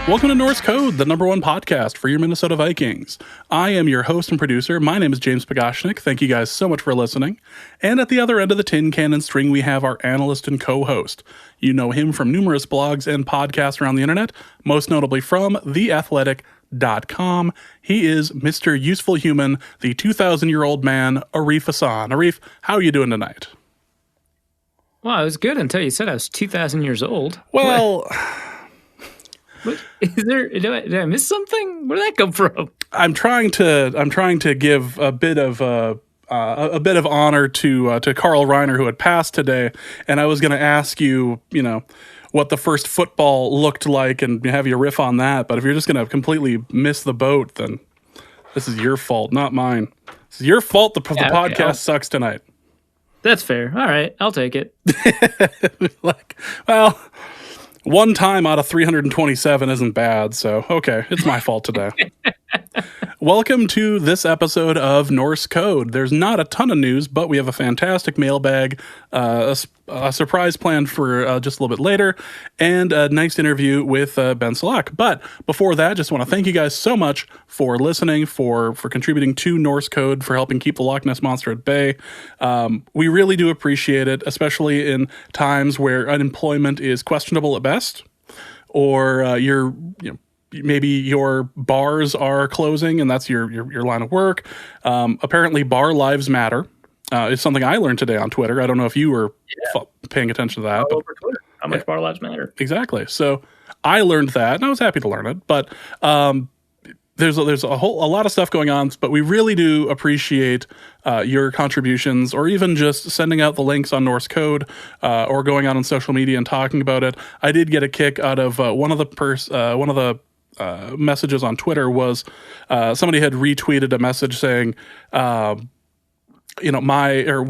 Welcome to Norse Code, the #1 podcast for your Minnesota Vikings. I am your host and producer. My name is James Pagashnik. Thank you guys so much for listening. And at the other end of the tin cannon string, we have our analyst and co-host. You know him from numerous blogs and podcasts around the internet, most notably from theathletic.com. He is Mr. Useful Human, the 2,000-year-old man, Arif Hassan. Arif, how are you doing tonight? Well, I was good until you said I was 2,000 years old. Well... What, did I miss something? Where did that come from? I'm trying to give a bit of honor to Carl Reiner, who had passed today, and I was going to ask you, what the first football looked like, and have you riff on that. But if you're just going to completely miss the boat, then this is your fault, not mine. It's your fault. The podcast sucks tonight. That's fair. All right, I'll take it. One time out of 327 isn't bad, so okay, it's my fault today. Welcome to this episode of Norse Code. There's not a ton of news, but we have a fantastic mailbag, a surprise planned for just a little bit later, and a nice interview with Ben Solak. But before that, just want to thank you guys so much for listening, for contributing to Norse Code, for helping keep the Loch Ness Monster at bay. We really do appreciate it, especially in times where unemployment is questionable at best, or maybe your bars are closing and that's your line of work. Apparently, bar lives matter. It's something I learned today on Twitter. I don't know if you were paying attention to that. All over Twitter. How much bar lives matter. Exactly. So I learned that, and I was happy to learn it. But there's a lot of stuff going on, but we really do appreciate your contributions, or even just sending out the links on Norse Code, or going out on social media and talking about it. I did get a kick out of one of the messages on Twitter was somebody had retweeted a message saying, what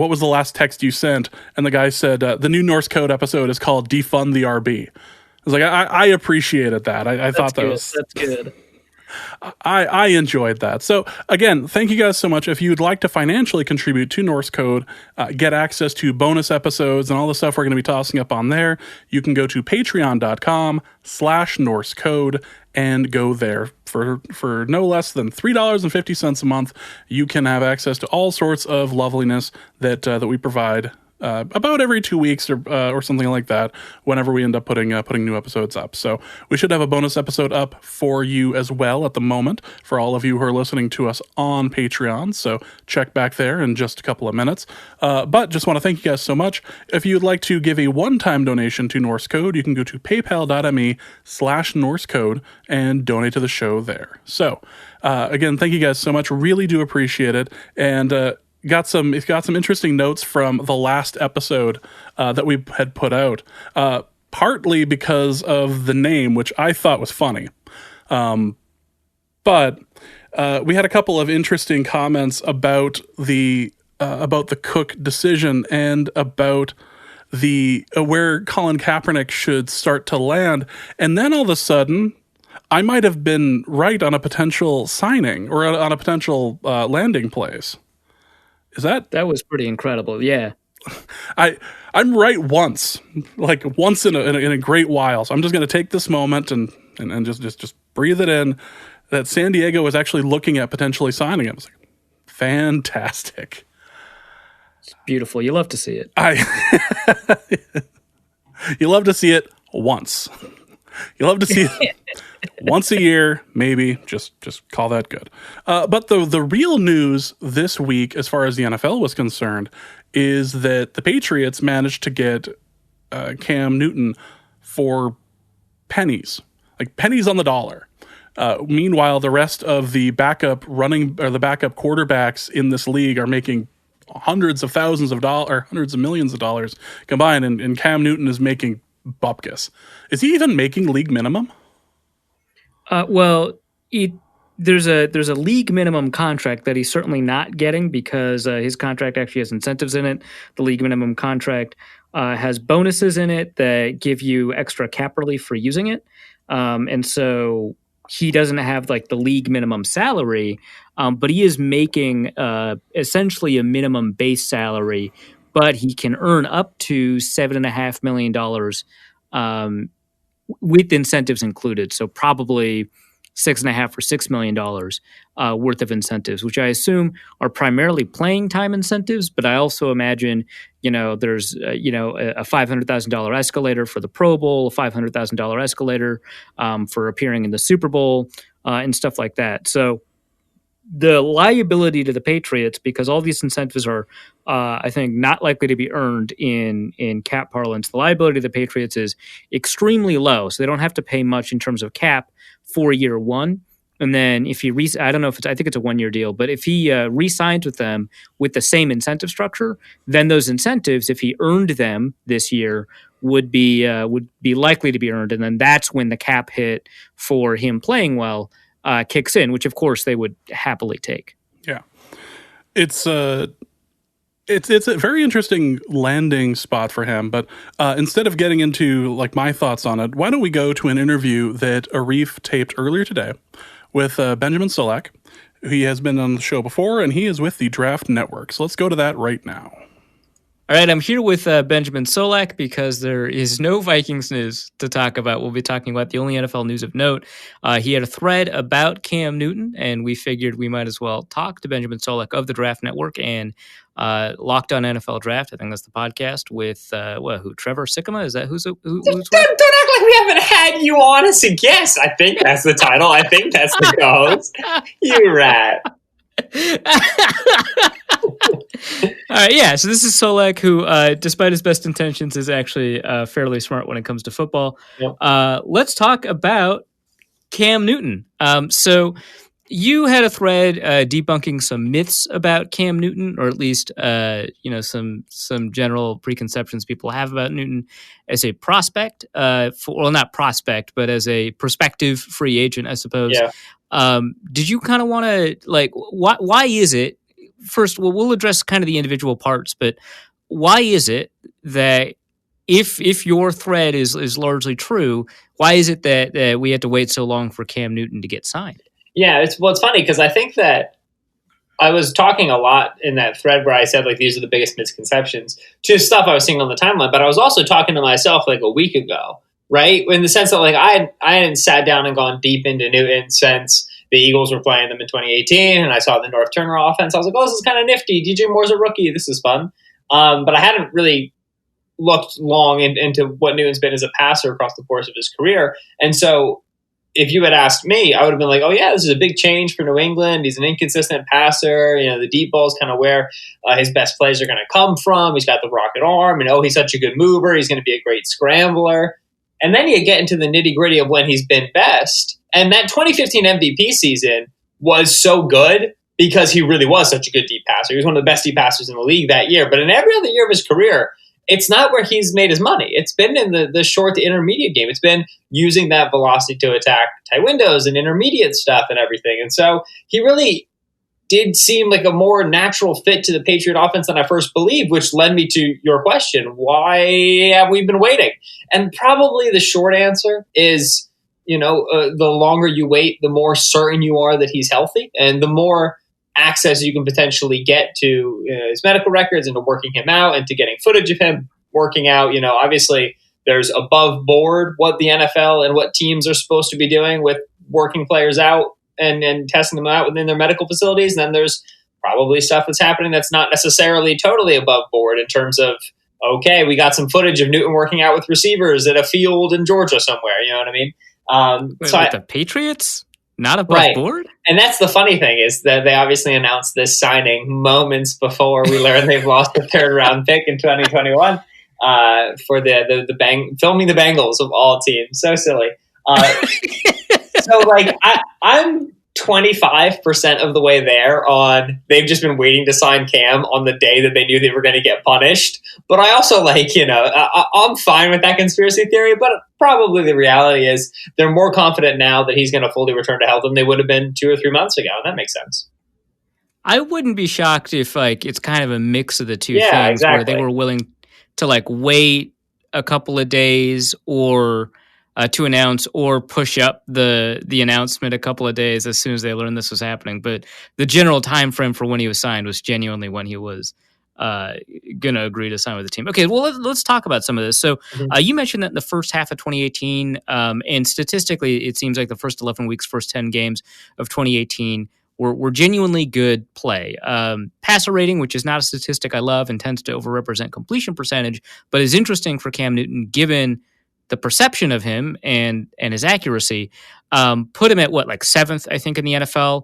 was the last text you sent? And the guy said, the new Norse Code episode is called Defund the RB. I was like, I appreciated that. I thought that's good. I enjoyed that. So again, thank you guys so much. If you'd like to financially contribute to Norse Code, get access to bonus episodes and all the stuff we're going to be tossing up on there, you can go to patreon.com/Norse Code and go there for no less than $3.50 a month. You can have access to all sorts of loveliness that we provide about every 2 weeks or something like that, whenever we end up putting new episodes up. So we should have a bonus episode up for you as well at the moment for all of you who are listening to us on Patreon. So check back there in just a couple of minutes. But just want to thank you guys so much. If you'd like to give a one-time donation to Norse Code, you can go to paypal.me/Norse Code and donate to the show there. So again, thank you guys so much. Really do appreciate it. And got some interesting notes from the last episode that we had put out, partly because of the name, which I thought was funny. But we had a couple of interesting comments about the Cook decision and about the where Colin Kaepernick should start to land. And then all of a sudden, I might have been right on a potential signing or on a potential landing place. That was pretty incredible. Yeah. I'm right once in a great while. So I'm just going to take this moment and just breathe it in that San Diego was actually looking at potentially signing him. It's like, fantastic. It's beautiful. You love to see it. You love to see it once. You love to see it once a year, maybe. Just call that good. But the real news this week, as far as the NFL was concerned, is that the Patriots managed to get Cam Newton for pennies, like pennies on the dollar. Meanwhile, the rest of the backup quarterbacks in this league are making hundreds of millions of dollars combined, and Cam Newton is making bupkis. Is he even making league minimum? There's a league minimum contract that he's certainly not getting because his contract actually has incentives in it. The league minimum contract has bonuses in it that give you extra cap relief for using it. And so he doesn't have like the league minimum salary, but he is making essentially a minimum base salary, but he can earn up to $7.5 million with incentives included. So probably $6.5 or $6 million worth of incentives, which I assume are primarily playing time incentives. But I also imagine, there's a $500,000 escalator for the Pro Bowl, a $500,000 escalator for appearing in the Super Bowl, and stuff like that. So the liability to the Patriots, because all these incentives are, I think, not likely to be earned in cap parlance. The liability of the Patriots is extremely low, so they don't have to pay much in terms of cap for year one. And then if he, I don't know if I think it's a 1 year deal, but if he re-signs with them with the same incentive structure, then those incentives, if he earned them this year, would be likely to be earned, and then that's when the cap hit for him playing well kicks in, which of course they would happily take. Yeah, it's a very interesting landing spot for him. But instead of getting into like my thoughts on it, why don't we go to an interview that Arif taped earlier today with Benjamin Solak. He has been on the show before, and he is with the Draft Network. So let's go to that right now. All right, I'm here with Benjamin Solak because there is no Vikings news to talk about. We'll be talking about the only NFL news of note. He had a thread about Cam Newton, and we figured we might as well talk to Benjamin Solak of the Draft Network and Locked On NFL Draft. I think that's the podcast with who? Trevor Sikkema? Is that who's don't act like we haven't had you on as a guest. I think that's the title. I think that's the co-host. You rat. All right, yeah. So this is Solak, who, despite his best intentions, is actually fairly smart when it comes to football. Yep. Let's talk about Cam Newton. So you had a thread debunking some myths about Cam Newton, or at least some general preconceptions people have about Newton as a prospect. Not prospect, but as a prospective free agent, I suppose. Yeah. Did you kind of want to why is it? First, we'll address kind of the individual parts, but why is it that if your thread is largely true, why is it that we had to wait so long for Cam Newton to get signed? Yeah, it's funny because I think that I was talking a lot in that thread where I said these are the biggest misconceptions to stuff I was seeing on the timeline, but I was also talking to myself a week ago, right? In the sense that I hadn't sat down and gone deep into Newton since the Eagles were playing them in 2018, and I saw the North Turner offense. I was like, oh, this is kind of nifty. DJ Moore's a rookie. This is fun. But I hadn't really looked long into what Newton's been as a passer across the course of his career. And so if you had asked me, I would have been like, oh, yeah, this is a big change for New England. He's an inconsistent passer. The deep ball is kind of where his best plays are going to come from. He's got the rocket arm, and he's such a good mover. He's going to be a great scrambler. And then you get into the nitty-gritty of when he's been best. And that 2015 MVP season was so good because he really was such a good deep passer. He was one of the best deep passers in the league that year. But in every other year of his career, it's not where he's made his money. It's been in the short to intermediate game. It's been using that velocity to attack tight windows and intermediate stuff and everything. And so he really did seem like a more natural fit to the Patriot offense than I first believed, which led me to your question. Why have we been waiting? And probably the short answer is, the longer you wait, the more certain you are that he's healthy and the more access you can potentially get to his medical records and to working him out and to getting footage of him working out. Obviously there's above board what the NFL and what teams are supposed to be doing with working players out and testing them out within their medical facilities. And then there's probably stuff that's happening that's not necessarily totally above board in terms of, okay, we got some footage of Newton working out with receivers at a field in Georgia somewhere. You know what I mean? With the Patriots? Not above board? And that's the funny thing is that they obviously announced this signing moments before we learned they've lost the third round pick in 2021 for the filming the Bengals of all teams. So silly. So I'm 25% of the way there on they've just been waiting to sign Cam on the day that they knew they were going to get punished. But I also I'm fine with that conspiracy theory, but probably the reality is they're more confident now that he's going to fully return to health than they would have been 2 or 3 months ago. And that makes sense. I wouldn't be shocked if it's kind of a mix of the two things exactly. Where they were willing to wait a couple of days or to announce or push up the announcement a couple of days as soon as they learned this was happening. But the general time frame for when he was signed was genuinely when he was going to agree to sign with the team. Okay, well, let's talk about some of this. So you mentioned that in the first half of 2018, and statistically, it seems like the first 11 weeks, first 10 games of 2018 were genuinely good play. Passer rating, which is not a statistic I love and tends to overrepresent completion percentage, but is interesting for Cam Newton given the perception of him and his accuracy, put him at like 7th, I think, in the NFL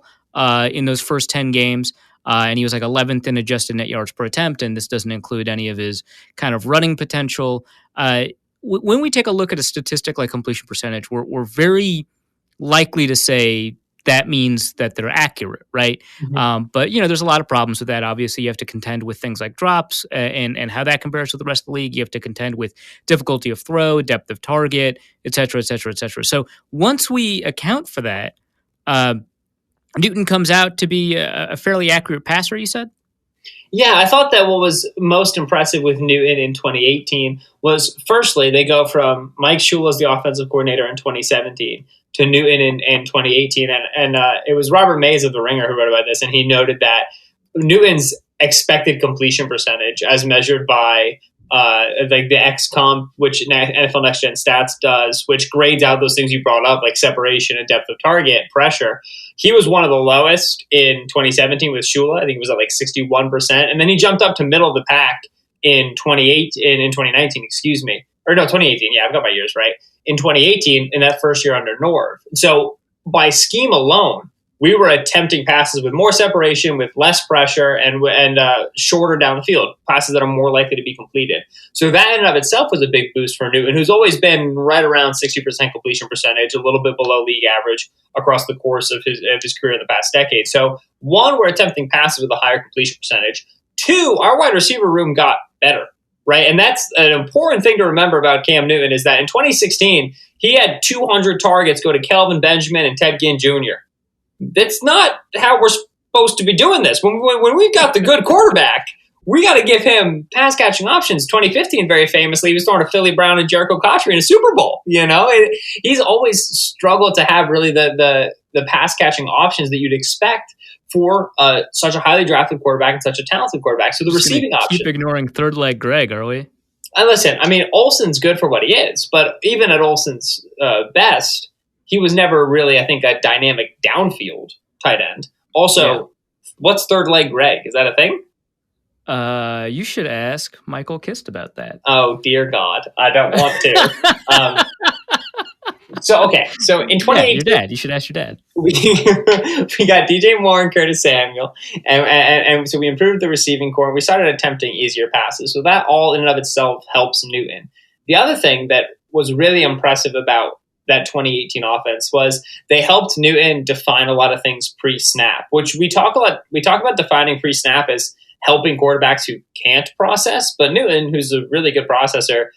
in those first 10 games. And he was like 11th in adjusted net yards per attempt, and this doesn't include any of his kind of running potential. When we take a look at a statistic like completion percentage, we're very likely to say that means that they're accurate, right? But, there's a lot of problems with that. Obviously, you have to contend with things like drops and how that compares to the rest of the league. You have to contend with difficulty of throw, depth of target, et cetera, et cetera, et cetera. So once we account for that, Newton comes out to be a fairly accurate passer, you said? Yeah, I thought that what was most impressive with Newton in 2018 was, firstly, they go from Mike Shula as the offensive coordinator in 2017 to Newton in 2018. And it was Robert Mays of The Ringer who wrote about this, and he noted that Newton's expected completion percentage, as measured by like the XComp, which NFL Next Gen Stats does, which grades out those things you brought up, like separation and depth of target, pressure. He was one of the lowest in 2017 with Shula. I think it was at like 61%. And then he jumped up to middle of the pack in 2019, excuse me. Or no, 2018. Yeah, I've got my years right. In 2018, in that first year under Norv. So by scheme alone, we were attempting passes with more separation, with less pressure, and shorter down the field, passes that are more likely to be completed. So that in and of itself was a big boost for Newton, who's always been right around 60% completion percentage, a little bit below league average across the course of his career in the past decade. So one, we're attempting passes with a higher completion percentage. Two, our wide receiver room got better, right? And that's an important thing to remember about Cam Newton is that in 2016, he had 200 targets go to Kelvin Benjamin and Ted Ginn Jr. That's not how we're supposed to be doing this. When we've got the good quarterback, we got to give him pass catching options. 2015, very famously, he was throwing to Philly Brown and Jericho Cotchery in a Super Bowl. He's always struggled to have really the pass catching options that you'd expect for such a highly drafted quarterback and such a talented quarterback. So the receiving option. Keep ignoring third leg Greg, are we? And listen, I mean, Olsen's good for what he is, but even at Olsen's best, he was never really, I think, a dynamic downfield tight end. Also, What's third leg Greg? Is that a thing? You should ask Michael Kist about that. Oh, dear God. I don't want to. So in 2018... your dad. You should ask your dad. We got DJ Moore and Curtis Samuel, and so we improved the receiving core, and we started attempting easier passes. So that all in and of itself helps Newton. The other thing that was really impressive about that 2018 offense was they helped Newton define a lot of things pre-snap, which we talk about defining pre-snap as helping quarterbacks who can't process, but Newton, who's a really good processor,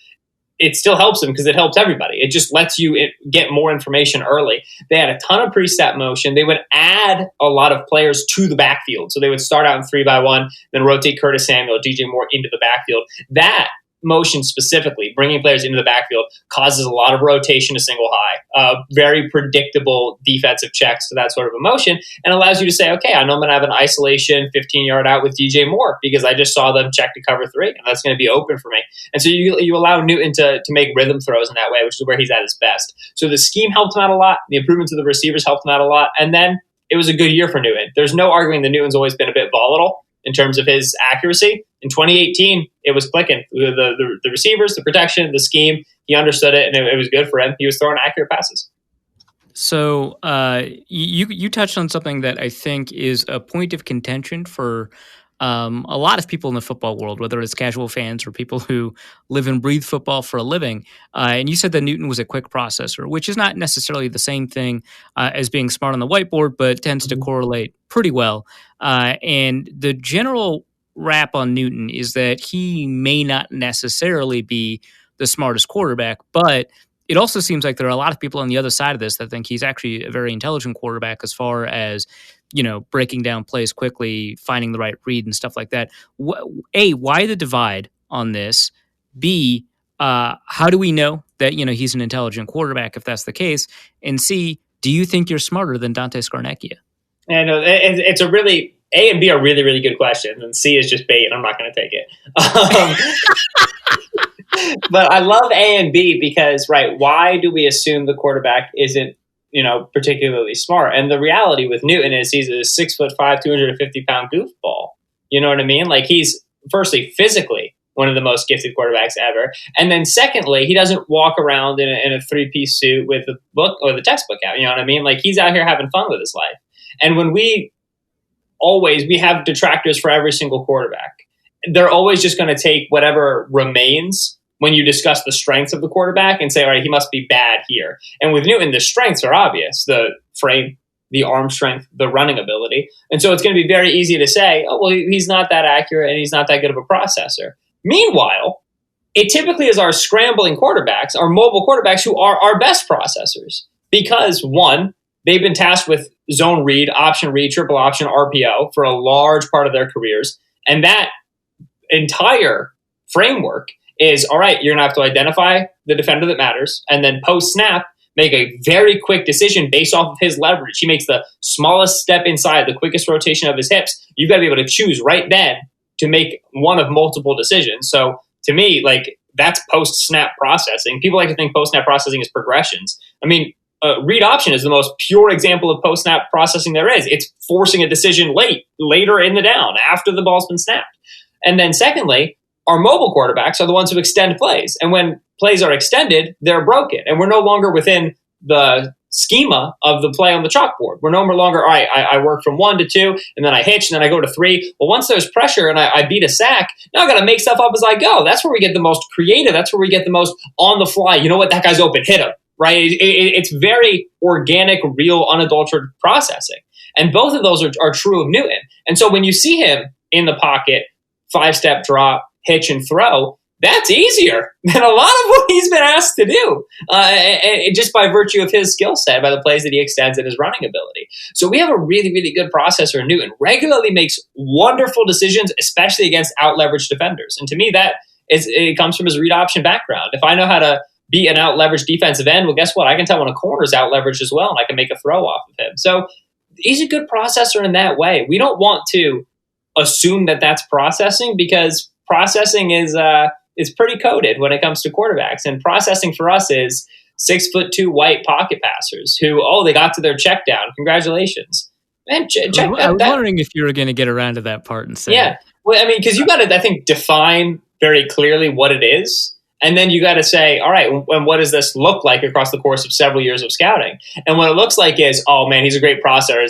it still helps him because it helps everybody. It just lets you get more information early. They had a ton of pre-snap motion. They would add a lot of players to the backfield. So they would start out in 3-by-1, then rotate Curtis Samuel, DJ Moore into the backfield. That motion specifically, bringing players into the backfield, causes a lot of rotation to single high, very predictable defensive checks to that sort of a motion, and allows you to say, okay, I know I'm going to have an isolation 15-yard out with DJ Moore because I just saw them check to cover 3, and that's going to be open for me. And so you allow Newton to make rhythm throws in that way, which is where he's at his best. So the scheme helped him out a lot. The improvements of the receivers helped him out a lot. And then it was a good year for Newton. There's no arguing that Newton's always been a bit volatile in terms of his accuracy. In 2018, it was clicking. The receivers, the protection, the scheme, he understood it, and it was good for him. He was throwing accurate passes. So you touched on something that I think is a point of contention for a lot of people in the football world, whether it's casual fans or people who live and breathe football for a living. And you said that Newton was a quick processor, which is not necessarily the same thing as being smart on the whiteboard, but tends to correlate pretty well. And the general rap on Newton is that he may not necessarily be the smartest quarterback, but it also seems like there are a lot of people on the other side of this that think he's actually a very intelligent quarterback as far as, breaking down plays quickly, finding the right read and stuff like that. A, why the divide on this? B, how do we know that, he's an intelligent quarterback if that's the case? And C, do you think you're smarter than Dante Scarnecchia? And it's a really A and B are really, really good questions, and C is just bait, and I'm not going to take it. But I love A and B because, right, why do we assume the quarterback isn't, particularly smart? And the reality with Newton is he's a 6'5", 250-pound goofball. You know what I mean? Like, he's, firstly, physically one of the most gifted quarterbacks ever. And then secondly, he doesn't walk around in a three-piece suit with the book or the textbook out. You know what I mean? Like, he's out here having fun with his life. And when we have detractors for every single quarterback, they're always just going to take whatever remains when you discuss the strengths of the quarterback and say, all right, he must be bad here. And with Newton, the strengths are obvious: the frame, the arm strength, the running ability. And so it's going to be very easy to say, oh, well, he's not that accurate and he's not that good of a processor. Meanwhile, it typically is our scrambling quarterbacks, our mobile quarterbacks, who are our best processors. Because, one, they've been tasked with zone read, triple option, RPO for a large part of their careers. And that entire framework is, all right, you're going to have to identify the defender that matters, and then post-snap, make a very quick decision based off of his leverage. He makes the smallest step inside, the quickest rotation of his hips. You've got to be able to choose right then to make one of multiple decisions. So to me, like, that's post-snap processing. People like to think post-snap processing is progressions. I mean, read option is the most pure example of post-snap processing there is. It's forcing a decision later in the down, after the ball's been snapped. And then secondly, our mobile quarterbacks are the ones who extend plays. And when plays are extended, they're broken. And we're no longer within the schema of the play on the chalkboard. We're no longer, all right, I work from 1 to 2, and then I hitch, and then I go to 3. Well, once there's pressure and I beat a sack, now I got to make stuff up as I go. That's where we get the most creative. That's where we get the most on the fly. You know what? That guy's open. Hit him. Right? It's very organic, real, unadulterated processing. And both of those are true of Newton. And so when you see him in the pocket, 5-step drop, hitch, and throw, that's easier than a lot of what he's been asked to do, and just by virtue of his skill set, by the plays that he extends and his running ability. So we have a really, really good processor in Newton. Regularly makes wonderful decisions, especially against out-leveraged defenders. And to me, it comes from his read option background. If I know how to beat an out-leveraged defensive end, well, guess what? I can tell when a corner's out-leveraged as well, and I can make a throw off of him. So he's a good processor in that way. We don't want to assume that that's processing, because processing is pretty coded when it comes to quarterbacks. And processing for us is 6'2" white pocket passers who, they got to their check down. Congratulations. Man, check I was wondering if you were going to get around to that part and say, yeah. Well, I mean, because you got to, I think, define very clearly what it is. And then you got to say, all right, and what does this look like across the course of several years of scouting? And what it looks like is, oh man, he's a great processor.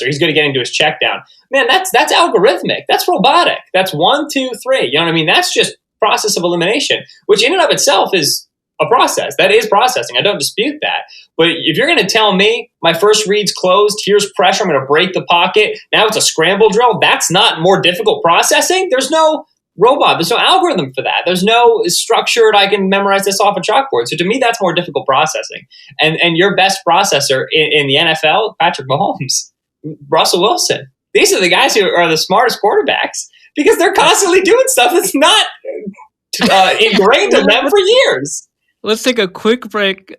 He's good at getting to his check down. Man, that's algorithmic. That's robotic. That's 1, 2, 3. You know what I mean? That's just process of elimination, which in and of itself is a process. That is processing. I don't dispute that. But if you're going to tell me my first read's closed, here's pressure, I'm going to break the pocket, now it's a scramble drill, that's not more difficult processing? There's no robot. There's no algorithm for that. There's no structured, I can memorize this off a chalkboard. So to me, that's more difficult processing. And your best processor in the NFL, Patrick Mahomes, Russell Wilson. These are the guys who are the smartest quarterbacks because they're constantly doing stuff that's not ingrained in them for years. Let's take a quick break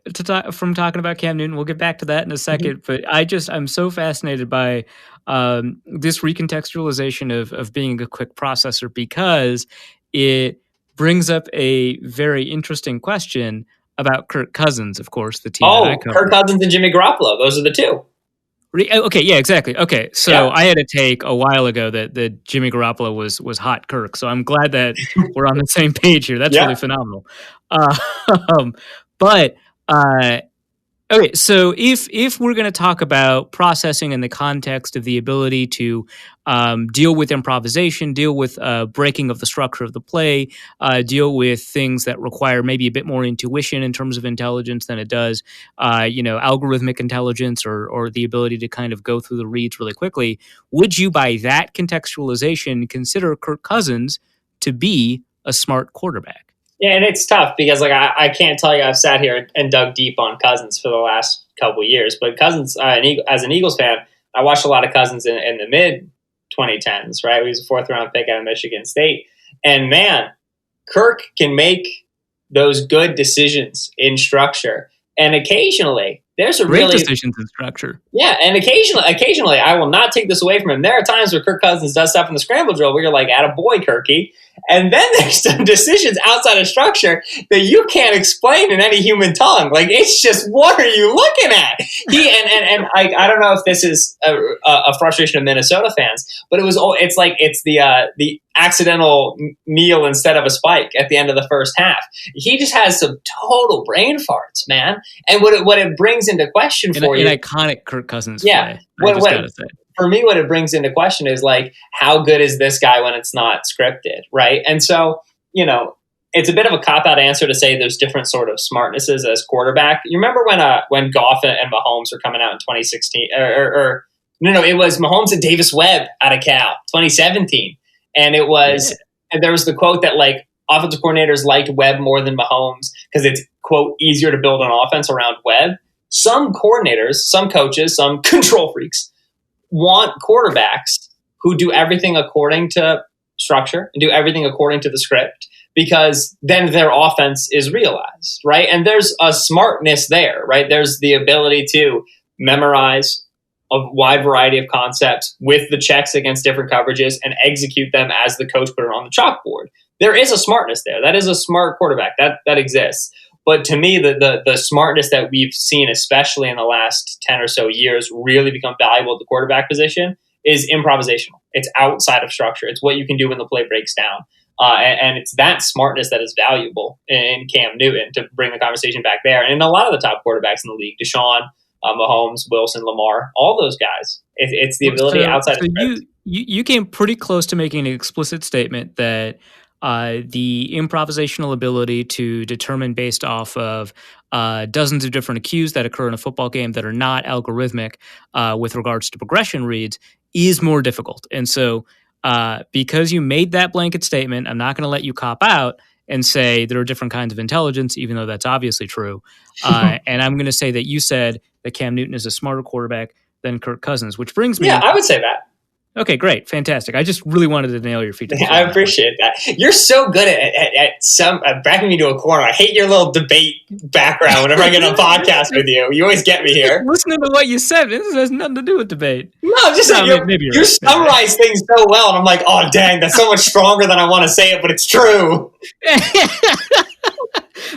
from talking about Cam Newton. We'll get back to that in a second. Mm-hmm. But I'm so fascinated by this recontextualization of being a quick processor, because it brings up a very interesting question about Kirk Cousins, of course, the team that I cover. Kirk Cousins and Jimmy Garoppolo. Those are the two. Okay, yeah, exactly. Okay, so I had a take a while ago that Jimmy Garoppolo was hot Kirk. So I'm glad that we're on the same page here. That's really phenomenal. Okay, so if we're going to talk about processing in the context of the ability to deal with improvisation, deal with breaking of the structure of the play, deal with things that require maybe a bit more intuition in terms of intelligence than it does, algorithmic intelligence or the ability to kind of go through the reads really quickly, would you, by that contextualization, consider Kirk Cousins to be a smart quarterback? Yeah, and it's tough because I can't tell you I've sat here and dug deep on Cousins for the last couple of years. But Cousins, as an Eagles fan, I watched a lot of Cousins in the mid-2010s, right? He was a 4th-round pick out of Michigan State. And man, Kirk can make those good decisions in structure. And occasionally, there's a Great really decisions in structure. Yeah, and occasionally, I will not take this away from him. There are times where Kirk Cousins does stuff in the scramble drill where you're like, "Atta boy, Kirky," and then there's some decisions outside of structure that you can't explain in any human tongue. Like, it's just, what are you looking at? And I don't know if this is a frustration of Minnesota fans, but it's the accidental kneel instead of a spike at the end of the first half. He just has some total brain farts, man. And what it brings into question for you, an iconic Kirk Cousins yeah, play. I just gotta say, for me, what it brings into question is like, how good is this guy when it's not scripted, right? And so, it's a bit of a cop-out answer to say there's different sort of smartnesses as quarterback. You remember when Goff and Mahomes were coming out in 2016, no, it was Mahomes and Davis Webb out of Cal, 2017. And it was, and there was the quote that like offensive coordinators liked Webb more than Mahomes because it's, quote, easier to build an offense around Webb. Some coordinators, some coaches, some control freaks want quarterbacks who do everything according to structure and do everything according to the script, because then their offense is realized, right? And there's a smartness there, right? There's the ability to memorize a wide variety of concepts with the checks against different coverages and execute them as the coach put it on the chalkboard. There is a smartness there. That is a smart quarterback. That exists. But to me, the smartness that we've seen, especially in the last 10 or so years, really become valuable at the quarterback position is improvisational. It's outside of structure. It's what you can do when the play breaks down. And it's that smartness that is valuable in Cam Newton, to bring the conversation back there. And in a lot of the top quarterbacks in the league, Deshaun, Mahomes, Wilson, Lamar, all those guys. It's the ability outside of script. You came pretty close to making an explicit statement that the improvisational ability to determine based off of dozens of different cues that occur in a football game that are not algorithmic with regards to progression reads is more difficult. And so because you made that blanket statement, I'm not going to let you cop out and say there are different kinds of intelligence, even though that's obviously true. And I'm going to say that you said that Cam Newton is a smarter quarterback than Kirk Cousins, which brings me... Yeah, I would say that. Okay, great. Fantastic. I just really wanted to nail your feet. I appreciate that. You're so good at backing me to a corner. I hate your little debate background whenever I get on a podcast with you. You always get me here. Listening to what you said, this has nothing to do with debate. No, I'm just saying you summarize things so well, and I'm like, oh, dang, that's so much stronger than I want to say it, but it's true.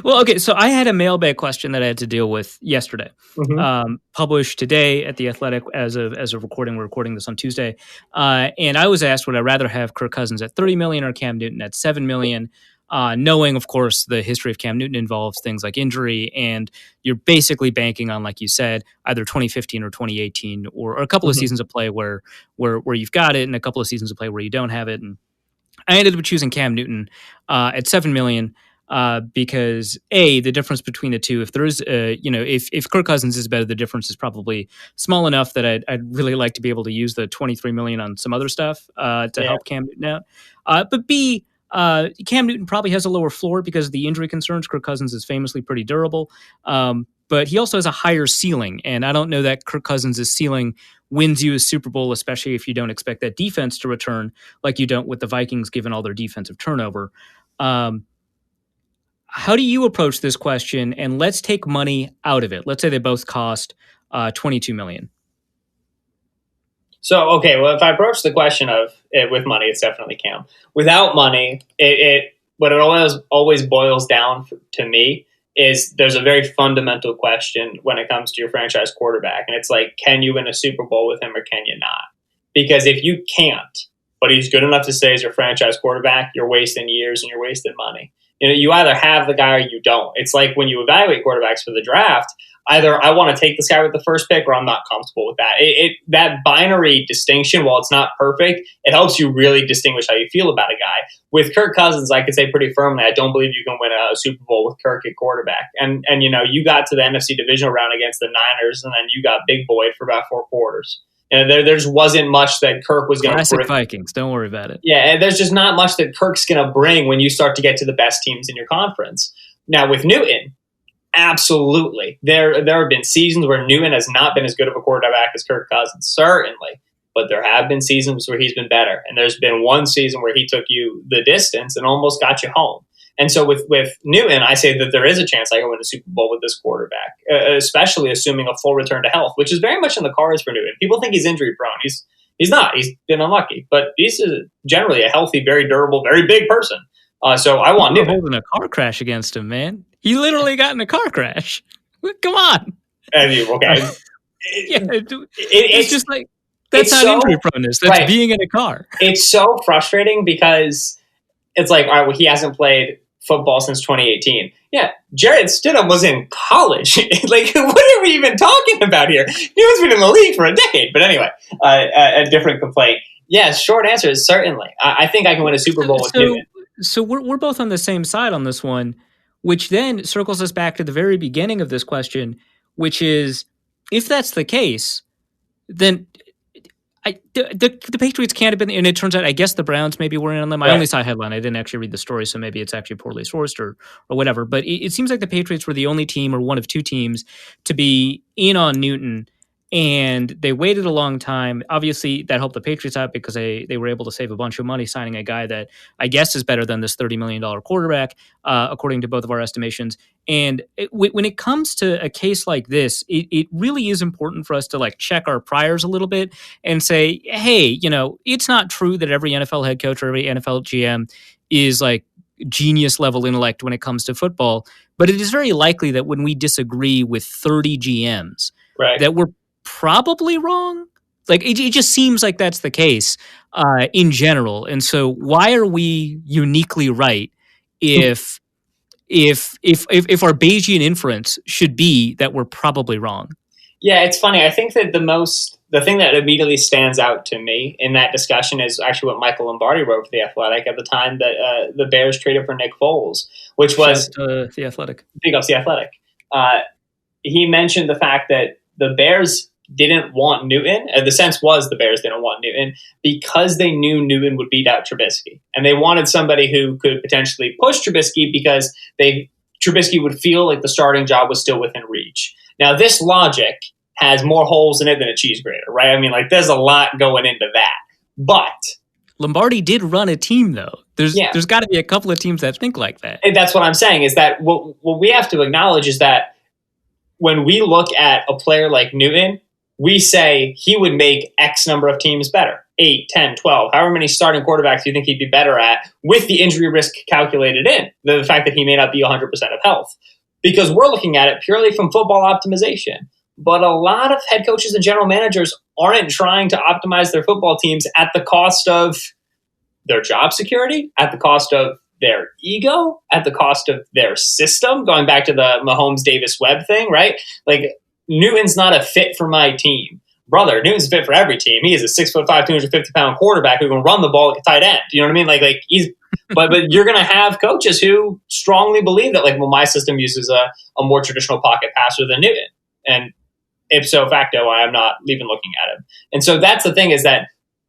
Well, okay, so I had a mailbag question that I had to deal with yesterday. Mm-hmm. Published today at The Athletic as of recording. We're recording this on Tuesday. And I was asked, would I rather have Kirk Cousins at $30 million or Cam Newton at $7 million? Knowing, of course, the history of Cam Newton involves things like injury, and you're basically banking on, like you said, either 2015 or 2018 or a couple of seasons of play where you've got it and a couple of seasons of play where you don't have it. And I ended up choosing Cam Newton at $7 million. Because the difference between the two, if there is, if Kirk Cousins is better, the difference is probably small enough that I'd really like to be able to use the $23 million on some other stuff to help Cam Newton out. But B, Cam Newton probably has a lower floor because of the injury concerns. Kirk Cousins is famously pretty durable, but he also has a higher ceiling, and I don't know that Kirk Cousins' ceiling wins you a Super Bowl, especially if you don't expect that defense to return like you don't with the Vikings, given all their defensive turnover. How do you approach this question? And let's take money out of it. Let's say they both cost $22 million. So, okay, well, if I approach the question of it with money, it's definitely Cam. Without money, what it always boils down to me is there's a very fundamental question when it comes to your franchise quarterback. And it's like, can you win a Super Bowl with him or can you not? Because if you can't, but he's good enough to stay as your franchise quarterback, you're wasting years and you're wasting money. You either have the guy or you don't. It's like when you evaluate quarterbacks for the draft, either I want to take this guy with the first pick or I'm not comfortable with that. That binary distinction, while it's not perfect, it helps you really distinguish how you feel about a guy. With Kirk Cousins, I could say pretty firmly, I don't believe you can win a Super Bowl with Kirk at quarterback. And you got to the NFC divisional round against the Niners, and then you got Big Boyed for about 4 quarters. There just wasn't much that Kirk was going to bring. Classic Vikings. Don't worry about it. Yeah, and there's just not much that Kirk's going to bring when you start to get to the best teams in your conference. Now, with Newton, absolutely. There have been seasons where Newton has not been as good of a quarterback as Kirk Cousins, certainly. But there have been seasons where he's been better. And there's been one season where he took you the distance and almost got you home. And so with Newton, I say that there is a chance I can win a Super Bowl with this quarterback, especially assuming a full return to health, which is very much in the cards for Newton. People think he's injury prone. He's not. He's been unlucky, but he's generally a healthy, very durable, very big person. So I want Newton. Holding a car crash against him, man. He literally got in a car crash. Come on. Okay. It's just like, that's not injury proneness. That's being in a car. It's so frustrating because it's like, all right, well, he hasn't played football since 2018. Yeah, Jarrett Stidham was in college. Like, what are we even talking about here? Newton's been in the league for a decade. But anyway, a different complaint. Yeah, short answer is certainly. I think I can win a Super Bowl with Newton. So we're both on the same side on this one, which then circles us back to the very beginning of this question, which is, if that's the case, then the Patriots can't have been, and it turns out, I guess the Browns maybe were in on them. I only saw a headline. I didn't actually read the story, so maybe it's actually poorly sourced or whatever. But it seems like the Patriots were the only team or one of two teams to be in on Newton, and they waited a long time. Obviously, that helped the Patriots out because they were able to save a bunch of money signing a guy that I guess is better than this $30 million quarterback, according to both of our estimations. And when it comes to a case like this, it really is important for us to like check our priors a little bit and say, hey, it's not true that every NFL head coach or every NFL GM is like genius level intellect when it comes to football. But it is very likely that when we disagree with 30 GMs, that we're probably wrong. Like it just seems like that's the case in general. And so why are we uniquely right if our Bayesian inference should be that we're probably wrong? Yeah, it's funny. I think that the thing that immediately stands out to me in that discussion is actually what Michael Lombardi wrote for The Athletic at the time that the Bears traded for Nick Foles, which was The Athletic. Big ups The Athletic. He mentioned the fact that the Bears didn't want Newton. The sense was the Bears didn't want Newton because they knew Newton would beat out Trubisky. And they wanted somebody who could potentially push Trubisky because Trubisky would feel like the starting job was still within reach. Now, this logic has more holes in it than a cheese grater, right? I mean, like, there's a lot going into that. But Lombardi did run a team, though. There's got to be a couple of teams that think like that. And that's what I'm saying, is that what we have to acknowledge is that when we look at a player like Newton, we say he would make X number of teams better, 8, 10, 12, however many starting quarterbacks you think he'd be better at with the injury risk calculated in, the fact that he may not be 100% of health. Because we're looking at it purely from football optimization. But a lot of head coaches and general managers aren't trying to optimize their football teams at the cost of their job security, at the cost of their ego, at the cost of their system, going back to the Mahomes-Davis-Webb thing, right? Like, Newton's not a fit for my team. Brother, Newton's a fit for every team. He is a 6'5", 250-pound quarterback who can run the ball like a tight end. You know what I mean? Like he's, but you're going to have coaches who strongly believe that, like, well, my system uses a more traditional pocket passer than Newton, and ipso facto, I am not even looking at him. And so that's the thing, is that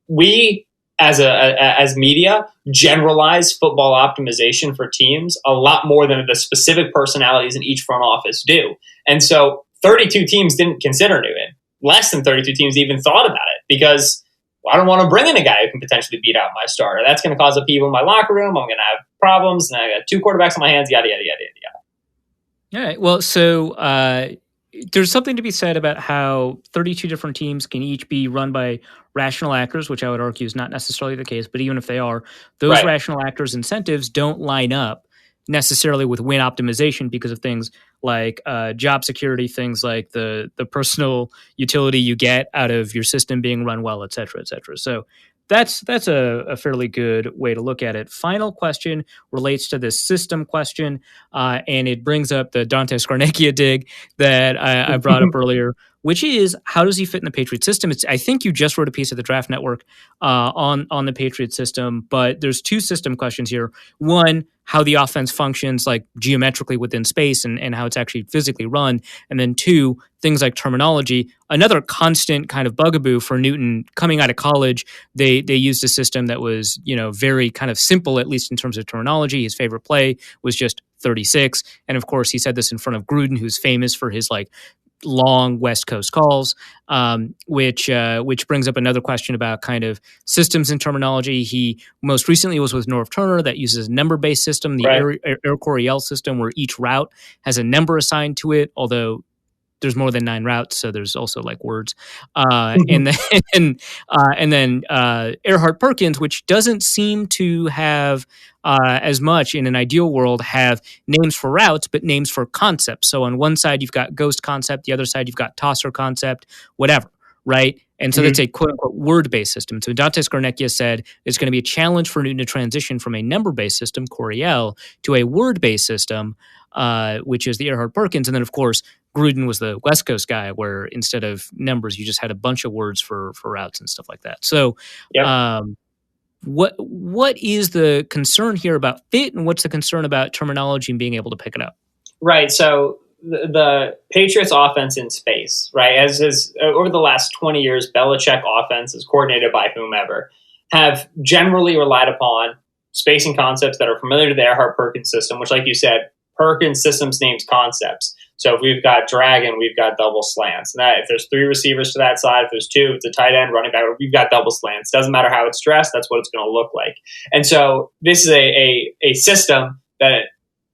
we, as media, generalize football optimization for teams a lot more than the specific personalities in each front office do. And so 32 teams didn't consider Newton. Less than 32 teams even thought about it because I don't want to bring in a guy who can potentially beat out my starter. That's going to cause upheaval in my locker room. I'm going to have problems, and I got 2 quarterbacks on my hands, yada, yada, yada, yada. All right. Well, so there's something to be said about how 32 different teams can each be run by rational actors, which I would argue is not necessarily the case. But even if they are, those rational actors' incentives don't line up necessarily with win optimization because of things like job security, things like the personal utility you get out of your system being run well, et cetera, et cetera. So that's a fairly good way to look at it. Final question relates to this system question, and it brings up the Dante Scarnecchia dig that I brought up earlier, which is, how does he fit in the Patriot system? I think you just wrote a piece at the Draft Network on the Patriot system, but there's 2 system questions here. One, how the offense functions like geometrically within space and how it's actually physically run. And then 2, things like terminology. Another constant kind of bugaboo for Newton coming out of college, they used a system that was, very kind of simple, at least in terms of terminology. His favorite play was just 36. And of course, he said this in front of Gruden, who's famous for his long West Coast calls, which brings up another question about kind of systems and terminology. He most recently was with North Turner that uses a number-based system, the Air Coryell system, where each route has a number assigned to it, although there's more than 9 routes, so there's also like words. And then Earhart Perkins, which doesn't seem to have as much in an ideal world, have names for routes, but names for concepts. So on one side, you've got ghost concept, the other side, you've got tosser concept, whatever, right? And so that's a quote-unquote word-based system. So Dante Scarnecchia said it's going to be a challenge for Newton to transition from a number-based system, Coryell, to a word-based system, which is the Earhart Perkins. And then, of course, Gruden was the West Coast guy, where instead of numbers, you just had a bunch of words for routes and stuff like that. So what is the concern here about fit, and what's the concern about terminology and being able to pick it up? Right. So the Patriots offense in space, right, as over the last 20 years, Belichick offenses coordinated by whomever have generally relied upon spacing concepts that are familiar to the Earhart Perkins system, which, like you said, Perkins systems names concepts. So if we've got dragon, we've got double slants. And that, if there's 3 receivers to that side, if there's 2, if it's a tight end, running back, we've got double slants. Doesn't matter how it's dressed, that's what it's going to look like. And so this is a system that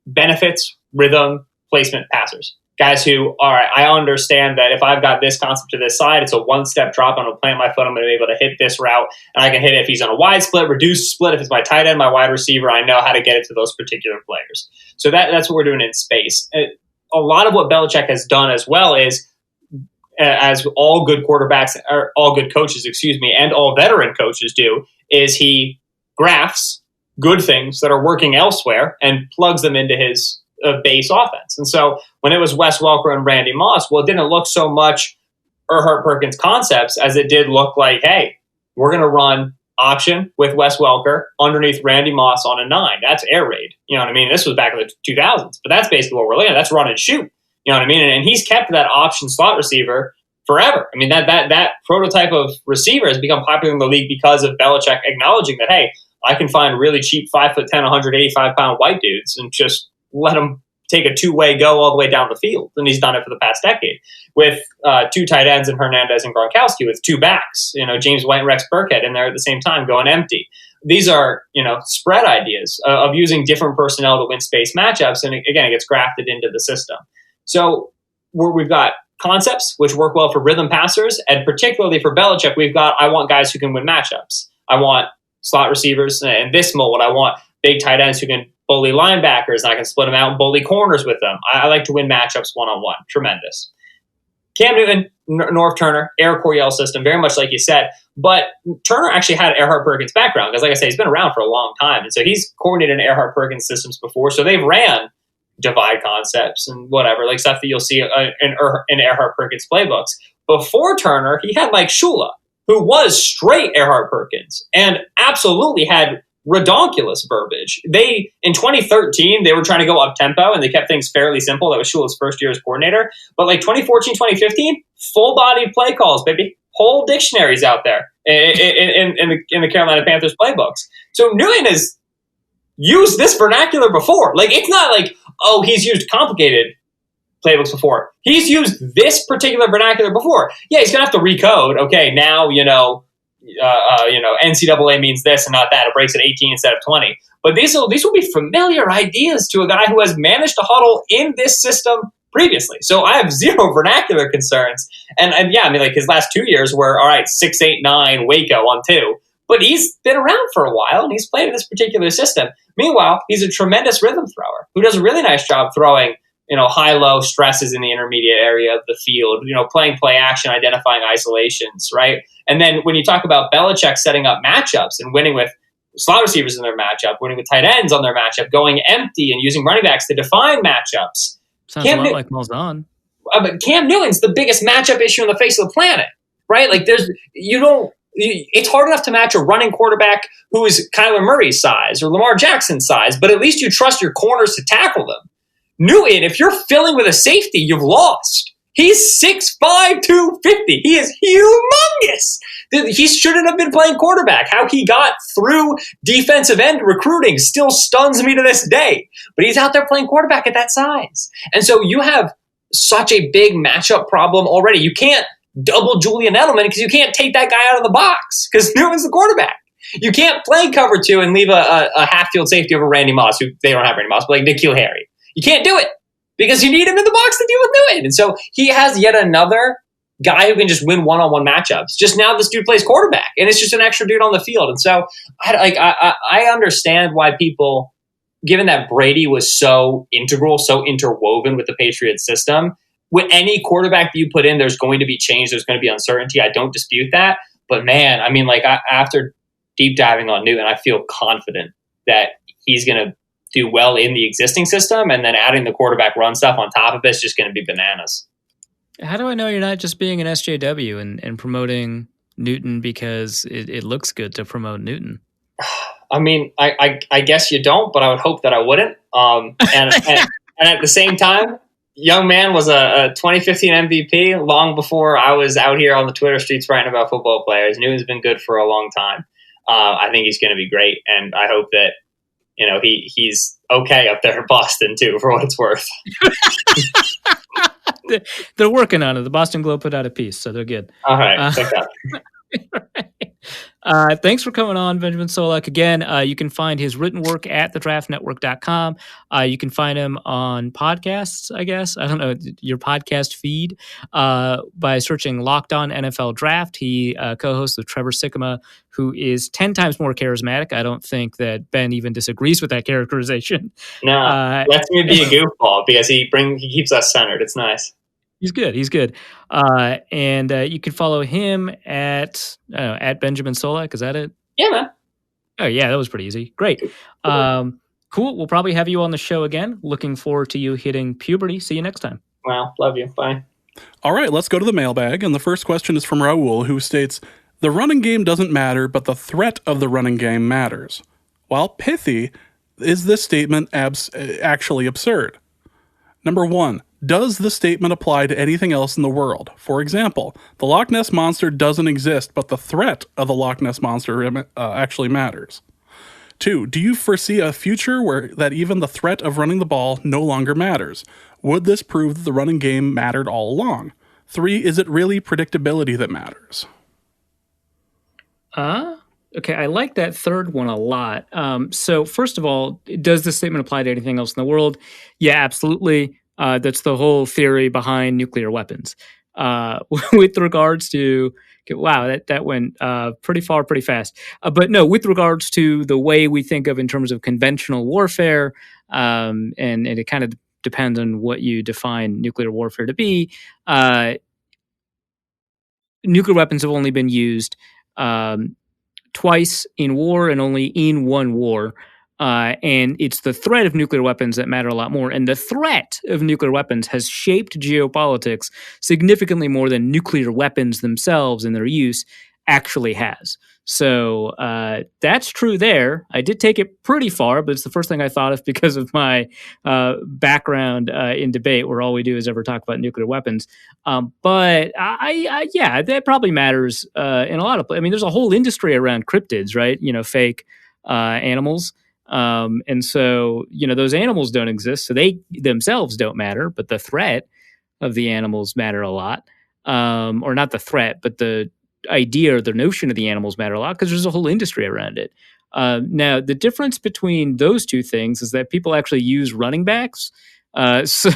benefits rhythm placement passers. Guys who, all right, I understand that if I've got this concept to this side, it's a one-step drop. I'm going to plant my foot. I'm going to be able to hit this route. And I can hit it if he's on a wide split, reduced split. If it's my tight end, my wide receiver, I know how to get it to those particular players. So that's what we're doing in space. A lot of what Belichick has done as well is, as all good quarterbacks, or all good coaches, and all veteran coaches do, is he graphs good things that are working elsewhere and plugs them into his base offense. And so when it was Wes Welker and Randy Moss, well, it didn't look so much Earhart Perkins concepts as it did look like, hey, we're going to run option with Wes Welker underneath Randy Moss on a 9. That's air raid. You know what I mean? This was back in the 2000s, but that's basically what we're looking at. That's run and shoot. You know what I mean? And he's kept that option slot receiver forever. I mean, that prototype of receiver has become popular in the league because of Belichick acknowledging that, hey, I can find really cheap 5'10", 185-pound white dudes and just let them take a 2-way go all the way down the field. And he's done it for the past decade with 2 tight ends in Hernandez and Gronkowski, with 2 backs, James White and Rex Burkhead in there at the same time going empty. These are, spread ideas of using different personnel to win space matchups. And again, it gets grafted into the system. So we've got concepts which work well for rhythm passers, and particularly for Belichick, I want guys who can win matchups. I want slot receivers in this mold. I want big tight ends who can bully linebackers, and I can split them out and bully corners with them. I like to win matchups one-on-one. Tremendous. Cam Newton, North Turner, Air Coryell system, very much like you said. But Turner actually had Earhart Perkins background because, like I say, he's been around for a long time. And so he's coordinated in Earhart Perkins systems before. So they've ran divide concepts and whatever, like stuff that you'll see in Earhart Perkins playbooks. Before Turner, he had Mike Shula, who was straight Earhart Perkins and absolutely had redonkulous verbiage. In 2013, they were trying to go up tempo and they kept things fairly simple. That was Shula's first year as coordinator. But like 2014, 2015, full bodied play calls, baby. Whole dictionaries out there in the Carolina Panthers playbooks. So Newton has used this vernacular before. Like, it's not like, oh, he's used complicated playbooks before. He's used this particular vernacular before. Yeah, he's gonna have to recode. Okay, now NCAA means this and not that. It breaks at 18 instead of 20. But these will be familiar ideas to a guy who has managed to huddle in this system previously. So I have zero vernacular concerns. And yeah, I mean, like his last 2 years were, all right, 6, 8, 9, Waco on 2. But he's been around for a while and he's played in this particular system. Meanwhile, he's a tremendous rhythm thrower who does a really nice job throwing, high-low stresses in the intermediate area of the field, playing play action, identifying isolations, right? And then when you talk about Belichick setting up matchups and winning with slot receivers in their matchup, winning with tight ends on their matchup, going empty and using running backs to define matchups. Sounds a lot like Malzahn. But Cam Newton's the biggest matchup issue on the face of the planet, right? Like it's hard enough to match a running quarterback who is Kyler Murray's size or Lamar Jackson's size, but at least you trust your corners to tackle them. Newton, if you're filling with a safety, you've lost. He's 6'5", 250. He is humongous. He shouldn't have been playing quarterback. How he got through defensive end recruiting still stuns me to this day. But he's out there playing quarterback at that size. And so you have such a big matchup problem already. You can't double Julian Edelman because you can't take that guy out of the box because Newton's the quarterback. You can't play cover 2 and leave a half-field safety over Randy Moss, who they don't have Randy Moss, but like N'Keal Harry. You can't do it because you need him in the box to deal with Newton. And so he has yet another guy who can just win one-on-one matchups. Just now this dude plays quarterback, and it's just an extra dude on the field. And so I understand why people, given that Brady was so integral, so interwoven with the Patriots system, with any quarterback that you put in, there's going to be change. There's going to be uncertainty. I don't dispute that. But man, I mean, like after deep diving on Newton, I feel confident that he's going to do well in the existing system, and then adding the quarterback run stuff on top of it is just going to be bananas. How do I know you're not just being an SJW and promoting Newton because it looks good to promote Newton? I mean, I guess you don't, but I would hope that I wouldn't. And at the same time, young man was a 2015 MVP long before I was out here on the Twitter streets writing about football players. Newton's been good for a long time. I think he's going to be great, and I hope that he's okay up there in Boston too, for what it's worth. They're working on it. The Boston Globe put out a piece, so they're good. All right, check that. Thanks for coming on, Benjamin Solak. Again, you can find his written work at thedraftnetwork.com. You can find him on podcasts, I guess. I don't know, your podcast feed, by searching Locked On NFL Draft. He co-hosts with Trevor Sikkema, who is 10 times more charismatic. I don't think that Ben even disagrees with that characterization. No, lets me be a goofball because he keeps us centered. It's nice. He's good. And you can follow him at Benjamin Solak. Is that it? Yeah, man. Oh, yeah, that was pretty easy. Great. Cool. We'll probably have you on the show again. Looking forward to you hitting puberty. See you next time. Wow. Love you. Bye. All right, let's go to the mailbag. And the first question is from Raul, who states, the running game doesn't matter, but the threat of the running game matters. While pithy, is this statement actually absurd? Number 1. Does the statement apply to anything else in the world? For example, the Loch Ness Monster doesn't exist, but the threat of the Loch Ness Monster actually matters. 2. Do you foresee a future where that even the threat of running the ball no longer matters? Would this prove that the running game mattered all along? 3. Is it really predictability that matters? Okay, I like that third one a lot. So first of all, does this statement apply to anything else in the world? Yeah, absolutely. That's the whole theory behind nuclear weapons. With regards to, wow, that went pretty far, pretty fast. But no, with regards to the way we think of in terms of conventional warfare, and it kind of depends on what you define nuclear warfare to be, nuclear weapons have only been used twice in war and only in one war. And it's the threat of nuclear weapons that matter a lot more. And the threat of nuclear weapons has shaped geopolitics significantly more than nuclear weapons themselves and their use actually has. So that's true there. I did take it pretty far, but it's the first thing I thought of because of my background in debate, where all we do is ever talk about nuclear weapons. But yeah, that probably matters in a lot of places. I mean, there's a whole industry around cryptids, right? Fake animals. And so, those animals don't exist, so they themselves don't matter, but the threat of the animals matter a lot. Or not the threat, but the idea or the notion of the animals matter a lot because there's a whole industry around it. Now, the difference between those two things is that people actually use running backs. That's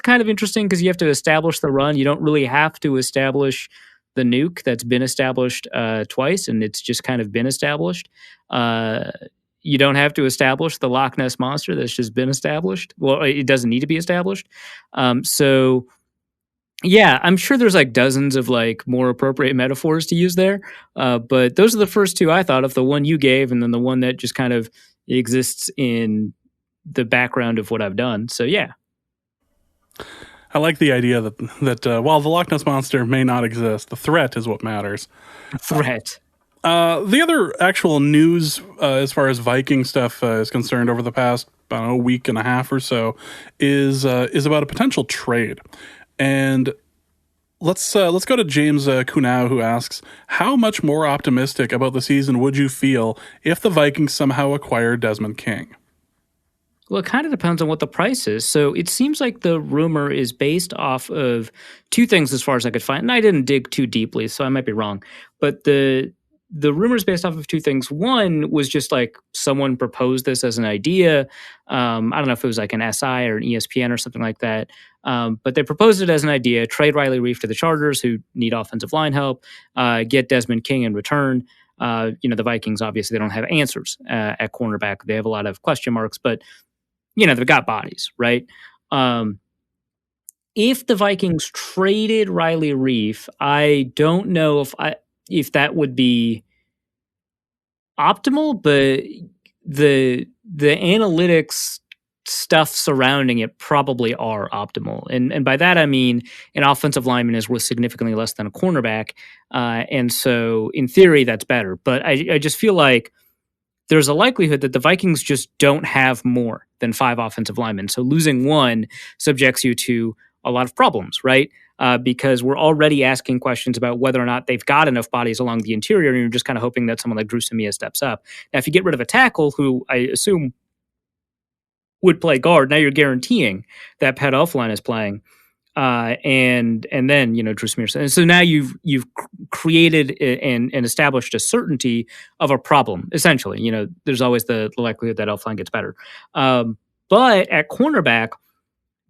kind of interesting because you have to establish the run. You don't really have to establish the nuke that's been established twice, and it's just kind of been established. You don't have to establish the Loch Ness Monster that's just been established. Well, it doesn't need to be established. So, yeah, I'm sure there's dozens of more appropriate metaphors to use there. But those are the first two I thought of, the one you gave and then the one that just kind of exists in the background of what I've done. So, yeah. I like the idea that while the Loch Ness Monster may not exist, the threat is what matters. Threat. The other actual news as far as Viking stuff is concerned over the past, week and a half or so is about a potential trade. And let's go to James Kunau, who asks, how much more optimistic about the season would you feel if the Vikings somehow acquired Desmond King? Well, it kind of depends on what the price is. So it seems like the rumor is based off of two things as far as I could find. And I didn't dig too deeply, so I might be wrong. But the rumor is based off of two things. One was just like someone proposed this as an idea. I don't know if it was like an SI or an ESPN or something like that. But they proposed it as an idea, trade Riley Reif to the Chargers, who need offensive line help, get Desmond King in return. The Vikings, obviously, they don't have answers at cornerback. They have a lot of question marks, but they've got bodies, right? If the Vikings traded Riley Reif, I don't know if that would be optimal, but the analytics stuff surrounding it probably are optimal. And by that, I mean an offensive lineman is worth significantly less than a cornerback. And so in theory, that's better. But I just feel like there's a likelihood that the Vikings just don't have more than 5 offensive linemen. So losing one subjects you to a lot of problems, right? Because we're already asking questions about whether or not they've got enough bodies along the interior, and you're just kind of hoping that someone like Drew Samia steps up. Now, if you get rid of a tackle who I assume would play guard, now you're guaranteeing that Pat Elflein is playing. And then Drew Samir. And so now you've created and established a certainty of a problem. Essentially, there's always the likelihood that Elflein gets better. But at cornerback,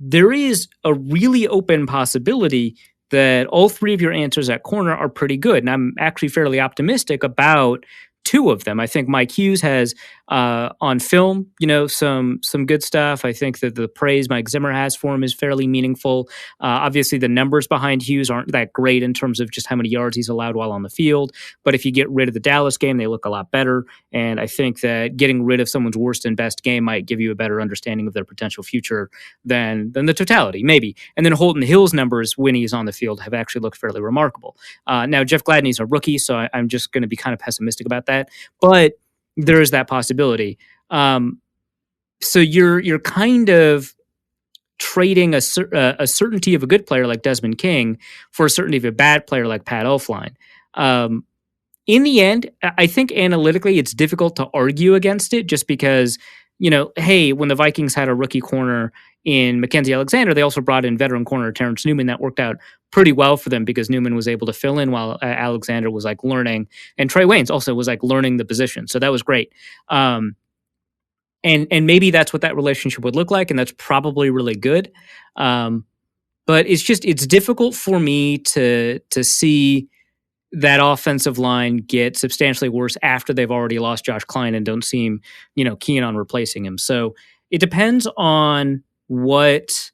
there is a really open possibility that all 3 of your answers at corner are pretty good. And I'm actually fairly optimistic about 2 of them. I think Mike Hughes has on film, some good stuff. I think that the praise Mike Zimmer has for him is fairly meaningful. Obviously, the numbers behind Hughes aren't that great in terms of just how many yards he's allowed while on the field. But if you get rid of the Dallas game, they look a lot better. And I think that getting rid of someone's worst and best game might give you a better understanding of their potential future than the totality, maybe. And then Holton Hill's numbers when he's on the field have actually looked fairly remarkable. Now, Jeff Gladney's a rookie, so I'm just going to be kind of pessimistic about that. But there is that possibility. So you're kind of trading a certainty of a good player like Desmond King for a certainty of a bad player like Pat Elflein. In the end, I think analytically it's difficult to argue against it just because, hey, when the Vikings had a rookie corner in Mackenzie Alexander, they also brought in veteran corner Terrence Newman. That worked out pretty well for them because Newman was able to fill in while Alexander was like learning, and Trey Waynes also was like learning the position. So that was great. And maybe that's what that relationship would look like, and that's probably really good. But it's difficult for me to see that offensive line get substantially worse after they've already lost Josh Klein and don't seem, keen on replacing him. So it depends on what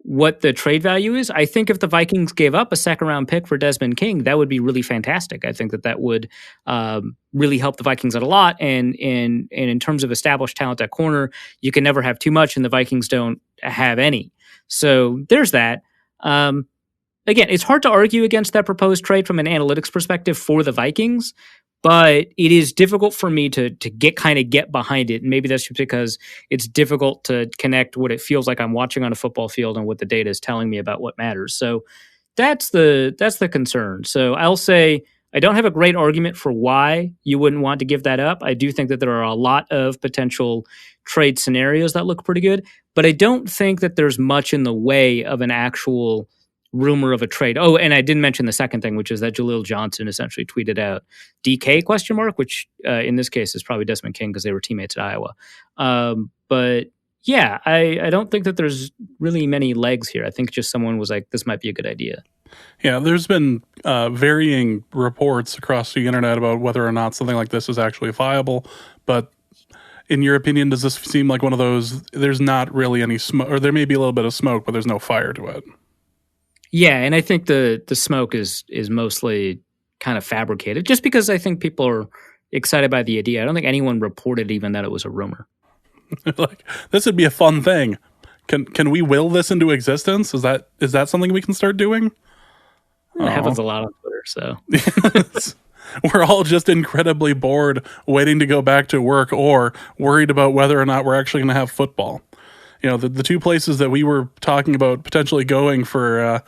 the trade value is. I think if the Vikings gave up a second-round pick for Desmond King, that would be really fantastic. I think that would really help the Vikings out a lot. And in terms of established talent at corner, you can never have too much, and the Vikings don't have any. So there's that. Again, it's hard to argue against that proposed trade from an analytics perspective for the Vikings, but it is difficult for me to get behind it. And maybe that's just because it's difficult to connect what it feels like I'm watching on a football field and what the data is telling me about what matters. So that's the concern. So I'll say I don't have a great argument for why you wouldn't want to give that up. I do think that there are a lot of potential trade scenarios that look pretty good, but I don't think that there's much in the way of an actual rumor of a trade. Oh, and I didn't mention the second thing, which is that Jaleel Johnson essentially tweeted out DK ? Which in this case is probably Desmond King because they were teammates at Iowa. But yeah, I don't think that there's really many legs here. I think just someone was like, this might be a good idea. Yeah, there's been varying reports across the internet about whether or not something like this is actually viable. But in your opinion, does this seem like one of those, there's not really any smoke, or there may be a little bit of smoke, but there's no fire to it? Yeah, and I think the smoke is mostly kind of fabricated, just because I think people are excited by the idea. I don't think anyone reported even that it was a rumor. Like, this would be a fun thing. Can we will this into existence? Is that something we can start doing? It happens a lot on Twitter, so. We're all just incredibly bored, waiting to go back to work, or worried about whether or not we're actually going to have football. The 2 places that we were talking about potentially going for a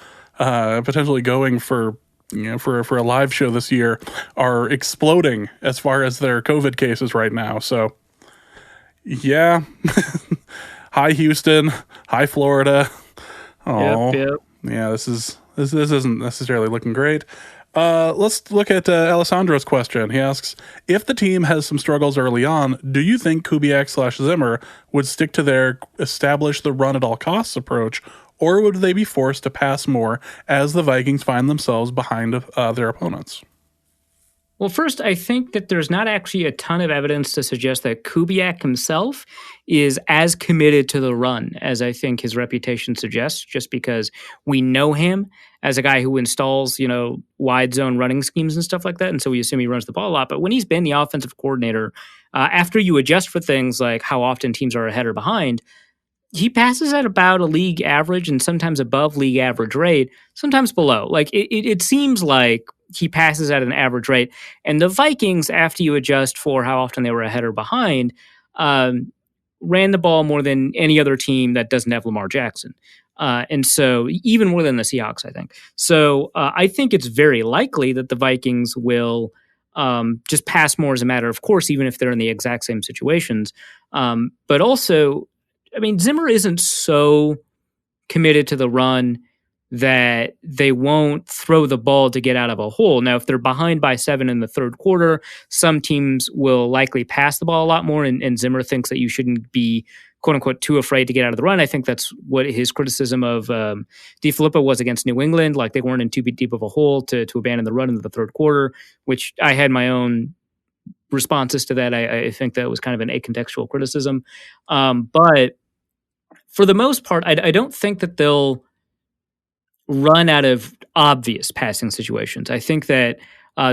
live show this year are exploding as far as their COVID cases right now. So Yeah. Hi, Houston. Hi, Florida. Oh, Yep. yeah. This isn't necessarily looking great. Let's look at Alessandro's question. He asks, if the team has some struggles early on, do you think Kubiak/Zimmer would stick to their establish the run at all costs approach, or would they be forced to pass more as the Vikings find themselves behind their opponents? Well, first, I think that there's not actually a ton of evidence to suggest that Kubiak himself is as committed to the run as I think his reputation suggests, just because we know him as a guy who installs, wide zone running schemes and stuff like that. And so we assume he runs the ball a lot. But when he's been the offensive coordinator, after you adjust for things like how often teams are ahead or behind, he passes at about a league average and sometimes above league average rate, sometimes below. Like it seems like he passes at an average rate. And the Vikings, after you adjust for how often they were ahead or behind, ran the ball more than any other team that doesn't have Lamar Jackson. And so even more than the Seahawks, I think. So I think it's very likely that the Vikings will just pass more as a matter of course, even if they're in the exact same situations. But also, Zimmer isn't so committed to the run that they won't throw the ball to get out of a hole. Now, if they're behind by 7 in the third quarter, some teams will likely pass the ball a lot more, and Zimmer thinks that you shouldn't be, quote unquote, too afraid to get out of the run. I think that's what his criticism of DeFilippo was against New England, like they weren't in too deep of a hole to abandon the run into the third quarter, which I had my own responses to that. I think that was kind of an acontextual criticism. But for the most part, I don't think that they'll run out of obvious passing situations. I think that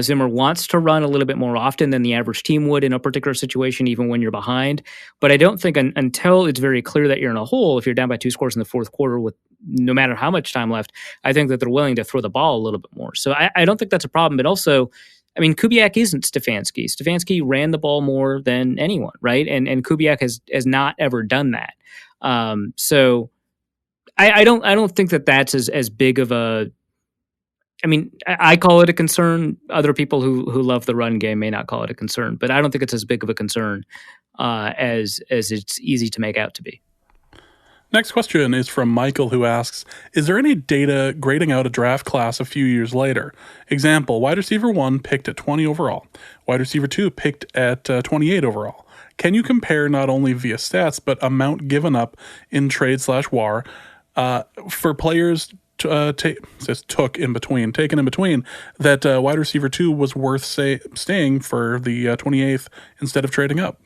Zimmer wants to run a little bit more often than the average team would in a particular situation, even when you're behind. But I don't think until it's very clear that you're in a hole, if you're down by 2 scores in the fourth quarter with no matter how much time left, I think that they're willing to throw the ball a little bit more. So I don't think that's a problem. But also, Kubiak isn't Stefanski. Stefanski ran the ball more than anyone, right? And Kubiak has not ever done that. So I don't think that that's as big of a. I call it a concern. Other people who love the run game may not call it a concern, but I don't think it's as big of a concern as it's easy to make out to be. Next question is from Michael, who asks, is there any data grading out a draft class a few years later? Example, wide receiver 1 picked at 20 overall. Wide receiver 2 picked at 28 overall. Can you compare not only via stats, but amount given up in trade/WAR for players taken in between, that wide receiver 2 was worth staying for the 28th instead of trading up?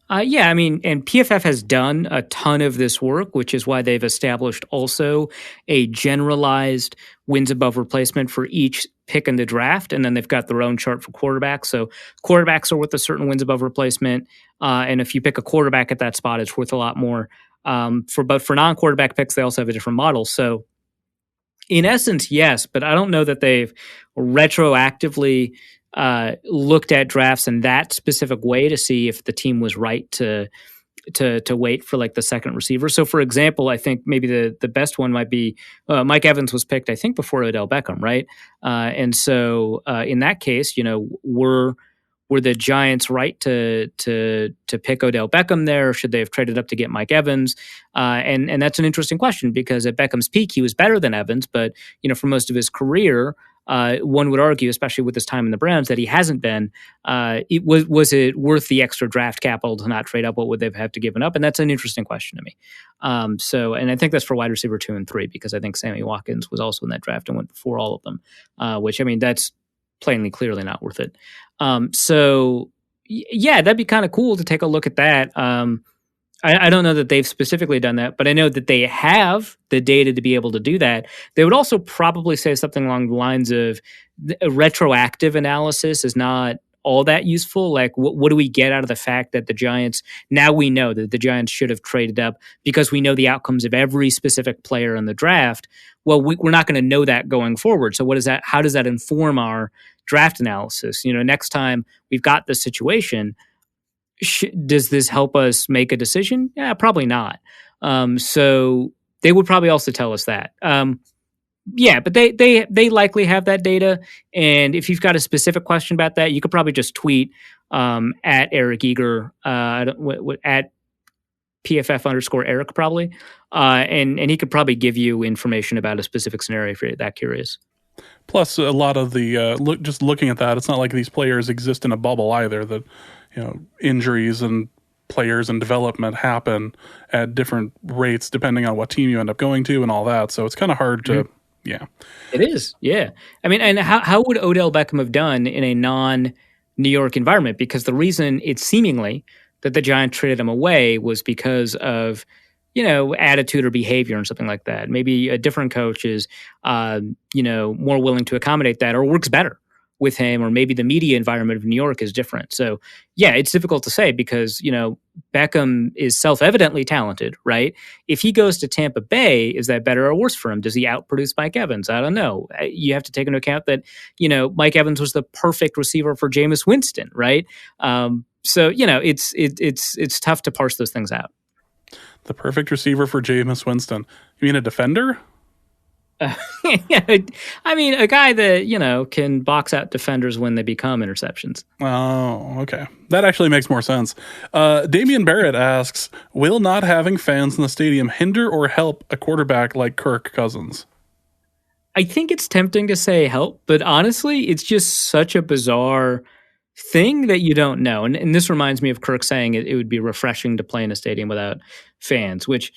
And PFF has done a ton of this work, which is why they've established also a generalized wins above replacement for each pick in the draft, and then they've got their own chart for quarterbacks. So quarterbacks are worth a certain wins above replacement, and if you pick a quarterback at that spot, it's worth a lot more. For non-quarterback picks, they also have a different model. So in essence, yes, but I don't know that they've retroactively looked at drafts in that specific way to see if the team was right to wait for like the second receiver. So for example, I think maybe the best one might be Mike Evans was picked, I think, before Odell Beckham, right? And so in that case, were the Giants right to pick Odell Beckham there? Or should they have traded up to get Mike Evans? And that's an interesting question because at Beckham's peak, he was better than Evans, but for most of his career, one would argue, especially with his time in the Browns, that he hasn't been. Was it worth the extra draft capital to not trade up? What would they have to give up? And that's an interesting question to me. And I think that's for wide receiver 2 and 3 because I think Sammy Watkins was also in that draft and went before all of them. That's plainly, clearly not worth it. That'd be kind of cool to take a look at that. I don't know that they've specifically done that, but I know that they have the data to be able to do that. They would also probably say something along the lines of a retroactive analysis is not all that useful. Like, what do we get out of the fact that the Giants, now we know that the Giants should have traded up because we know the outcomes of every specific player in the draft. Well, we're not going to know that going forward. So how does that inform our draft analysis? Next time we've got this situation, does this help us make a decision? Yeah, probably not. So they would probably also tell us that. Yeah, but they likely have that data. And if you've got a specific question about that, you could probably just tweet at Eric Eager, at PFF_Eric probably. And he could probably give you information about a specific scenario if you're that curious. Plus, a lot of the just looking at that, it's not like these players exist in a bubble either. That injuries and players and development happen at different rates depending on what team you end up going to and all that. So it's kind of hard to, yeah. It is, yeah. I mean, and how would Odell Beckham have done in a non-New York environment? Because the reason it's seemingly that the Giants traded him away was because of attitude or behavior and something like that. Maybe a different coach is, more willing to accommodate that or works better with him, or maybe the media environment of New York is different. So, yeah, it's difficult to say because, Beckham is self-evidently talented, right? If he goes to Tampa Bay, is that better or worse for him? Does he outproduce Mike Evans? I don't know. You have to take into account that, Mike Evans was the perfect receiver for Jameis Winston, right? So, it's tough to parse those things out. The perfect receiver for Jameis Winston. You mean a defender? Yeah, I mean, a guy that, can box out defenders when they become interceptions. Oh, okay. That actually makes more sense. Damian Barrett asks, will not having fans in the stadium hinder or help a quarterback like Kirk Cousins? I think it's tempting to say help, but honestly, it's just such a bizarre thing that you don't know. And this reminds me of Kirk saying it would be refreshing to play in a stadium without fans, which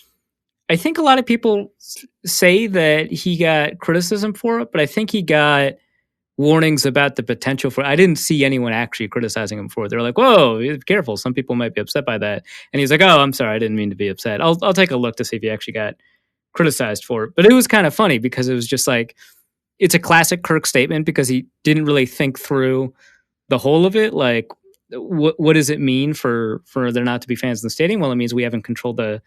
I think a lot of people say that he got criticism for it, but I think he got warnings about the potential for it. I didn't see anyone actually criticizing him for it. They're like, whoa, be careful. Some people might be upset by that. And he's like, oh, I'm sorry. I didn't mean to be upset. I'll take a look to see if he actually got criticized for it. But it was kind of funny because it was just like, it's a classic Kirk statement because he didn't really think through the whole of it. Like, what does it mean for there not to be fans in the stadium? Well, it means we haven't controlled the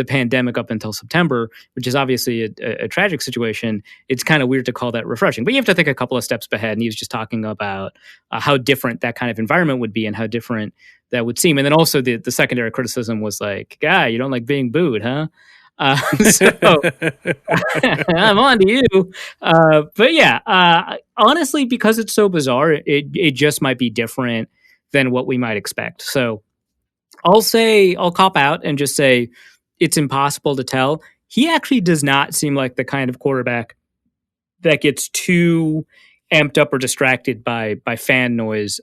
pandemic up until September, which is obviously a tragic situation. It's kind of weird to call that refreshing, but you have to think a couple of steps ahead. And he was just talking about how different that kind of environment would be and how different that would seem. And then also the secondary criticism was like, guy, you don't like being booed, huh? So I'm on to you. But yeah, honestly, because it's so bizarre, it just might be different than what we might expect. So I'll cop out and just say it's impossible to tell. He actually does not seem like the kind of quarterback that gets too amped up or distracted by fan noise,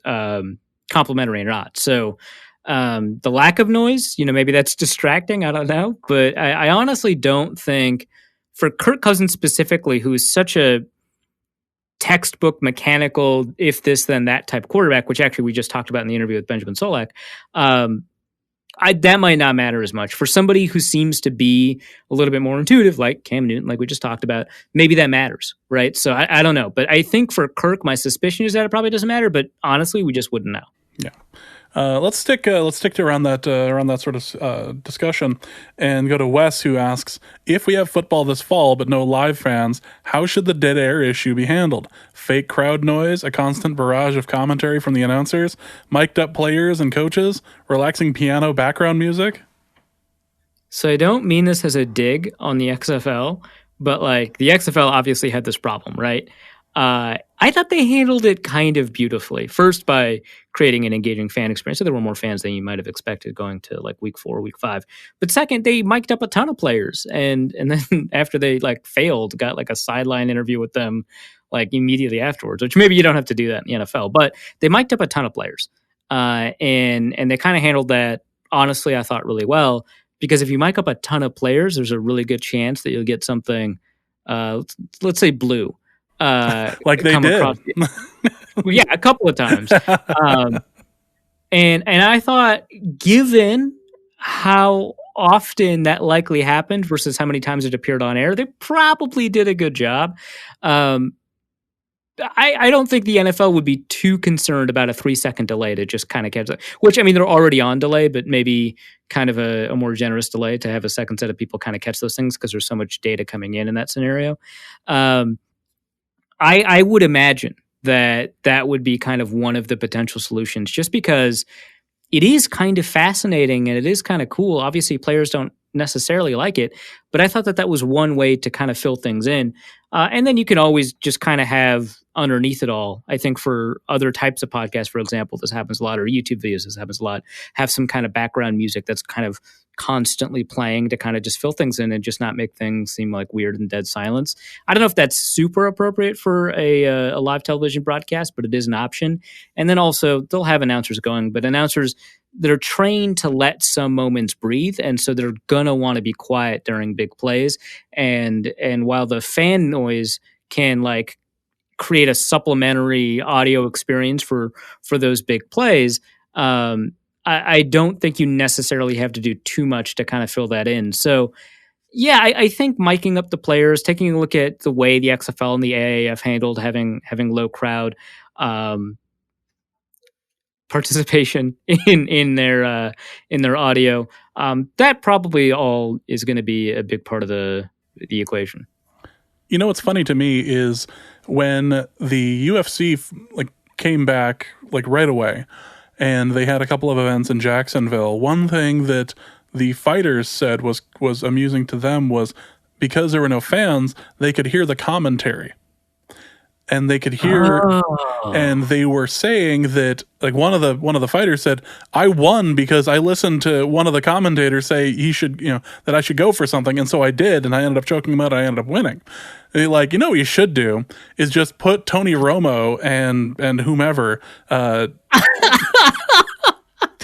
complimentary or not. So the lack of noise, maybe that's distracting. I don't know. But I honestly don't think for Kirk Cousins specifically, who is such a textbook mechanical, if this, then that type quarterback, which actually we just talked about in the interview with Benjamin Solak, that might not matter as much. For somebody who seems to be a little bit more intuitive, like Cam Newton, like we just talked about, maybe that matters, right? So I don't know. But I think for Kirk, my suspicion is that it probably doesn't matter, but honestly, we just wouldn't know. Yeah. Let's stick to around that sort of discussion and go to Wes, who asks, if we have football this fall but no live fans, how should the dead air issue be handled? Fake crowd noise, a constant barrage of commentary from the announcers, mic'd up players and coaches, relaxing piano background music? So I don't mean this as a dig on the XFL, but like the XFL obviously had this problem, right? I thought they handled it kind of beautifully. First, by creating an engaging fan experience. So there were more fans than you might have expected going to like week 4, week 5. But second, they mic'd up a ton of players. And then after they like failed, got like a sideline interview with them like immediately afterwards, which maybe you don't have to do that in the NFL. But they mic'd up a ton of players. And they kind of handled that, honestly, I thought really well. Because if you mic up a ton of players, there's a really good chance that you'll get something, let's say blue. Like they did. Yeah, a couple of times. And I thought, given how often that likely happened versus how many times it appeared on air, they probably did a good job. I don't think the NFL would be too concerned about a 3-second delay to just kind of catch it. Which, I mean, they're already on delay, but maybe kind of a more generous delay to have a second set of people kind of catch those things because there's so much data coming in that scenario. I would imagine that would be kind of one of the potential solutions, just because it is kind of fascinating and it is kind of cool. Obviously, players don't necessarily like it, but I thought that was one way to kind of fill things in. And then you can always just kind of have underneath it all, I think for other types of podcasts, for example, this happens a lot, or YouTube videos, this happens a lot, have some kind of background music that's kind of constantly playing to kind of just fill things in and just not make things seem like weird and dead silence. I don't know if that's super appropriate for a live television broadcast, but it is an option. And then also they'll have announcers going, but announcers that are trained to let some moments breathe, and so they're gonna want to be quiet during big plays. And while the fan noise can like create a supplementary audio experience for those big plays, I don't think you necessarily have to do too much to kind of fill that in. So yeah, I think miking up the players, taking a look at the way the XFL and the AAF handled having low crowd participation in their audio, that probably all is going to be a big part of the equation. You know what's funny to me is when the UFC came back right away, and they had a couple of events in Jacksonville. One thing that the fighters said was amusing to them was because there were no fans, they could hear the commentary. And they could hear, and they were saying that one of the fighters said, "I won because I listened to one of the commentators say he should, that I should go for something, and so I did, and I ended up choking him out. I ended up winning." And what you should do is just put Tony Romo and whomever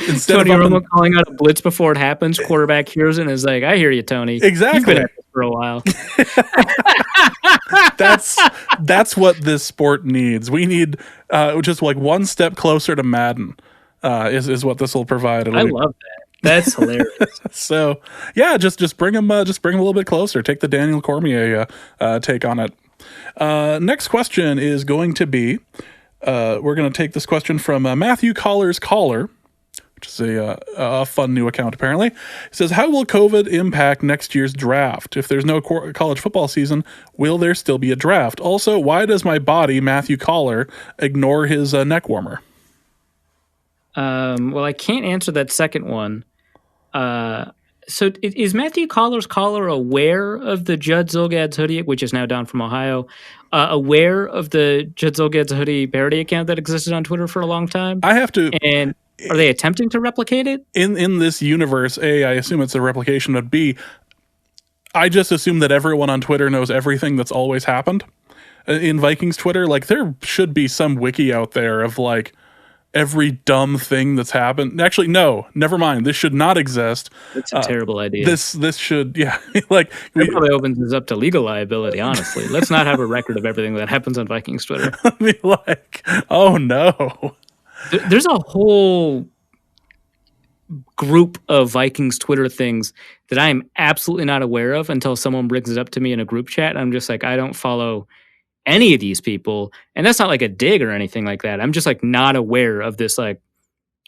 instead Tony of Romo calling out a blitz before it happens. Quarterback hears it and is like, "I hear you, Tony. Exactly. You've been at this for a while." That's what this sport needs. We need just one step closer to Madden. Is what this will provide. I love that. That's hilarious. So yeah, just bring him a little bit closer. Take the Daniel Cormier take on it. Next question is going to be we're going to take this question from Matthew Collar's Caller, which is a fun new account apparently. It says, how will COVID impact next year's draft? If there's no college football season, will there still be a draft? Also, why does my body, Matthew Collar, ignore his neck warmer? Well, I can't answer that second one. So is Matthew Collar's Caller aware of the Judd Zulgad's hoodie, which is now down from Ohio, aware of the Judd Zulgad's hoodie parody account that existed on Twitter for a long time? I have to... And are they attempting to replicate it? In this universe, A, I assume it's a replication, but B, I just assume that everyone on Twitter knows everything that's always happened. In Vikings Twitter, there should be some wiki out there of every dumb thing that's happened. Actually, no, never mind. This should not exist. It's a terrible idea. This should, yeah. It probably opens us up to legal liability, honestly. Let's not have a record of everything that happens on Vikings Twitter. Oh no. There's a whole group of Vikings Twitter things that I'm absolutely not aware of until someone brings it up to me in a group chat. I'm just I don't follow any of these people. And that's not a dig or anything like that. I'm just not aware of this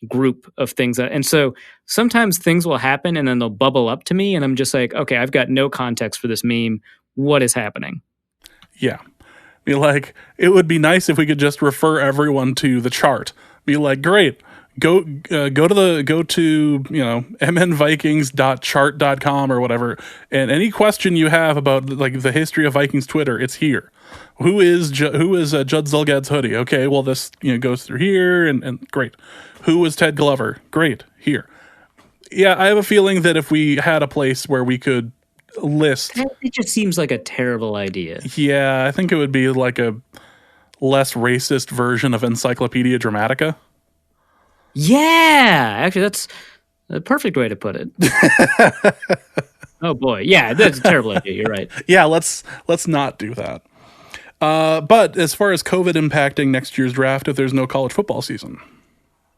group of things. And so sometimes things will happen and then they'll bubble up to me and I'm just okay, I've got no context for this meme. What is happening? Yeah. It would be nice if we could just refer everyone to the chart. Be great. Go to mnvikings.chart.com or whatever, and any question you have about the history of Vikings Twitter, it's here. Who is Judd Zulgad's hoodie? Okay, well this goes through here and great. Who is Ted Glover? Great, here. Yeah, I have a feeling that if we had a place where we could list, it just seems like a terrible idea. Yeah, I think it would be a less racist version of Encyclopedia Dramatica. Yeah, actually, that's the perfect way to put it. Oh boy, yeah, that's a terrible idea. You're right. Yeah, let's not do that. But as far as COVID impacting next year's draft, if there's no college football season.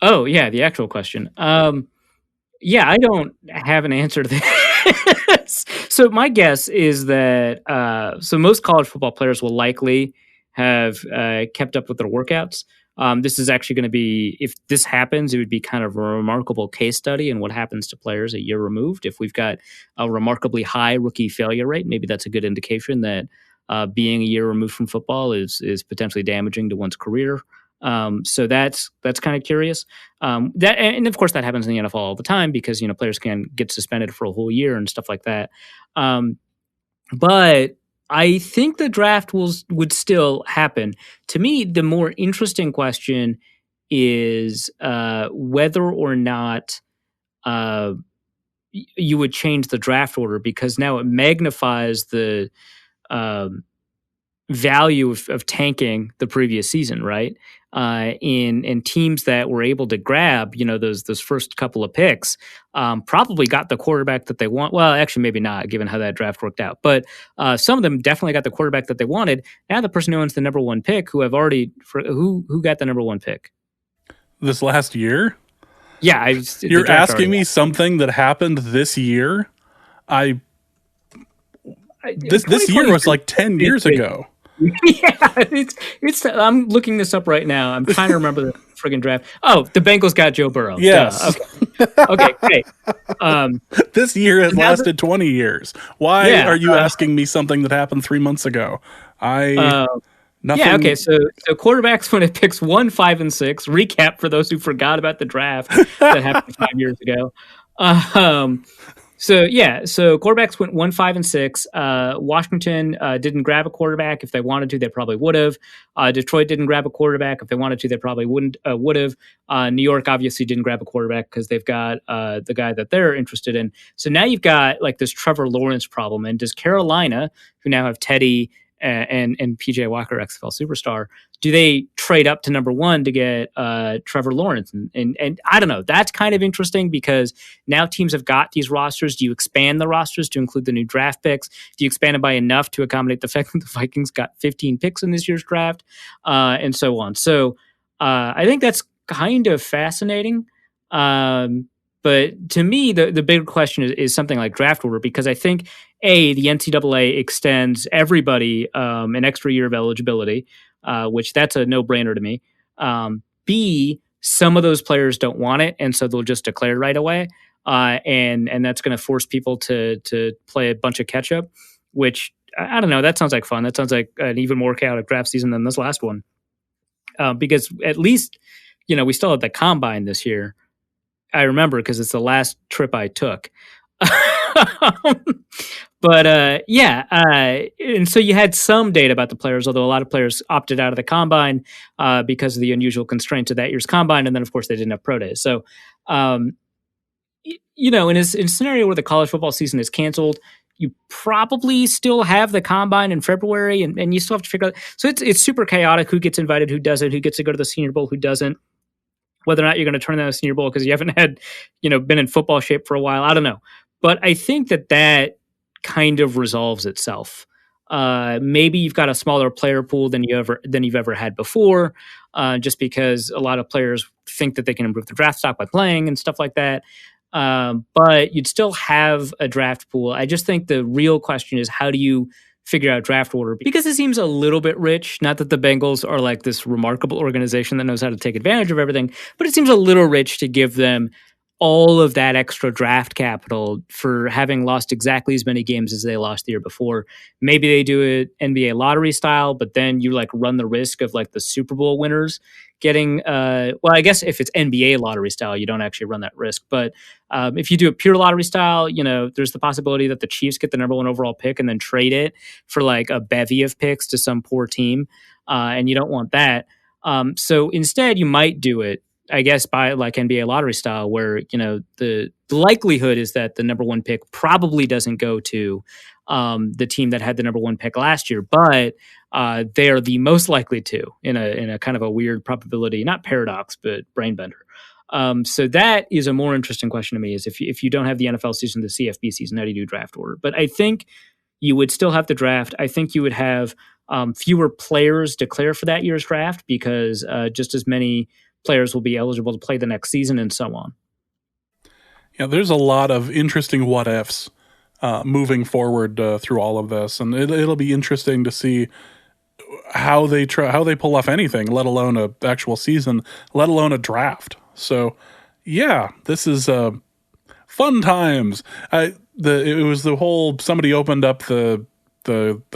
Oh yeah, the actual question. Yeah, I don't have an answer to this. So my guess is that so most college football players will likely have kept up with their workouts. This is actually going to be, if this happens, it would be kind of a remarkable case study in what happens to players a year removed. If we've got a remarkably high rookie failure rate, maybe that's a good indication that being a year removed from football is potentially damaging to one's career. So that's kind of curious. And of course that happens in the NFL all the time because, players can get suspended for a whole year and stuff like that. But I think the draft would still happen. To me, the more interesting question is whether or not you would change the draft order, because now it magnifies the value of tanking the previous season, right? In teams that were able to grab, those first couple of picks, probably got the quarterback that they want. Well, actually, maybe not, given how that draft worked out. But some of them definitely got the quarterback that they wanted. Now the person who owns the number one pick, who got the number one pick this last year. Yeah, you're asking me something that happened this year. This year was like 10 years ago. Yeah, it's. I'm looking this up right now. I'm trying to remember the friggin' draft. Oh, the Bengals got Joe Burrow. Yes. Okay, great. This year has lasted 20 years. Why are you asking me something that happened 3 months ago? Nothing. Yeah, okay, so quarterbacks when it picks 1, 5, and 6. Recap for those who forgot about the draft that happened 5 years ago. So quarterbacks went 1, 5, and 6. Washington didn't grab a quarterback. If they wanted to, they probably would have. Detroit didn't grab a quarterback. If they wanted to, they probably would have. New York obviously didn't grab a quarterback because they've got the guy that they're interested in. So now you've got like this Trevor Lawrence problem. And does Carolina, who now have Teddy and PJ Walker, XFL superstar, do they trade up to number 1 to get Trevor Lawrence? And I don't know. That's kind of interesting because now teams have got these rosters. Do you expand the rosters to include the new draft picks? Do you expand it by enough to accommodate the fact that the Vikings got 15 picks in this year's draft, and so on? So I think that's kind of fascinating. But to me, the bigger question is something like draft order, because I think, A, the NCAA extends everybody an extra year of eligibility, which that's a no-brainer to me. B, some of those players don't want it, and so they'll just declare right away. And that's going to force people to play a bunch of catch-up, which, I don't know, that sounds like fun. That sounds like an even more chaotic draft season than this last one. Because at least, we still have the combine this year. I remember because it's the last trip I took. But and so you had some data about the players, although a lot of players opted out of the combine because of the unusual constraints of that year's combine, and then of course they didn't have pro days. So, in a scenario where the college football season is canceled, you probably still have the combine in February, and you still have to figure out. So it's super chaotic. Who gets invited? Who doesn't? Who gets to go to the Senior Bowl? Who doesn't? Whether or not you're going to turn down a Senior Bowl because you haven't had, been in football shape for a while, I don't know. But I think that kind of resolves itself. Maybe you've got a smaller player pool than you've ever had before, just because a lot of players think that they can improve their draft stock by playing and stuff like that. But you'd still have a draft pool. I just think the real question is, how do you figure out draft order? Because it seems a little bit rich. Not that the Bengals are like this remarkable organization that knows how to take advantage of everything, but it seems a little rich to give them all of that extra draft capital for having lost exactly as many games as they lost the year before. Maybe they do it NBA lottery style, but then you like run the risk of like the Super Bowl winners getting, well, I guess if it's NBA lottery style, you don't actually run that risk. But if you do it pure lottery style, there's the possibility that the Chiefs get the number 1 overall pick and then trade it for like a bevy of picks to some poor team. And you don't want that. So instead you might do it, I guess, by like NBA lottery style, where, the likelihood is that the number 1 pick probably doesn't go to the team that had the number 1 pick last year, but they are the most likely to in a kind of a weird probability, not paradox, but brain bender. So that is a more interesting question to me, is if you don't have the NFL season, the CFB season, how do you do draft order? But I think you would still have the draft. I think you would have fewer players declare for that year's draft because just as many players will be eligible to play the next season and so on. Yeah, there's a lot of interesting what ifs moving forward through all of this, and it'll be interesting to see how they pull off anything, let alone a actual season, let alone a draft. So, yeah, this is fun times. It was the whole, somebody opened up the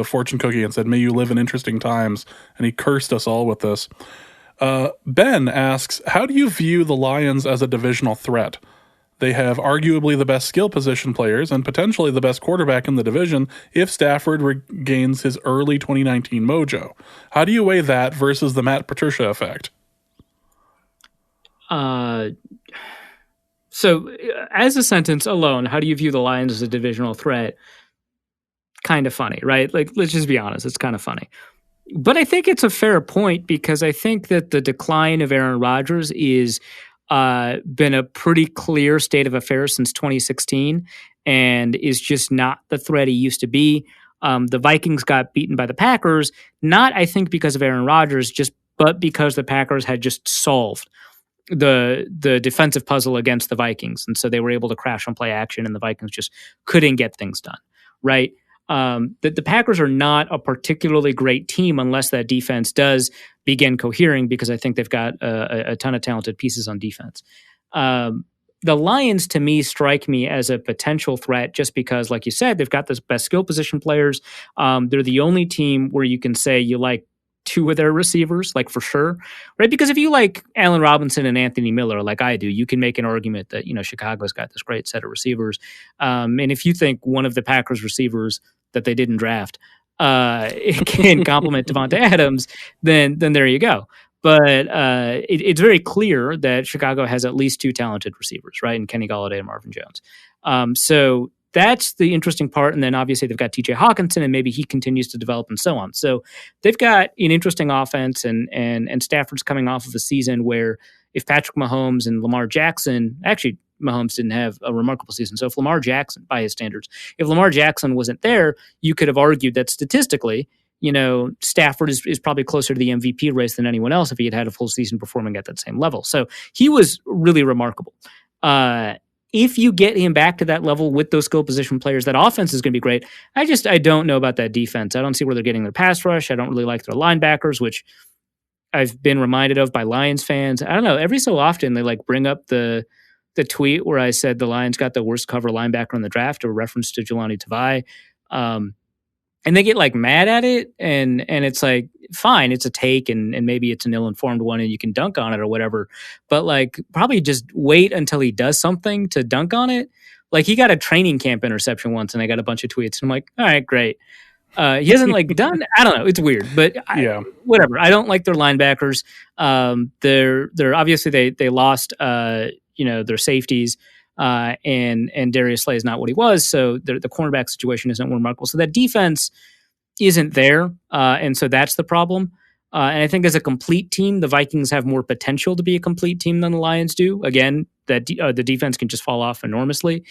fortune cookie and said, "May you live in interesting times," and he cursed us all with this. Ben asks, how do you view the Lions as a divisional threat? They have arguably the best skill position players and potentially the best quarterback in the division if Stafford regains his early 2019 mojo. How do you weigh that versus the Matt Patricia effect? So as a sentence alone, how do you view the Lions as a divisional threat? Kind of funny, right? Like, let's just be honest. It's kind of funny. But I think it's a fair point because I think that the decline of Aaron Rodgers is been a pretty clear state of affairs since 2016 and is just not the threat he used to be. The Vikings got beaten by the Packers, not, I think, because of Aaron Rodgers, but because the Packers had just solved the defensive puzzle against the Vikings. And so they were able to crash on play action and the Vikings just couldn't get things done, right? The Packers are not a particularly great team unless that defense does begin cohering, because I think they've got a ton of talented pieces on defense. The Lions, to me, strike me as a potential threat just because, like you said, they've got the best skill position players. They're the only team where you can say you like two of their receivers, like for sure, right? Because if you like Allen Robinson and Anthony Miller, like I do, you can make an argument that, Chicago's got this great set of receivers. And if you think one of the Packers receivers that they didn't draft can complement Devonta Adams, then there you go. But it's very clear that Chicago has at least two talented receivers, right? And Kenny Golladay and Marvin Jones. So that's the interesting part. And then obviously they've got TJ Hawkinson and maybe he continues to develop and so on. So they've got an interesting offense and Stafford's coming off of a season where if Patrick Mahomes and Lamar Jackson, actually Mahomes didn't have a remarkable season. So if Lamar Jackson, by his standards, if Lamar Jackson wasn't there, you could have argued that statistically, Stafford is probably closer to the MVP race than anyone else if he had a full season performing at that same level. So he was really remarkable. If you get him back to that level with those skill position players, that offense is going to be great. I don't know about that defense. I don't see where they're getting their pass rush. I don't really like their linebackers, which I've been reminded of by Lions fans. I don't know. Every so often they bring up the tweet where I said the Lions got the worst cover linebacker in the draft, a reference to Jelani Tavai. And they get mad at it. And it's fine, it's a take and maybe it's an ill-informed one and you can dunk on it or whatever. But probably just wait until he does something to dunk on it. He got a training camp interception once and I got a bunch of tweets and I'm like, all right, great. He hasn't done, I don't know. It's weird, but whatever. I don't like their linebackers. They're obviously they lost, their safeties, and Darius Slay is not what he was. So the cornerback situation isn't remarkable. So that defense isn't there. And so that's the problem. And I think as a complete team, the Vikings have more potential to be a complete team than the Lions do. Again, that the defense can just fall off enormously.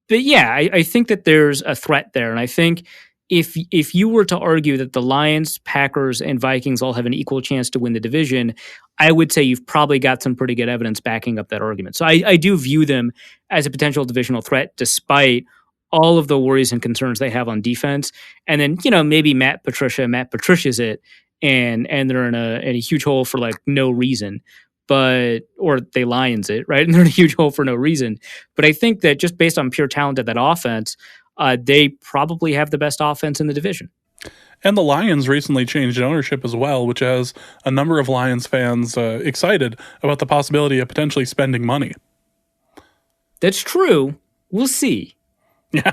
But yeah, I think that there's a threat there. And I think if you were to argue that the Lions, Packers, and Vikings all have an equal chance to win the division, I would say you've probably got some pretty good evidence backing up that argument. So I do view them as a potential divisional threat, despite all of the worries and concerns they have on defense. And then, maybe Matt Patricia's it, and they're in a huge hole for no reason. Or they Lions it, right? And they're in a huge hole for no reason. But I think that just based on pure talent of that offense, they probably have the best offense in the division. And the Lions recently changed ownership as well, which has a number of Lions fans excited about the possibility of potentially spending money. That's true. We'll see. Yeah.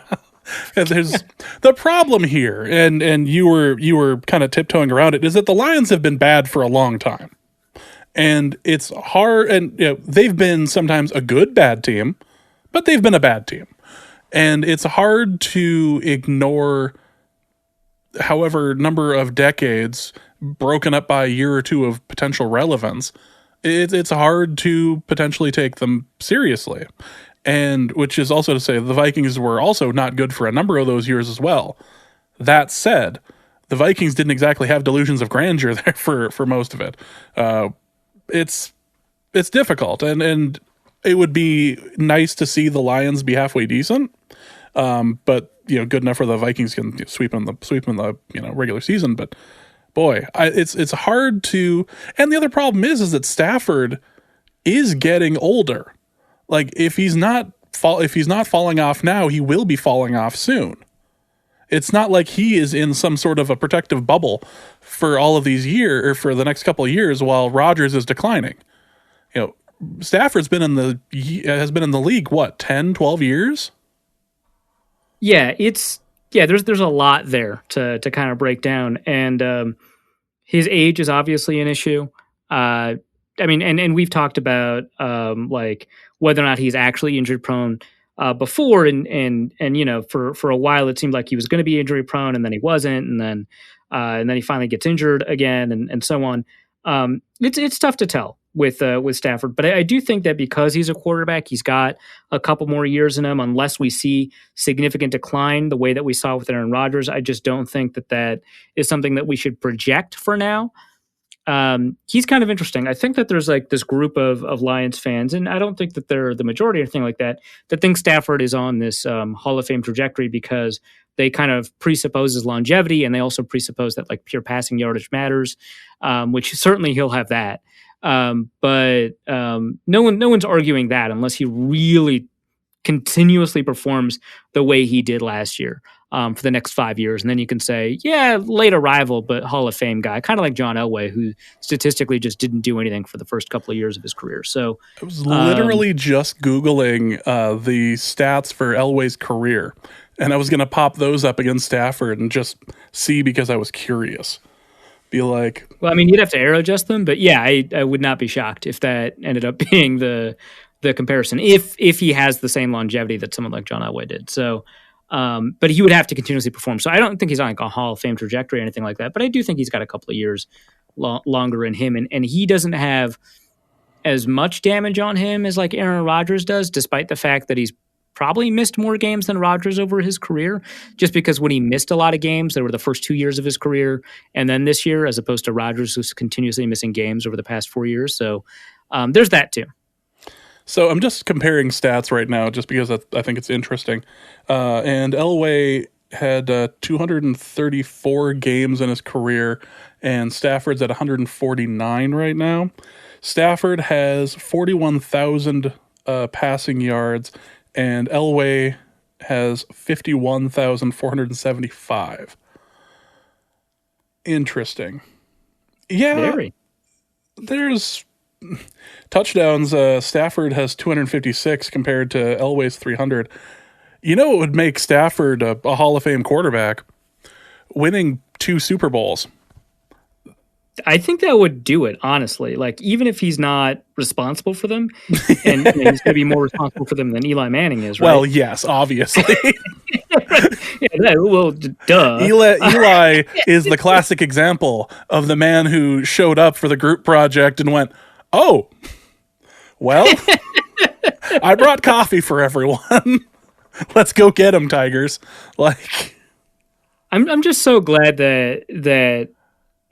And there's the problem here, and you were kind of tiptoeing around it, is that the Lions have been bad for a long time. And it's hard, and they've been sometimes a good bad team, but they've been a bad team. And it's hard to ignore however number of decades broken up by a year or two of potential relevance. It's hard to potentially take them seriously. And which is also to say the Vikings were also not good for a number of those years as well. That said, the Vikings didn't exactly have delusions of grandeur there for most of it. It's difficult, and it would be nice to see the Lions be halfway decent, but good enough for the Vikings can sweep in the regular season. But boy, it's hard to. And the other problem is that Stafford is getting older. If he's not falling off now, he will be falling off soon. It's not like he is in some sort of a protective bubble for all of these years, or for the next couple of years while Rodgers is declining. Stafford's been in the league, what, 10, 12 years? Yeah, there's a lot there to kind of break down, and his age is obviously an issue. I mean, and we've talked about like whether or not he's actually injury prone before, and you know, for a while it seemed like he was going to be injury prone, and then he wasn't, and then he finally gets injured again, and so on. It's tough to tell with Stafford, but I do think that because he's a quarterback, he's got a couple more years in him. Unless we see significant decline the way that we saw with Aaron Rodgers, I just don't think that is something that we should project for now. He's kind of interesting. I think that there's like this group of Lions fans, and I don't think that they're the majority or anything like that think Stafford is on this Hall of Fame trajectory because they kind of presuppose his longevity, and they also presuppose that like pure passing yardage matters, which certainly he'll have that. But no one's arguing that unless he really continuously performs the way he did last year for the next 5 years. And then you can say, yeah, late arrival, but Hall of Fame guy, kind of like John Elway, who statistically just didn't do anything for the first couple of years of his career. So I was literally just Googling the stats for Elway's career, and I was going to pop those up against Stafford and just see because I was curious. Be like, well, I mean, you'd have to air adjust them, but yeah, I would not be shocked if that ended up being the comparison, if he has the same longevity that someone like John Elway did. So, but he would have to continuously perform. So I don't think he's on like a Hall of Fame trajectory or anything like that, but I do think he's got a couple of years longer in him, and he doesn't have as much damage on him as like Aaron Rodgers does, despite the fact that he's probably missed more games than Rodgers over his career, just because when he missed a lot of games, they were the first 2 years of his career, and then this year, as opposed to Rodgers, who's continuously missing games over the past 4 years. So there's that too. So I'm just comparing stats right now just because I think it's interesting. And Elway had 234 games in his career, and Stafford's at 149 right now. Stafford has 41,000 passing yards, and Elway has 51,475. Interesting. Yeah. Very. There's touchdowns. Stafford has 256 compared to Elway's 300. You know what would make Stafford a Hall of Fame quarterback? Winning 2 Super Bowls. I think that would do it, honestly. Like, even if he's not responsible for them, and he's going to be more responsible for them than Eli Manning is, right? Well, yes, obviously. Yeah, well, duh. Eli is the classic example of the man who showed up for the group project and went, oh, well, I brought coffee for everyone. Let's go get him, Tigers. Like, I'm just so glad that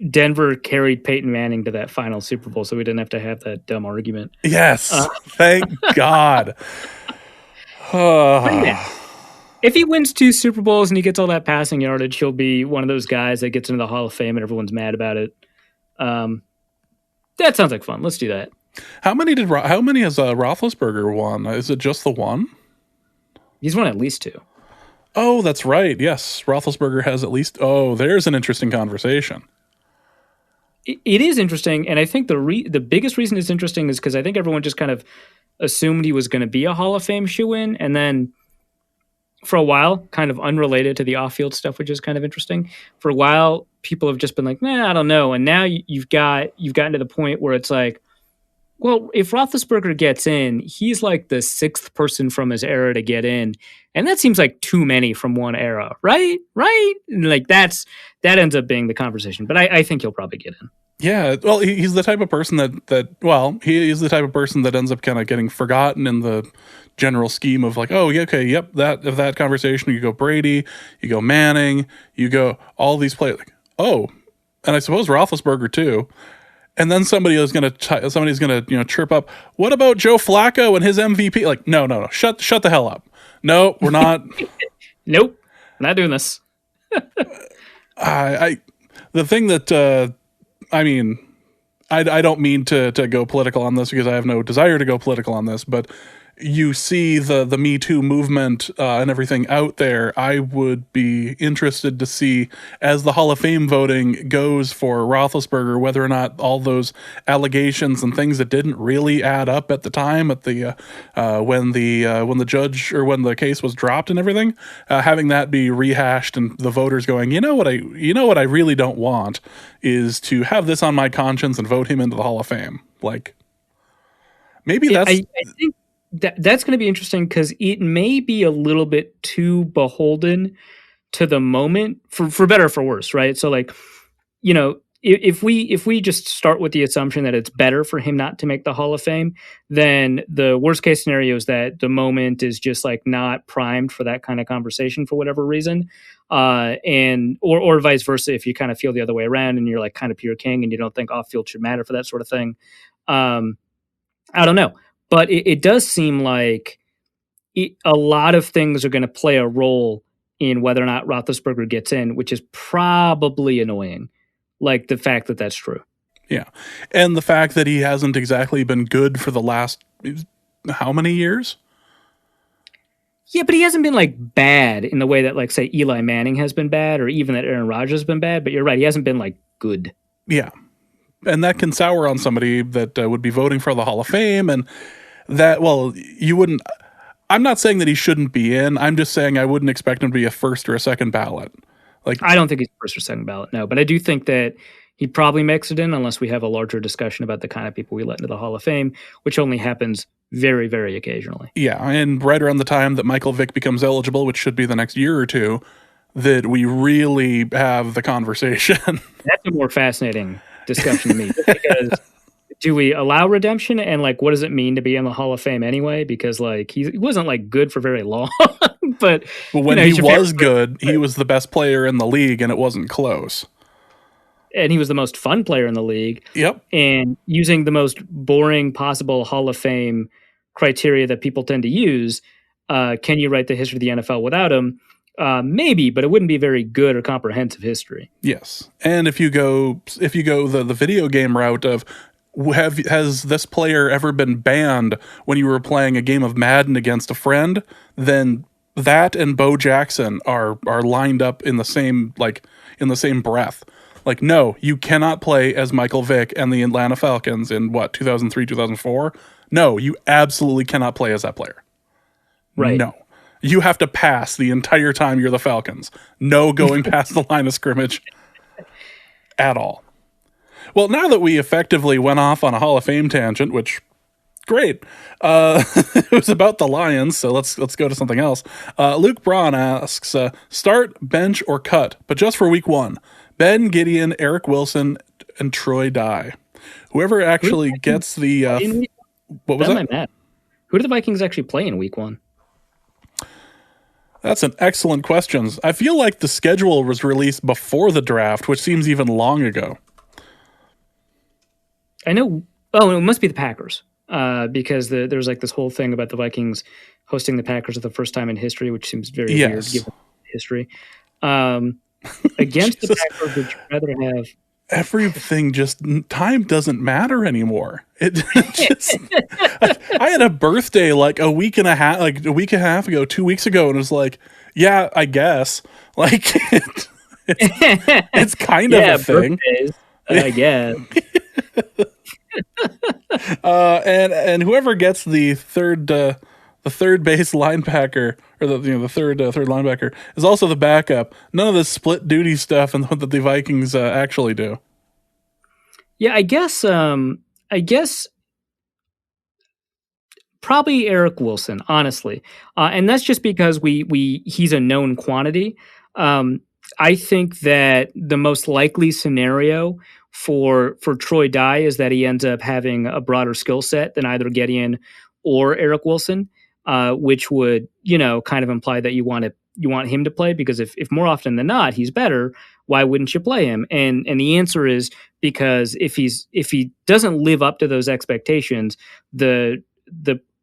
Denver carried Peyton Manning to that final Super Bowl, so we didn't have to have that dumb argument. Yes, thank God. If he wins 2 Super Bowls and he gets all that passing yardage, he'll be one of those guys that gets into the Hall of Fame and everyone's mad about it. That sounds like fun. Let's do that. How many has Roethlisberger won? Is it just the one? He's won at least 2. Oh, that's right. Yes, Roethlisberger has at least. Oh, there's an interesting conversation. It is interesting, and I think the biggest reason it's interesting is because I think everyone just kind of assumed he was going to be a Hall of Fame shoo-in, and then for a while, kind of unrelated to the off-field stuff, which is kind of interesting, for a while, people have just been like, I don't know, and now you've gotten to the point where it's like, well, if Roethlisberger gets in, he's like the 6th person from his era to get in, and that seems like too many from one era, right? Like that ends up being the conversation, but I think he'll probably get in. Yeah, well, he's the type of person he is the type of person that ends up kind of getting forgotten in the general scheme of like, oh, yeah, okay, yep, that conversation. You go Brady, you go Manning, you go all these players. Like, oh, and I suppose Roethlisberger too. And then somebody's gonna chirp up. What about Joe Flacco and his MVP? Like, no, shut the hell up. No, we're not. Nope, not doing this. The thing that I don't mean to go political on this because I have no desire to go political on this, but you see the Me Too movement and everything out there, I would be interested to see, as the Hall of Fame voting goes for Roethlisberger, whether or not all those allegations and things that didn't really add up at the time, at the when the judge or when the case was dropped and everything, having that be rehashed and the voters going, you know what I really don't want is to have this on my conscience and vote him into the Hall of Fame. Like, maybe that's. I think that's going to be interesting because it may be a little bit too beholden to the moment, for better or for worse, right? So, like, you know, if we just start with the assumption that it's better for him not to make the Hall of Fame, then the worst case scenario is that the moment is just like not primed for that kind of conversation for whatever reason, and or vice versa. If you kind of feel the other way around and you're like kind of pure king and you don't think off field should matter for that sort of thing, I don't know. But it does seem like a lot of things are going to play a role in whether or not Roethlisberger gets in, which is probably annoying. Like the fact that that's true. Yeah. And the fact that he hasn't exactly been good for the last, how many years? Yeah, but he hasn't been like bad in the way that, like, say, Eli Manning has been bad, or even that Aaron Rodgers has been bad. But you're right. He hasn't been like good. Yeah. And that can sour on somebody that would be voting for the Hall of Fame. And that, well, you wouldn't, I'm not saying that he shouldn't be in. I'm just saying I wouldn't expect him to be a first or a second ballot. Like, I don't think he's first or second ballot, no. But I do think that he probably makes it in unless we have a larger discussion about the kind of people we let into the Hall of Fame, which only happens very, very occasionally. Yeah, and right around the time that Michael Vick becomes eligible, which should be the next year or two, that we really have the conversation. That's a more fascinating discussion to me. Because do we allow redemption, and like, what does it mean to be in the Hall of Fame anyway? Because like he wasn't like good for very long, but when he was good, he was the best player in the league, and it wasn't close. And he was the most fun player in the league. Yep. And using the most boring possible Hall of Fame criteria that people tend to use, can you write the history of the NFL without him? Maybe, but it wouldn't be very good or comprehensive history. Yes, and if you go the video game route of has this player ever been banned when you were playing a game of Madden against a friend, then that and Bo Jackson are lined up in the same breath. Like, no, you cannot play as Michael Vick and the Atlanta Falcons in 2003, 2004. No, you absolutely cannot play as that player. Right. No. You have to pass the entire time you're the Falcons. No going past the line of scrimmage at all. Well, now that we effectively went off on a Hall of Fame tangent, which, great, it was about the Lions, so let's go to something else. Luke Braun asks, start, bench, or cut, but just for week 1. Ben, Gideon, Eric Wilson, and Troy Dye. Whoever actually gets the... what was that? Who do the Vikings actually play in week 1? That's an excellent question. I feel like the schedule was released before the draft, which seems even long ago. I know. Oh, it must be the Packers, because there's like this whole thing about the Vikings hosting the Packers for the first time in history, which seems very weird given history. Against the Packers, would you rather have everything? Just time doesn't matter anymore. It just. I had a birthday like a week and a half ago, 2 weeks ago, and it was like, yeah, I guess. Like it's kind of a thing. Birthdays, I guess. And whoever gets the third base linebacker, or the third linebacker, is also the backup. None of this split duty stuff and what the Vikings actually do. Yeah, I guess probably Eric Wilson, honestly, and that's just because he's a known quantity. I think that the most likely scenario for Troy Dye is that he ends up having a broader skill set than either Gideon or Eric Wilson, which would, kind of imply that you want him to play, because if more often than not he's better, why wouldn't you play him? And the answer is because if he doesn't live up to those expectations, the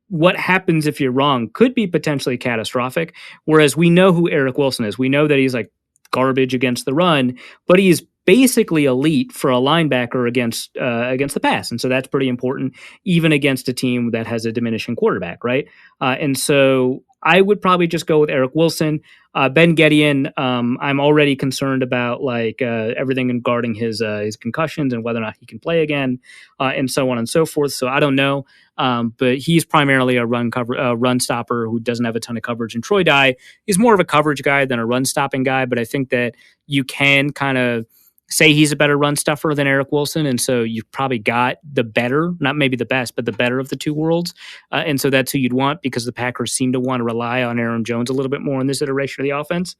what happens if you're wrong could be potentially catastrophic. Whereas we know who Eric Wilson is. We know that he's like garbage against the run, but he's basically elite for a linebacker against the pass, and so that's pretty important, even against a team that has a diminishing quarterback, right? And so I would probably just go with Eric Wilson. Ben Gedeon, I'm already concerned about everything in guarding his concussions and whether or not he can play again, and so on and so forth. So I don't know, but he's primarily a run stopper who doesn't have a ton of coverage. And Troy Dye is more of a coverage guy than a run stopping guy, but I think that you can kind of say he's a better run stuffer than Eric Wilson, and so you've probably got the better, not maybe the best, but the better of the two worlds, and so that's who you'd want because the Packers seem to want to rely on Aaron Jones a little bit more in this iteration of the offense.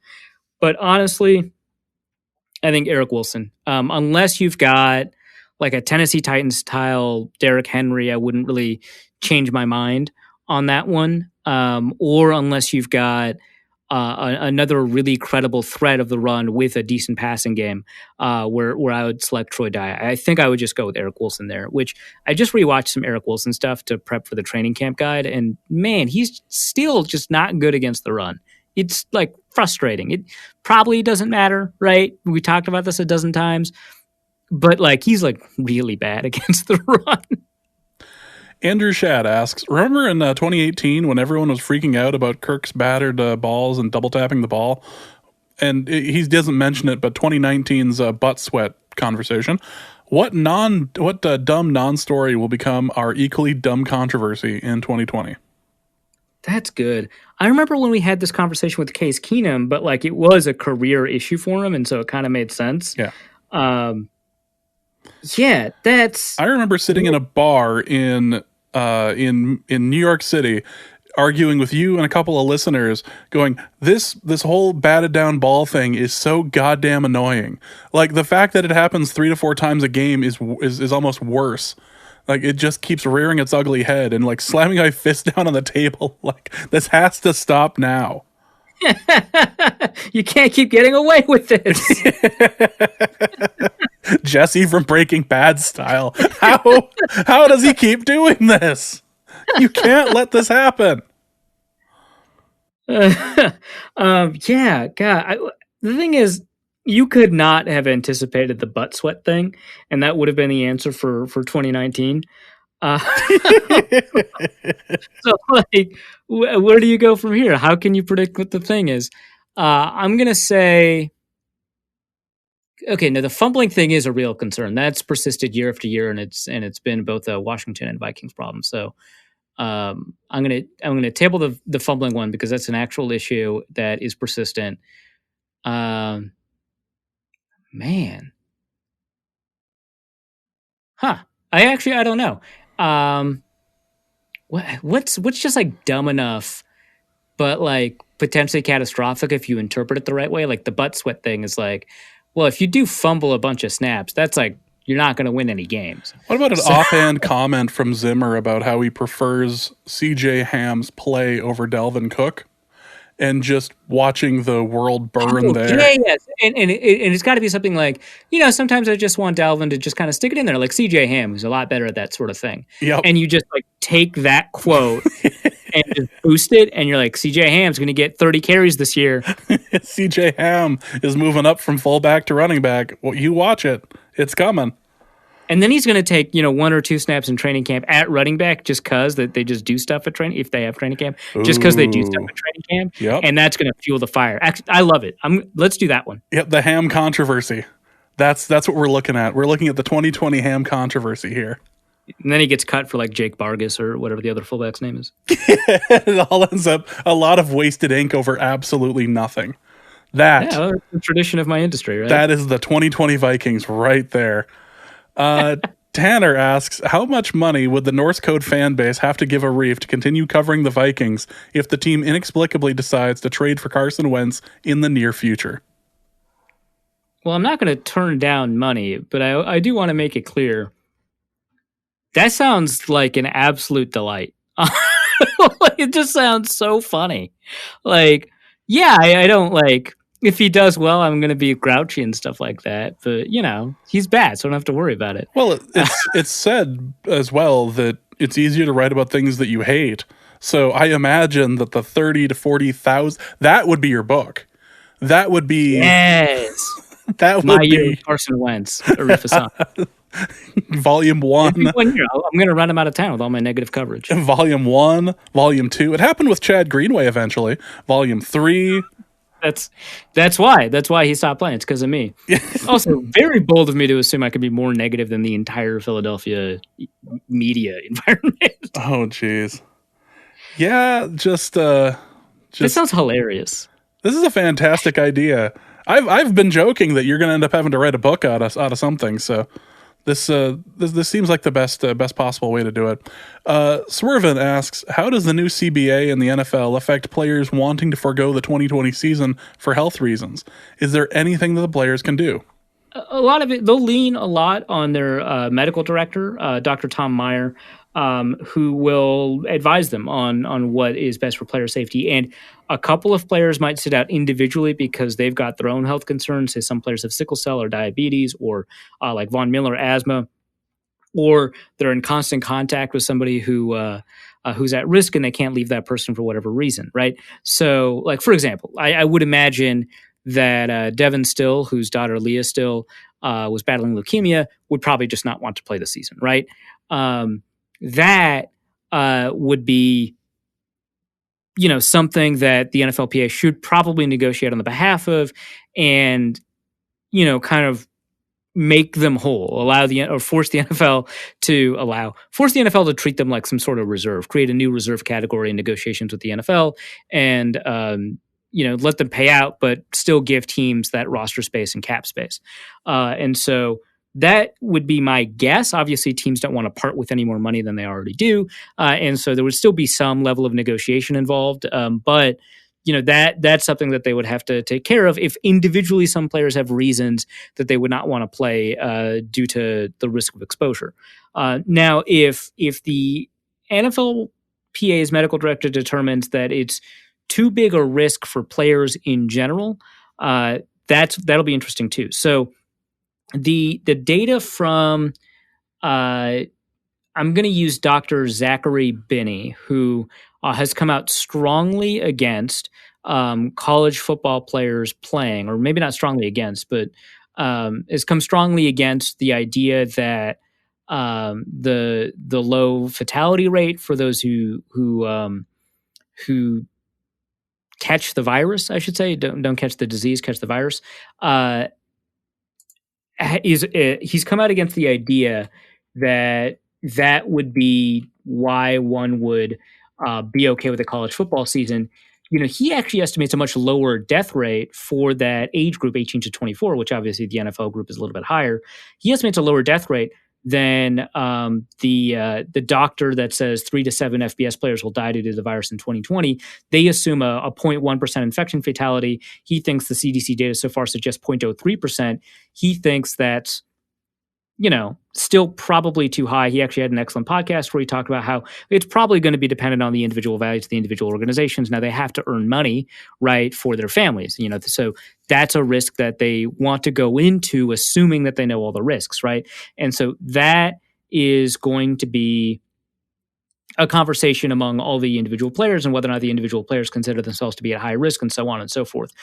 But honestly, I think Eric Wilson, unless you've got like a Tennessee Titans style Derrick Henry, I wouldn't really change my mind on that one, or unless you've got another really credible threat of the run with a decent passing game, where I would select Troy Dye. I think I would just go with Eric Wilson there, which I just rewatched some Eric Wilson stuff to prep for the training camp guide, and man, he's still just not good against the run. It's like frustrating. It probably doesn't matter, right? We talked about this a dozen times, but like he's like really bad against the run. Andrew Shad asks, remember in 2018 when everyone was freaking out about Kirk's battered balls and double tapping the ball? And he doesn't mention it, but 2019's butt sweat conversation. What dumb non-story will become our equally dumb controversy in 2020? That's good. I remember when we had this conversation with Case Keenum, but like it was a career issue for him, and so it kind of made sense. Yeah. Yeah, that's. I remember sitting in a bar in New York City, arguing with you and a couple of listeners, going, this whole batted down ball thing is so goddamn annoying. Like the fact that it happens 3 to 4 times a game is almost worse. Like it just keeps rearing its ugly head and like slamming my fist down on the table. Like this has to stop now. You can't keep getting away with this. Jesse from Breaking Bad style. How does he keep doing this? You can't let this happen. Yeah, God. The thing is, you could not have anticipated the butt sweat thing, and that would have been the answer for 2019. So, like, where do you go from here? How can you predict what the thing is? I'm gonna say, okay, now the fumbling thing is a real concern. That's persisted year after year, and it's been both a Washington and Vikings problem. So, I'm gonna table the fumbling one because that's an actual issue that is persistent. Man, I don't know. What's just like dumb enough, but like potentially catastrophic if you interpret it the right way. Like the butt sweat thing is like, well, if you do fumble a bunch of snaps, that's like you're not going to win any games. What about an offhand comment from Zimmer about how he prefers CJ Ham's play over Dalvin Cook? And just watching the world burn there. Yes. And it's got to be something like, sometimes I just want Dalvin to just kind of stick it in there, like CJ Ham, who's a lot better at that sort of thing. Yep. And you just like take that quote and just boost it, and you're like, CJ Ham's going to get 30 carries this year. CJ Ham is moving up from fullback to running back. Well, you watch it. It's coming. And then he's going to take, 1 or 2 snaps in training camp at running back just because they just do stuff at training, if they have training camp, just because they do stuff at training camp. Yep. And that's going to fuel the fire. Actually, I love it. Let's do that one. Yep, the Ham controversy. That's what we're looking at. We're looking at the 2020 Ham controversy here. And then he gets cut for like Jake Vargas or whatever the other fullback's name is. It all ends up a lot of wasted ink over absolutely nothing. That's the tradition of my industry, right? That is the 2020 Vikings right there. Tanner asks, how much money would the Norse Code fan base have to give Arif to continue covering the Vikings if the team inexplicably decides to trade for Carson Wentz in the near future? Well, I'm not going to turn down money, but I do want to make it clear. That sounds like an absolute delight. It just sounds so funny. Like, yeah, I don't like... If he does well, I'm going to be grouchy and stuff like that. But, he's bad, so I don't have to worry about it. Well, it's said as well that it's easier to write about things that you hate. So I imagine that the 30 to 40,000, that would be your book. That would be... Yes. That My would year be with Carson Wentz, Arif Hassan. volume one. Maybe 1 year. I'm going to run him out of town with all my negative coverage. Volume 1, Volume 2. It happened with Chad Greenway eventually. Volume 3. That's why he stopped playing. It's because of me. Also, very bold of me to assume I could be more negative than the entire Philadelphia media environment. Oh, jeez. Yeah, just This sounds hilarious. this is a fantastic idea. I've been joking that you're going to end up having to write a book out of something. So this seems like the best possible way to do it. Swervin asks, how does the new CBA in the NFL affect players wanting to forego the 2020 season for health reasons? Is there anything that the players can do? A lot of it, they'll lean a lot on their medical director, Dr. Tom Meyer, who will advise them on what is best for player safety. And a couple of players might sit out individually because they've got their own health concerns. Say some players have sickle cell or diabetes, or like Von Miller, asthma, or they're in constant contact with somebody who's at risk and they can't leave that person for whatever reason, right? So, like, for example, I would imagine that Devin Still, whose daughter Leah Still was battling leukemia, would probably just not want to play the season, right? That would be, something that the NFLPA should probably negotiate on the behalf of, and kind of make them whole, force the NFL to treat them like some sort of reserve, create a new reserve category in negotiations with the NFL, and let them pay out, but still give teams that roster space and cap space. And so that would be my guess. Obviously, teams don't want to part with any more money than they already do. And so there would still be some level of negotiation involved. But that's something that they would have to take care of if individually some players have reasons that they would not want to play due to the risk of exposure. Now, if the NFLPA's medical director determines that it's too big a risk for players in general, that'll be interesting too. So the data from I'm going to use Dr. Zachary Binney, who has come out strongly against college football players playing, or maybe not strongly against, but has come strongly against the idea that the low fatality rate for those who catch the virus, I should say, don't catch the disease, catch the virus, he's come out against the idea that would be why one would be okay with a college football season. He actually estimates a much lower death rate for that age group, 18 to 24, which obviously the NFL group is a little bit higher. He estimates a lower death rate than the doctor that says 3 to 7 FBS players will die due to the virus in 2020. They assume a 0.1% infection fatality. He thinks the CDC data so far suggests 0.03%. He thinks that's still probably too high. He actually had an excellent podcast where he talked about how it's probably going to be dependent on the individual values of the individual organizations. Now, they have to earn money, right, for their families, so that's a risk that they want to go into assuming that they know all the risks, right? And so that is going to be a conversation among all the individual players and whether or not the individual players consider themselves to be at high risk and so on and so forth.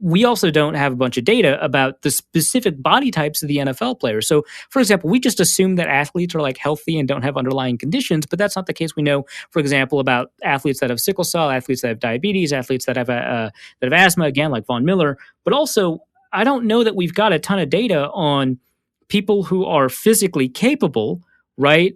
We also don't have a bunch of data about the specific body types of the NFL players. So, for example, we just assume that athletes are like healthy and don't have underlying conditions, but that's not the case. We know, for example, about athletes that have sickle cell, athletes that have diabetes, athletes that have asthma, again, like Von Miller. But also, I don't know that we've got a ton of data on people who are physically capable, right?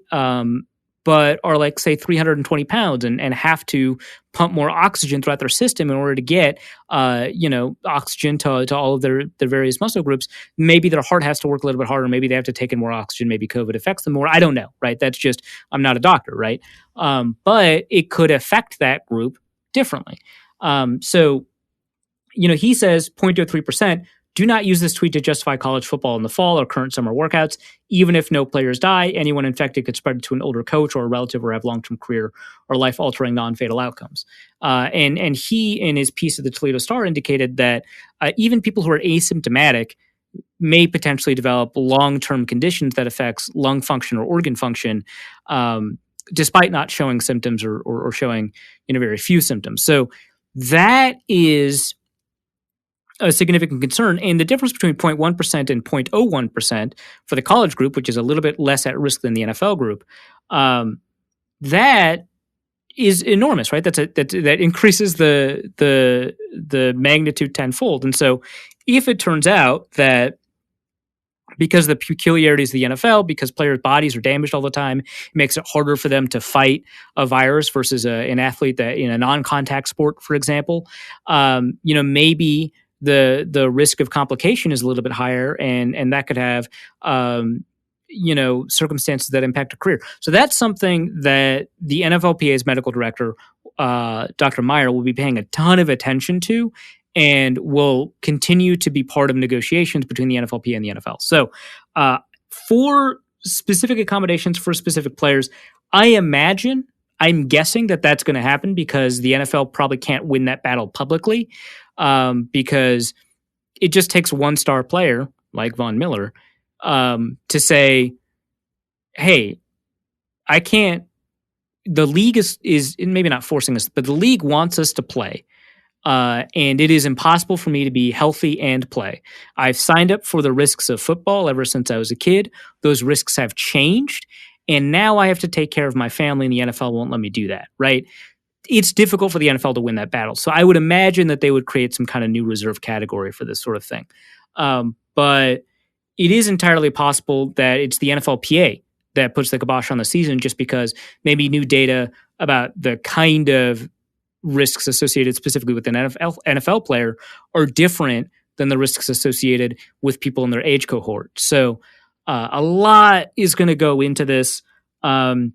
But are like, say, 320 pounds and have to pump more oxygen throughout their system in order to get, oxygen to all of their various muscle groups. Maybe their heart has to work a little bit harder. Maybe they have to take in more oxygen. Maybe COVID affects them more. I don't know, right? That's just, I'm not a doctor, right? But it could affect that group differently. So, he says 0.03%. Do not use this tweet to justify college football in the fall or current summer workouts. Even if no players die, anyone infected could spread it to an older coach or a relative or have long-term career or life-altering non-fatal outcomes. And he, in his piece of the Toledo Star, indicated that even people who are asymptomatic may potentially develop long-term conditions that affects lung function or organ function, despite not showing symptoms or showing very few symptoms. So that is a significant concern. And the difference between 0.1% and 0.01% for the college group, which is a little bit less at risk than the NFL group, that is enormous, right? That increases the magnitude tenfold. And so if it turns out that because of the peculiarities of the NFL, because players' bodies are damaged all the time, it makes it harder for them to fight a virus versus an athlete that in a non-contact sport, for example, maybe the risk of complication is a little bit higher, and that could have circumstances that impact a career. So that's something that the NFLPA's medical director, Dr. Meyer, will be paying a ton of attention to, and will continue to be part of negotiations between the NFLPA and the NFL. So for specific accommodations for specific players, I'm guessing that that's going to happen because the NFL probably can't win that battle publicly, because it just takes one star player like Von Miller to say, hey, I can't, the league is maybe not forcing us, but the league wants us to play. And it is impossible for me to be healthy and play. I've signed up for the risks of football ever since I was a kid. Those risks have changed. And now I have to take care of my family, and the NFL won't let me do that, right? It's difficult for the NFL to win that battle. So I would imagine that they would create some kind of new reserve category for this sort of thing. But it is entirely possible that it's the NFLPA that puts the kibosh on the season, just because maybe new data about the kind of risks associated specifically with an NFL player are different than the risks associated with people in their age cohort. So a lot is going to go into this. I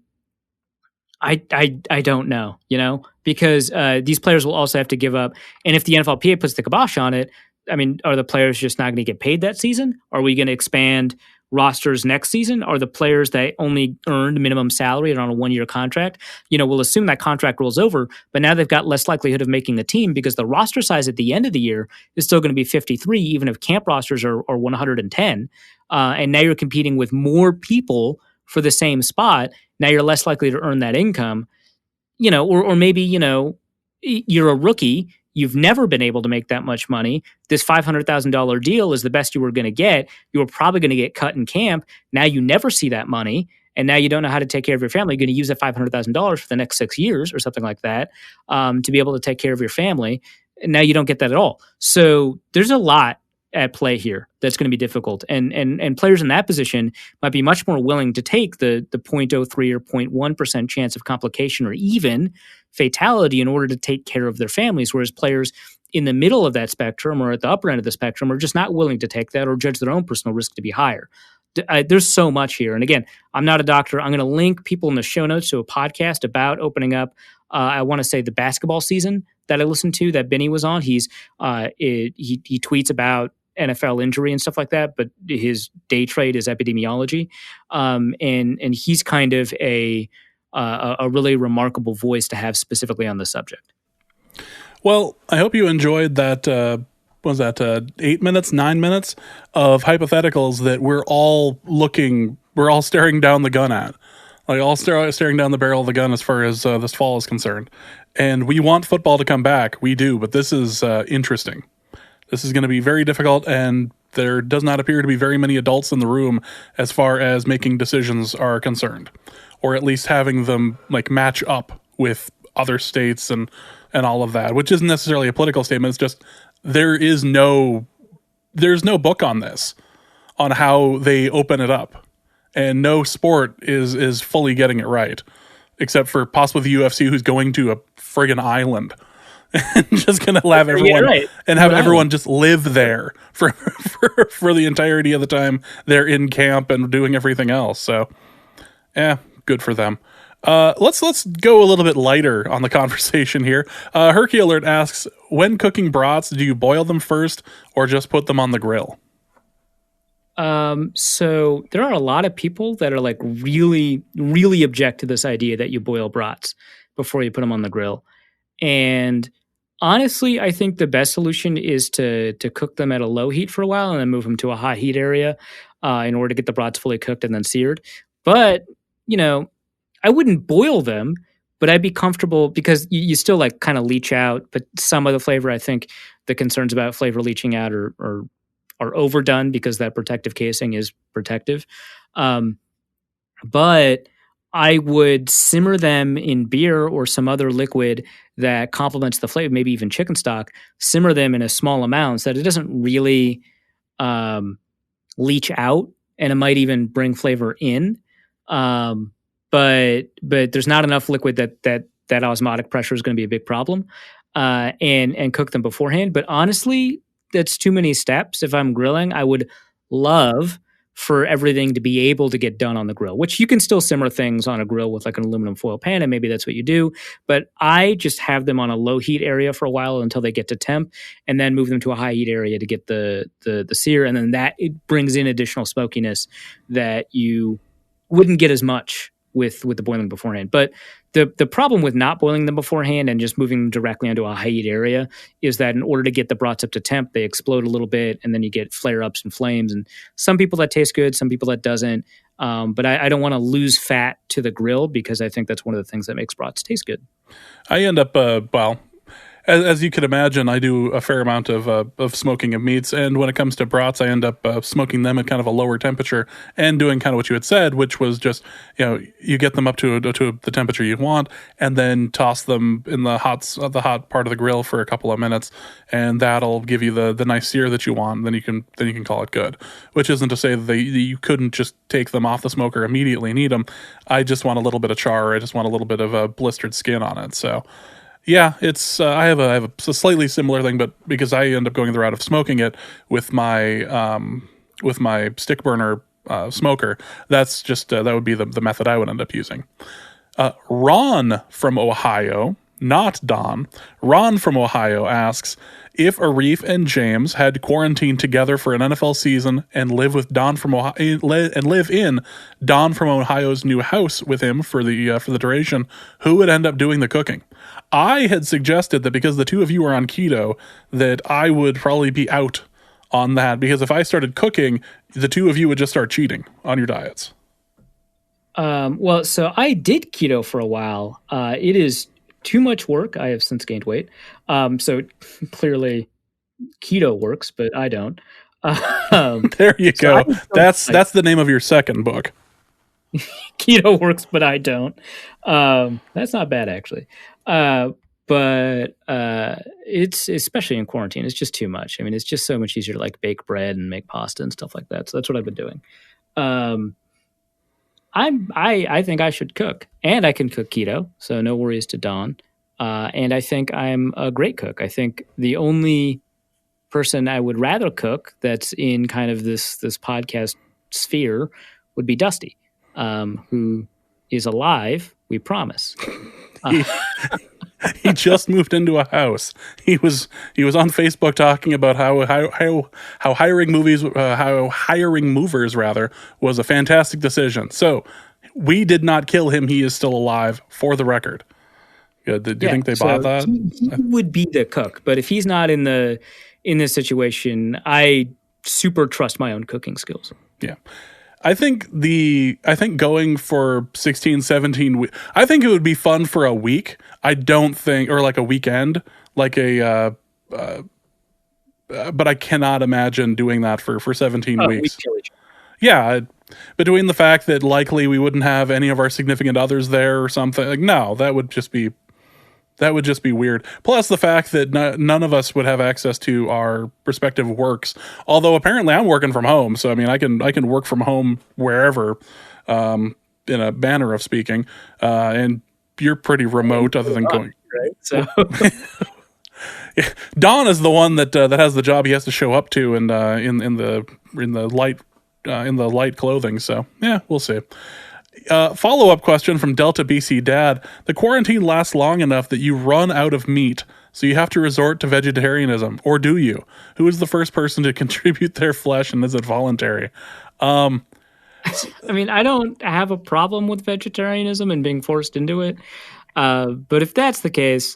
don't know, because these players will also have to give up. And if the NFLPA puts the kibosh on it, I mean, are the players just not going to get paid that season? Are we going to expand rosters next season? Are the players that only earned minimum salary and on a 1-year contract, we'll assume that contract rolls over, but now they've got less likelihood of making the team because the roster size at the end of the year is still going to be 53, even if camp rosters are 110. And now you're competing with more people for the same spot. Now you're less likely to earn that income, or maybe, you're a rookie. You've never been able to make that much money. This $500,000 deal is the best you were going to get. You were probably going to get cut in camp. Now you never see that money, and now you don't know how to take care of your family. You're going to use that $500,000 for the next 6 years or something like that to be able to take care of your family. And now you don't get that at all. So there's a lot at play here that's going to be difficult. And players in that position might be much more willing to take the 0.03 or 0.1% chance of complication or even fatality in order to take care of their families, whereas players in the middle of that spectrum or at the upper end of the spectrum are just not willing to take that or judge their own personal risk to be higher. There's so much here. And again, I'm not a doctor. I'm going to link people in the show notes to a podcast about opening up, I want to say, the basketball season that I listened to that Benny was on. He tweets about NFL injury and stuff like that, but his day trade is epidemiology. And he's kind of a really remarkable voice to have specifically on the subject. Well, I hope you enjoyed that, 8 minutes, 9 minutes of hypotheticals that we're all staring down the gun at. Like, all staring down the barrel of the gun as far as this fall is concerned. And we want football to come back. We do, but this is interesting. This is going to be very difficult, and there does not appear to be very many adults in the room as far as making decisions are concerned, or at least having them match up with other states and all of that, which isn't necessarily a political statement. It's just there's no book on this, on how they open it up, and no sport is fully getting it right, except for possibly the UFC, who's going to a friggin' island. And just gonna have everyone and have everyone just live there for the entirety of the time they're in camp and doing everything else. So, good for them. Let's go a little bit lighter on the conversation here. Herky Alert asks, when cooking brats, do you boil them first or just put them on the grill? So there are a lot of people that are really, really object to this idea that you boil brats before you put them on the grill. And honestly, I think the best solution is to cook them at a low heat for a while and then move them to a high heat area in order to get the brats fully cooked and then seared. But, I wouldn't boil them, but I'd be comfortable because you still like kind of leach out, but some of the flavor, I think the concerns about flavor leaching out are overdone because that protective casing is protective. But I would simmer them in beer or some other liquid that complements the flavor, maybe even chicken stock, simmer them in a small amount so that it doesn't really leach out, and it might even bring flavor in. But there's not enough liquid that osmotic pressure is going to be a big problem, and cook them beforehand. But honestly, that's too many steps. If I'm grilling, I would love for everything to be able to get done on the grill, which you can still simmer things on a grill with like an aluminum foil pan, and maybe that's what you do. But I just have them on a low heat area for a while until they get to temp, and then move them to a high heat area to get the sear, and then that it brings in additional smokiness that you wouldn't get as much with the boiling beforehand. But the problem with not boiling them beforehand and just moving them directly onto a high heat area is that in order to get the brats up to temp, they explode a little bit, and then you get flare-ups and flames. And some people that taste good, some people that doesn't. But I don't want to lose fat to the grill because I think that's one of the things that makes brats taste good. I end up, as you can imagine, I do a fair amount of smoking of meats, and when it comes to brats, I end up smoking them at kind of a lower temperature and doing kind of what you had said, which was just, you get them up to the temperature you want, and then toss them in the hot part of the grill for a couple of minutes, and that'll give you the nice sear that you want. Then you can call it good. Which isn't to say that you couldn't just take them off the smoker immediately and eat them. I just want a little bit of char. I just want a little bit of a blistered skin on it. So. Yeah, it's I have a slightly similar thing, but because I end up going the route of smoking it with my stick burner smoker, that's just that would be the method I would end up using. Ron from Ohio, not Don. Ron from Ohio asks, if Arif and James had quarantined together for an NFL season and live in Don from Ohio's new house with him for the duration, who would end up doing the cooking? I had suggested that because the two of you are on keto, that I would probably be out on that, because if I started cooking, the two of you would just start cheating on your diets. Well, so I did keto for a while. It is too much work. I have since gained weight. So clearly keto works, but I don't. There you go. That's the name of your second book. Keto works, but I don't. That's not bad, actually. But it's, especially in quarantine, it's just too much. I mean, it's just so much easier to like bake bread and make pasta and stuff like that. So that's what I've been doing. I think I should cook, and I can cook keto, so no worries to Don. And I think I'm a great cook. I think the only person I would rather cook that's in kind of this podcast sphere would be Dusty, who is alive, we promise. He just moved into a house. He was on Facebook talking about how hiring movers was a fantastic decision. So we did not kill him. He is still alive, for the record. Do you think they bought that? He would be the cook, but if he's not in this situation, I super trust my own cooking skills. Yeah. I think going for 16, 17, I think it would be fun for a week. I don't think, or like a weekend, like but I cannot imagine doing that for 17 weeks. Yeah. Between the fact that likely we wouldn't have any of our significant others there or something, like, no, that would just be weird. Plus the fact that none of us would have access to our respective works. Although apparently I'm working from home, so I mean I can work from home wherever, in a manner of speaking. And you're pretty remote, other than going. Right. So Don is the one that has the job he has to show up to, and in the light clothing. So yeah, we'll see. Follow-up question from Delta BC Dad. The quarantine lasts long enough that you run out of meat, so you have to resort to vegetarianism. Or do you? Who is the first person to contribute their flesh, and is it voluntary? I mean, I don't have a problem with vegetarianism and being forced into it. But if that's the case,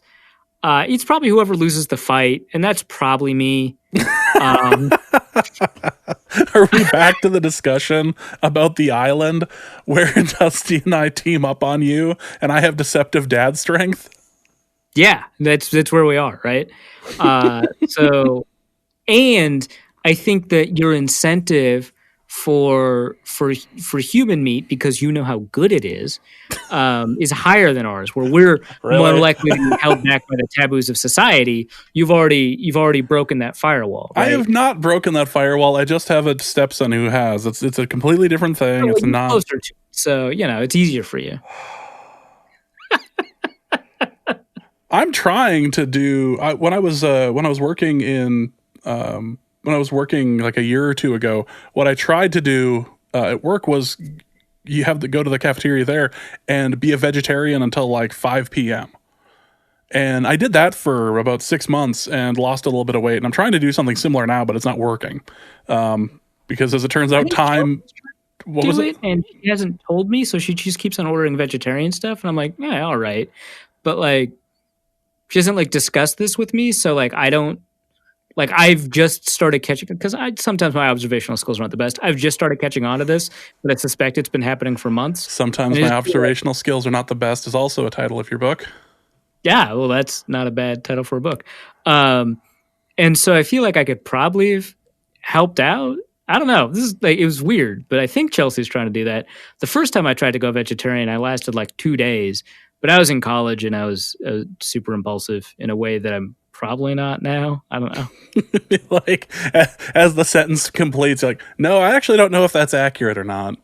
it's probably whoever loses the fight, and that's probably me. Are Are we back to the discussion about the island where Dusty and I team up on you and I have deceptive dad strength? Yeah, that's where we are, right? So, and I think that your incentive for human meat, because you know how good it is higher than ours, where we're more Really? likely to be held back by the taboos of society. You've already broken that firewall. Right? I have not broken that firewall. I just have a stepson who has. It's a completely different thing. Well, It's you're not closer to it, so it's easier for you. I'm trying to do when I was working in when I was working like a year or two ago. What I tried to do at work was you have to go to the cafeteria there and be a vegetarian until like 5 p.m. And I did that for about 6 months and lost a little bit of weight. And I'm trying to do something similar now, but it's not working because as it turns out, time. What was it? And she hasn't told me, so she just keeps on ordering vegetarian stuff, and I'm like, yeah, all right, but like. She hasn't like discussed this with me, so like I don't like. I've just started catching because sometimes my observational skills aren't the best. I've just started catching on to this, but I suspect it's been happening for months. Sometimes my observational skills are not the best is also a title of your book. Yeah, well, that's not a bad title for a book. And so I feel like I could probably have helped out. I don't know. This is like it was weird, but I think Chelsea's trying to do that. The first time I tried to go vegetarian, I lasted like 2 days. But I was in college and I was super impulsive in a way that I'm probably not now. I don't know. Like, as the sentence completes, you're like, no, I actually don't know if that's accurate or not.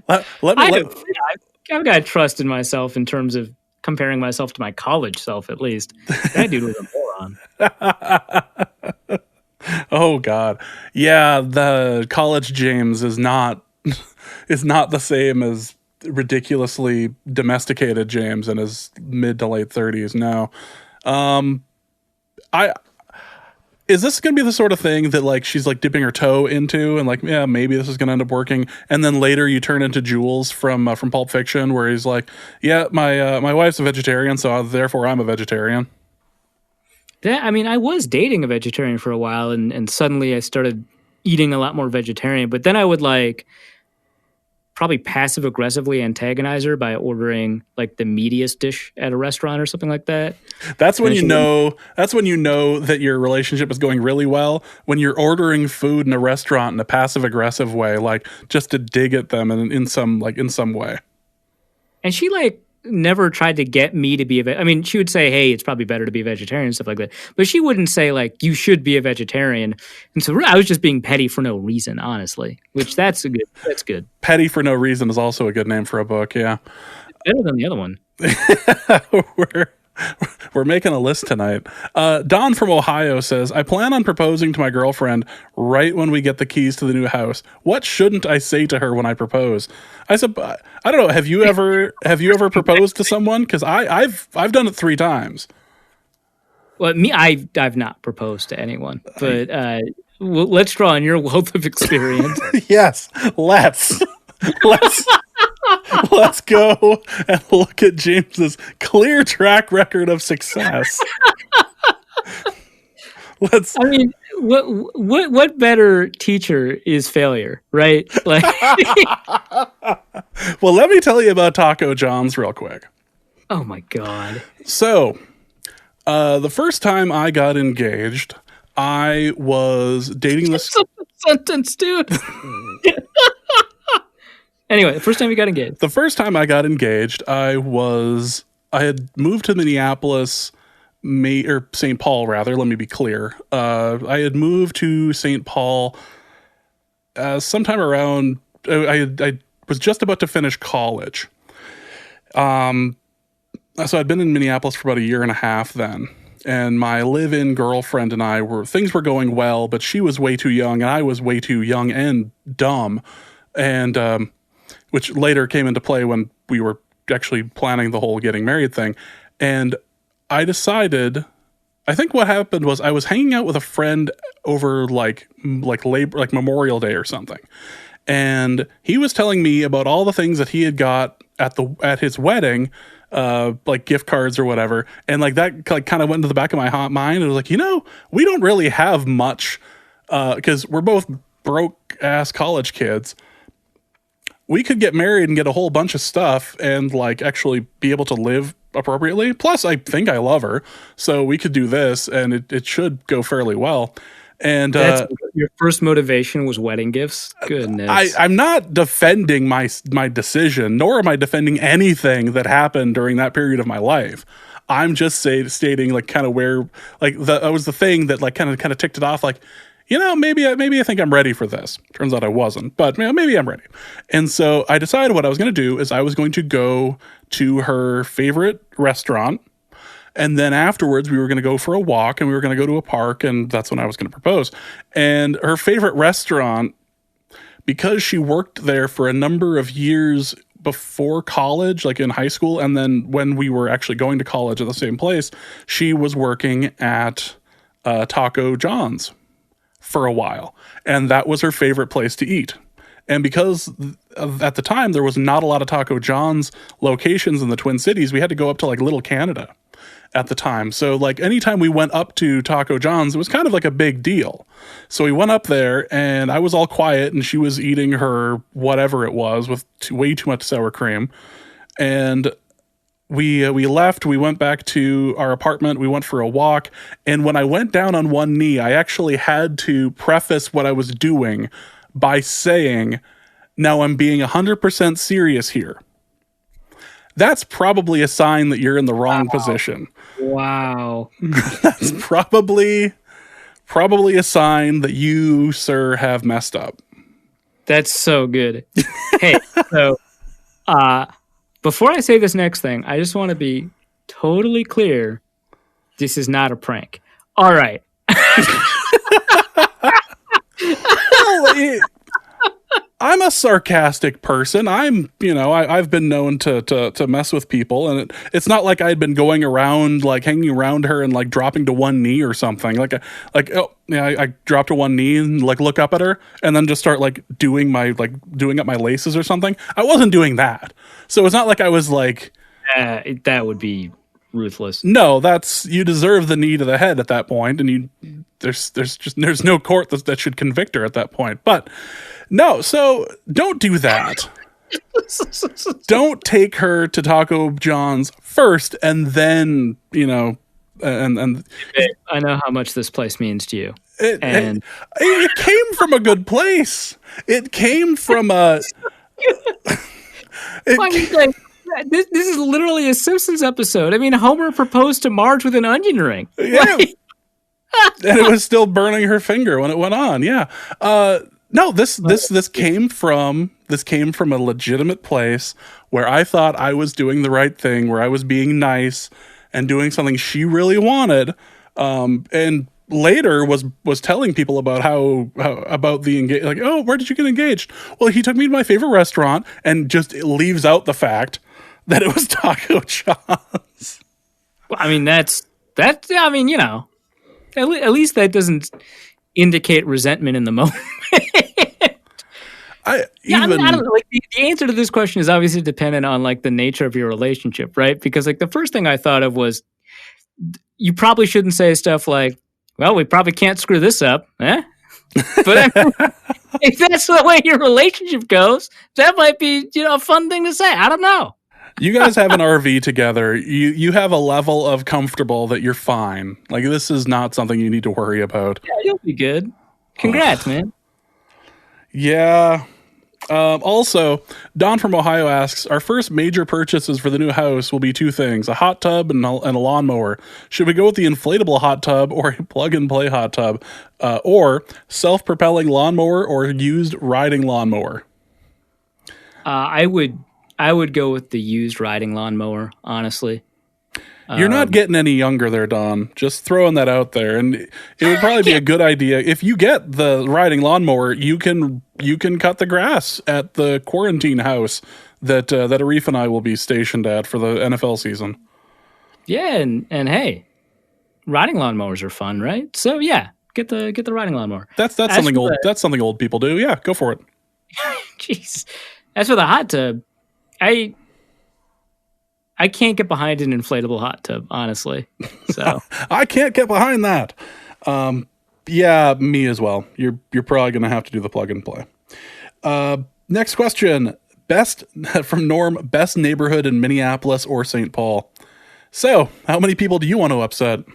I've got trust in myself in terms of comparing myself to my college self, at least. That dude was a moron. Oh, God. Yeah, the college James is not the same as ridiculously domesticated James in his mid to late 30s. No. Is this going to be the sort of thing that like she's like dipping her toe into and like, yeah, maybe this is going to end up working, and then later you turn into Jules from Pulp Fiction where he's like, yeah, my wife's a vegetarian, so therefore I'm a vegetarian. I was dating a vegetarian for a while, and suddenly I started eating a lot more vegetarian, but then I would like probably passive aggressively antagonize her by ordering like the meatiest dish at a restaurant or something like that. That's when you know that your relationship is going really well, when you're ordering food in a restaurant in a passive aggressive way, like just to dig at them in some way. And she like never tried to get me to be she would say, hey, it's probably better to be a vegetarian and stuff like that. But she wouldn't say like, you should be a vegetarian. And so I was just being petty for no reason, honestly, which that's good. Petty for no reason is also a good name for a book. Yeah. Better than the other one. We're making a list tonight. Don from Ohio says, I plan on proposing to my girlfriend right when we get the keys to the new house. What shouldn't I say to her when I propose? I said, I don't know. Have you ever proposed to someone? Because I've done it 3 times. Well, I've not proposed to anyone, but let's draw on your wealth of experience. Yes, let's go and look at James's clear track record of success. What better teacher is failure, right? Like, well, let me tell you about Taco John's real quick. Oh my God. So, the first time I got engaged, I was dating this sentence, dude. Anyway, the first time you got engaged. The first time I got engaged, I had moved to Minneapolis, or St. Paul, rather. Let me be clear. I had moved to St. Paul sometime around. I was just about to finish college. So I'd been in Minneapolis for about 1.5 years then. And my live-in girlfriend and I things were going well, but she was way too young, and I was way too young and dumb. And which later came into play when we were actually planning the whole getting married thing. And I decided, I think what happened was I was hanging out with a friend over like Memorial Day or something. And he was telling me about all the things that he had got at his wedding, like gift cards or whatever. And like that like kind of went into the back of my mind. It was like, we don't really have much because we're both broke ass college kids. We could get married and get a whole bunch of stuff and like actually be able to live appropriately. Plus, I think I love her, so we could do this, and it should go fairly well. And your first motivation was wedding gifts. Goodness, I'm not defending my decision, nor am I defending anything that happened during that period of my life. I'm just stating like kind of where like that was the thing that like kind of ticked it off. Like, maybe I think I'm ready for this. Turns out I wasn't, but maybe I'm ready. And so I decided what I was going to do is I was going to go to her favorite restaurant. And then afterwards, we were going to go for a walk and we were going to go to a park. And that's when I was going to propose. And her favorite restaurant, because she worked there for a number of years before college, like in high school, and then when we were actually going to college at the same place, she was working at Taco John's for a while. And that was her favorite place to eat. And because at the time, there was not a lot of Taco John's locations in the Twin Cities, we had to go up to like Little Canada at the time. So like anytime we went up to Taco John's, it was kind of like a big deal. So we went up there and I was all quiet and she was eating her whatever it was with way too much sour cream. And we left, we went back to our apartment, we went for a walk. And when I went down on one knee, I actually had to preface what I was doing by saying, now I'm being 100% serious here. That's probably a sign that you're in the wrong position. Wow. That's probably a sign that you, sir, have messed up. That's so good. Hey, so before I say this next thing, I just want to be totally clear. This is not a prank. All right. Well, I'm a sarcastic person. I've been known to mess with people, and it's not like I'd been going around like hanging around her and like dropping to one knee or something. I dropped to one knee and like look up at her and then just start like doing up my laces or something. I wasn't doing that, so it's not like I was like that would be ruthless. No, you deserve the knee to the head at that point, and there's no court that should convict her at that point. But no, so don't do that. Don't take her to Taco John's first, and then and I know how much this place means to you. It came from a good place. It came from a. This is literally a Simpsons episode. I mean, Homer proposed to Marge with an onion ring. Yeah. And it was still burning her finger when it went on. Yeah. No, this came from a legitimate place where I thought I was doing the right thing, where I was being nice and doing something she really wanted. And later was telling people about how about the engage, like, oh, where did you get engaged? Well, he took me to my favorite restaurant, and just leaves out the fact that it was Taco John's. Well, I mean, that's I mean, at least that doesn't indicate resentment in the moment. I don't know. Like the answer to this question is obviously dependent on like the nature of your relationship, right? Because like the first thing I thought of was you probably shouldn't say stuff like, "Well, we probably can't screw this up," eh? But if that's the way your relationship goes, that might be a fun thing to say. I don't know. You guys have an RV together. You have a level of comfortable that you're fine. Like, this is not something you need to worry about. Yeah, you'll be good. Congrats, man. Yeah. Also, Don from Ohio asks, our first major purchases for the new house will be two things, a hot tub and a lawnmower. Should we go with the inflatable hot tub or a plug-and-play hot tub? Or self-propelling lawnmower or used riding lawnmower? I would go with the used riding lawnmower, honestly. You're not getting any younger there, Don. Just throwing that out there. And it would probably be a good idea. If you get the riding lawnmower, you can cut the grass at the quarantine house that Arif and I will be stationed at for the NFL season. Yeah, and hey, riding lawnmowers are fun, right? So yeah, get the riding lawnmower. That's something old. That's something old people do. Yeah, go for it. Jeez. As for the hot tub, I can't get behind an inflatable hot tub, honestly. So I can't get behind that. Yeah, me as well. You're probably going to have to do the plug and play. Next question. Best from Norm, best neighborhood in Minneapolis or St. Paul? So, how many people do you want to upset?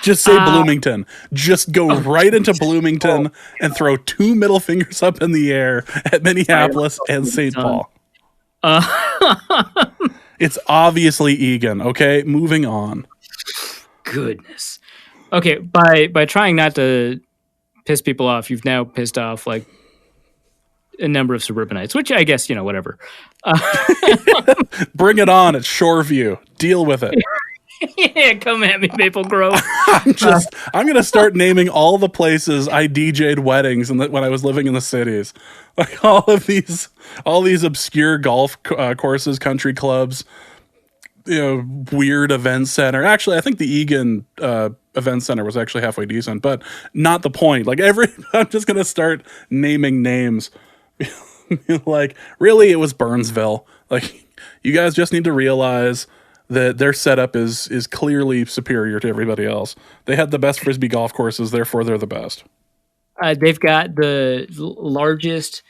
Just say Bloomington. Just go right into Bloomington and throw 2 middle fingers up in the air at Minneapolis and St. Paul. It's obviously Egan. Okay, moving on. Goodness. Okay, by trying not to piss people off, you've now pissed off like a number of suburbanites, which I guess, whatever. Bring it on. It's Shoreview. Deal with it. Yeah, come at me, Maple Grove. I'm going to start naming all the places I DJ'd weddings when I was living in the cities. Like all these obscure golf courses, country clubs, weird event center. Actually, I think the Egan event center was actually halfway decent, but not the point. Like I'm just going to start naming names. Like, really, it was Burnsville. Like, you guys just need to realize that their setup is clearly superior to everybody else. They had the best Frisbee golf courses, therefore they're the best. They've got the largest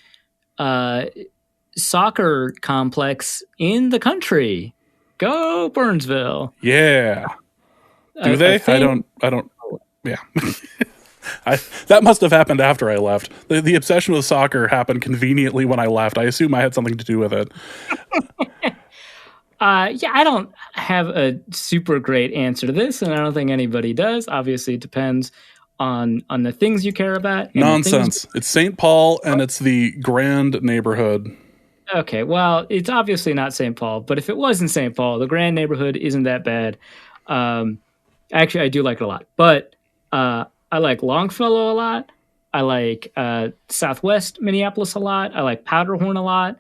soccer complex in the country. Go Burnsville. Yeah. Do they? I don't. Yeah. That must have happened after I left. The obsession with soccer happened conveniently when I left. I assume I had something to do with it. Yeah, I don't have a super great answer to this, and I don't think anybody does. Obviously, it depends on the things you care about. Nonsense. It's St. Paul, and it's the Grand neighborhood. Okay, well, it's obviously not St. Paul, but if it was in St. Paul, the Grand neighborhood isn't that bad. Actually, I do like it a lot, but I like Longfellow a lot. I like Southwest Minneapolis a lot. I like Powderhorn a lot.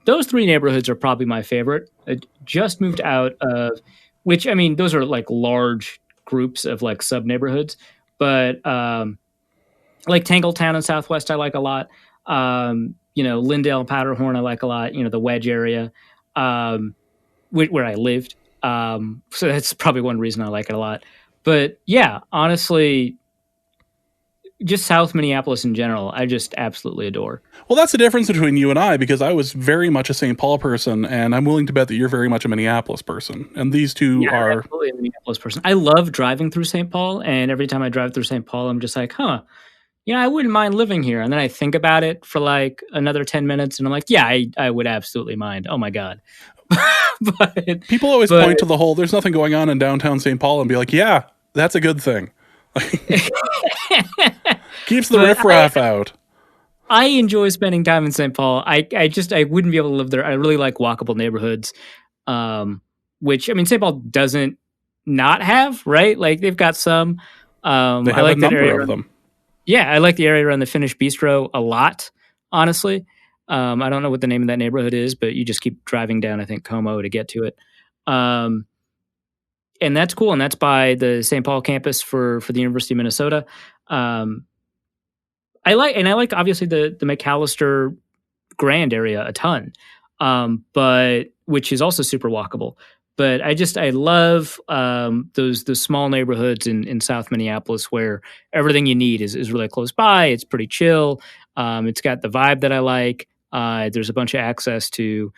Those 3 neighborhoods are probably my favorite. I just moved out of, which, I mean, those are like large groups of like sub neighborhoods, but like Tangletown and Southwest I like a lot. Lindale, Powderhorn I like a lot. The Wedge area where I lived. So that's probably one reason I like it a lot. But yeah, honestly, just South Minneapolis in general, I just absolutely adore. Well, that's the difference between you and I, because I was very much a St. Paul person, and I'm willing to bet that you're very much a Minneapolis person. And these two are... I'm absolutely a Minneapolis person. I love driving through St. Paul, and every time I drive through St. Paul, I'm just like, I wouldn't mind living here. And then I think about it for like another 10 minutes, and I'm like, yeah, I would absolutely mind. Oh my God. But people always point to the whole, there's nothing going on in downtown St. Paul, and be like, yeah, that's a good thing. Keeps the riffraff out. I enjoy spending time in St. Paul. I wouldn't be able to live there. I really like walkable neighborhoods, which, I mean, St. Paul doesn't not have, right? Like, they've got some. They have a number of them. Yeah, I like the area around the Finnish Bistro a lot, honestly. I don't know what the name of that neighborhood is, but you just keep driving down, I think, Como to get to it. And that's cool. And that's by the St. Paul campus for the University of Minnesota. I like obviously the McAllister Grand area a ton, but which is also super walkable. But I love those small neighborhoods in South Minneapolis where everything you need is really close by. It's pretty chill. It's got the vibe that I like. There's a bunch of access to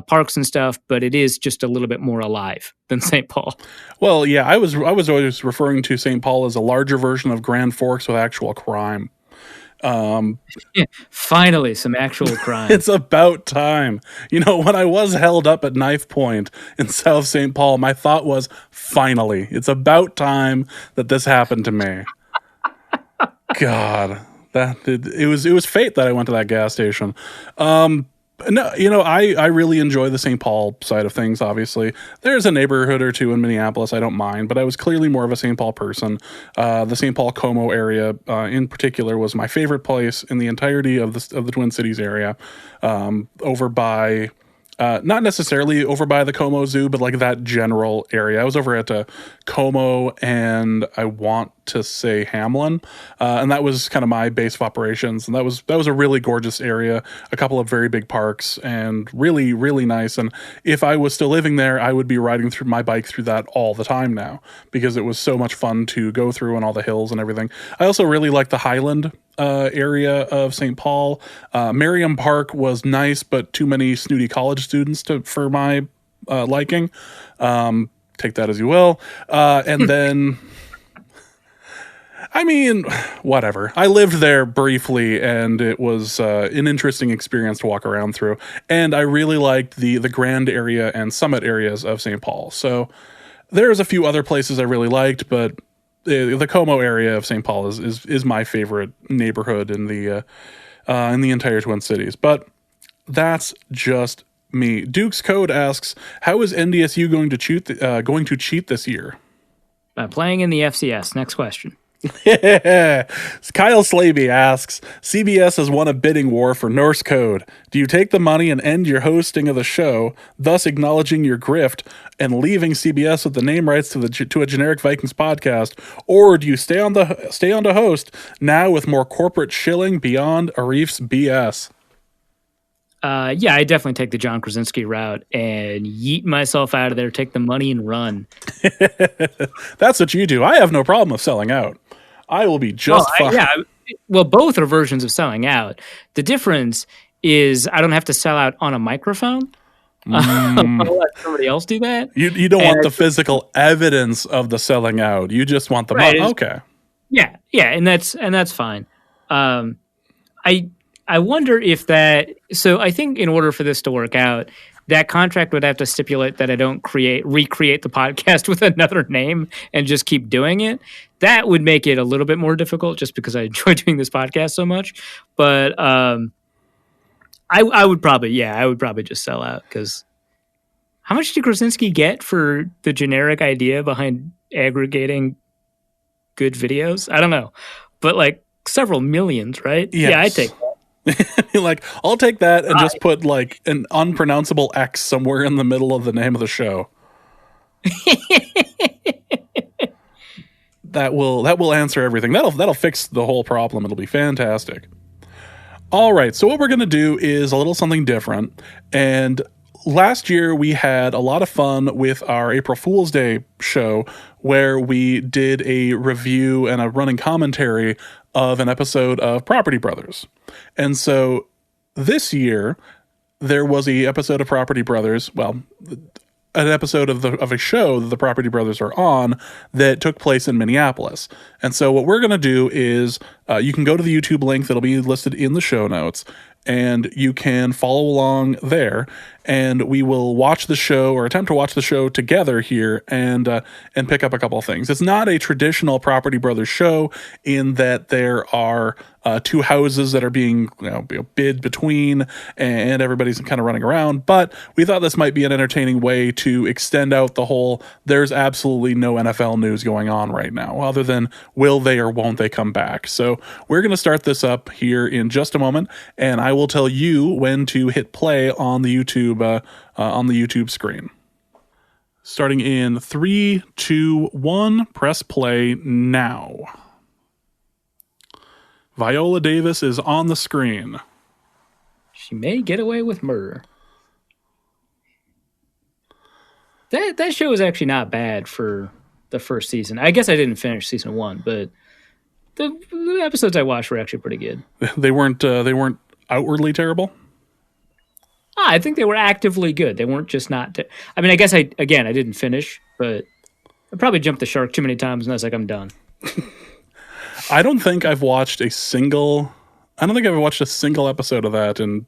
parks and stuff, but it is just a little bit more alive than St. Paul. Well, yeah, I was always referring to St. Paul as a larger version of Grand Forks with actual crime. Yeah, finally, some actual crime. It's about time. When I was held up at knife point in South St. Paul, my thought was, finally, it's about time that this happened to me. God. It was fate that I went to that gas station. No, I really enjoy the St. Paul side of things, obviously. There's a neighborhood or two in Minneapolis I don't mind, but I was clearly more of a St. Paul person. The St. Paul Como area in particular was my favorite place in the entirety of the Twin Cities area, over by not necessarily over by the Como Zoo, but like that general area. I was over at Como and I want to say Hamlin, and that was kind of my base of operations. And that was a really gorgeous area, a couple of very big parks, and really, really nice. And if I was still living there, I would be riding through my bike through that all the time now because it was so much fun to go through and all the hills and everything. I also really like the Highland area of St. Paul. Merriam Park was nice, but too many snooty college students for my liking. Take that as you will. And then, I mean, whatever. I lived there briefly, and it was an interesting experience to walk around through. And I really liked the Grand area and Summit areas of St. Paul. So there's a few other places I really liked, but the Como area of St. Paul is my favorite neighborhood in the entire Twin Cities. But that's just me. Duke's Code asks, "How is NDSU going to cheat this year?" By playing in the FCS. Next question. Kyle Slaby asks, CBS has won a bidding war for Norse Code. Do you take the money and end your hosting of the show, thus acknowledging your grift and leaving CBS with the name rights to a generic Vikings podcast, or do you stay on to host now with more corporate shilling beyond Arif's BS? Yeah, I definitely take the John Krasinski route and yeet myself out of there, take the money and run. That's what you do. I have no problem with selling out. I will be just fine. Yeah, well, both are versions of selling out. The difference is I don't have to sell out on a microphone. I'll let somebody else do that. You don't want the physical evidence of the selling out. You just want the money. Okay. Yeah, and that's fine. I wonder if that. So I think in order for this to work out, that contract would have to stipulate that I don't recreate the podcast with another name and just keep doing it. That would make it a little bit more difficult just because I enjoy doing this podcast so much. But I would probably just sell out, because how much did Krasinski get for the generic idea behind aggregating good videos? I don't know, but like several millions, right? Yes. Yeah, I take that. Like, I'll take that and just put like an unpronounceable X somewhere in the middle of the name of the show. That will answer everything. That'll fix the whole problem. It'll be fantastic. All right, so what we're going to do is a little something different. And last year we had a lot of fun with our April Fool's Day show, where we did a review and a running commentary of an episode of Property Brothers. And so this year there was an episode of Property Brothers, well, an episode of a show that the Property Brothers are on that took place in Minneapolis. And so what we're going to do is you can go to the YouTube link that'll be listed in the show notes, and you can follow along there, and we will watch the show, or attempt to watch the show together here, and pick up a couple of things. It's not a traditional Property Brothers show in that there are two houses that are being bid between, and everybody's kind of running around. But we thought this might be an entertaining way to extend out the whole, there's absolutely no NFL news going on right now, other than will they or won't they come back. So we're going to start this up here in just a moment, and I will tell you when to hit play on the YouTube screen. Starting in 3, 2, 1, press play now. Viola Davis is on the screen. She may get away with murder. That show was actually not bad for the first season. I guess I didn't finish season 1, but the episodes I watched were actually pretty good. They weren't outwardly terrible? I think they were actively good. They weren't just not... I mean, I guess I didn't finish, but I probably jumped the shark too many times, and I was like, I'm done. I don't think I've watched a single episode of that, and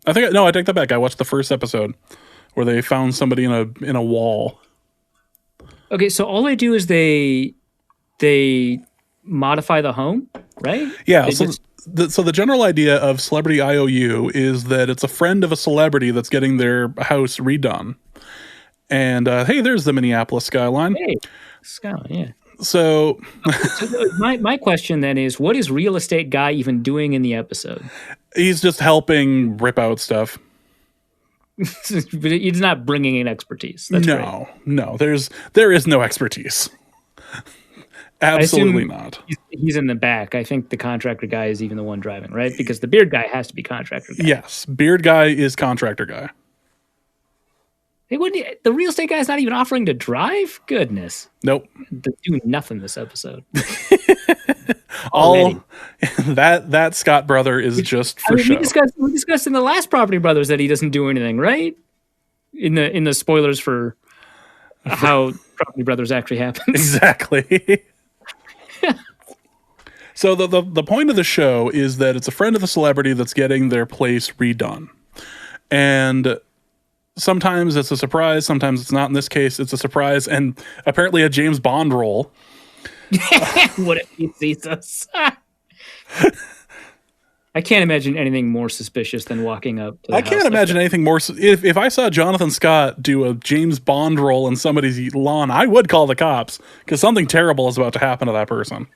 I take that back. I watched the first episode where they found somebody in a wall. Okay, so all they do is they modify the home, right? Yeah. So the general idea of Celebrity IOU is that it's a friend of a celebrity that's getting their house redone. And hey, there's the Minneapolis skyline. Hey, skyline, yeah. So my question then is, what is Real Estate Guy even doing in the episode? He's just helping rip out stuff. But he's not bringing in expertise. That's great. No, there is no expertise. Absolutely not. He's in the back. I think the contractor guy is even the one driving, right? Because the beard guy has to be contractor guy. Yes, beard guy is contractor guy. They wouldn't. The real estate guy's not even offering to drive. Goodness. Nope. They're doing nothing this episode. All that Scott brother is just for show. We discussed in the last Property Brothers that he doesn't do anything, right? In the spoilers for how Property Brothers actually happens. Exactly. So the point of the show is that it's a friend of the celebrity that's getting their place redone. And sometimes it's a surprise, sometimes it's not. In this case, it's a surprise and apparently a James Bond role. What if he sees us? I can't imagine anything more suspicious than walking up to the house. I can't imagine anything more. If I saw Jonathan Scott do a James Bond role in somebody's lawn, I would call the cops because something terrible is about to happen to that person.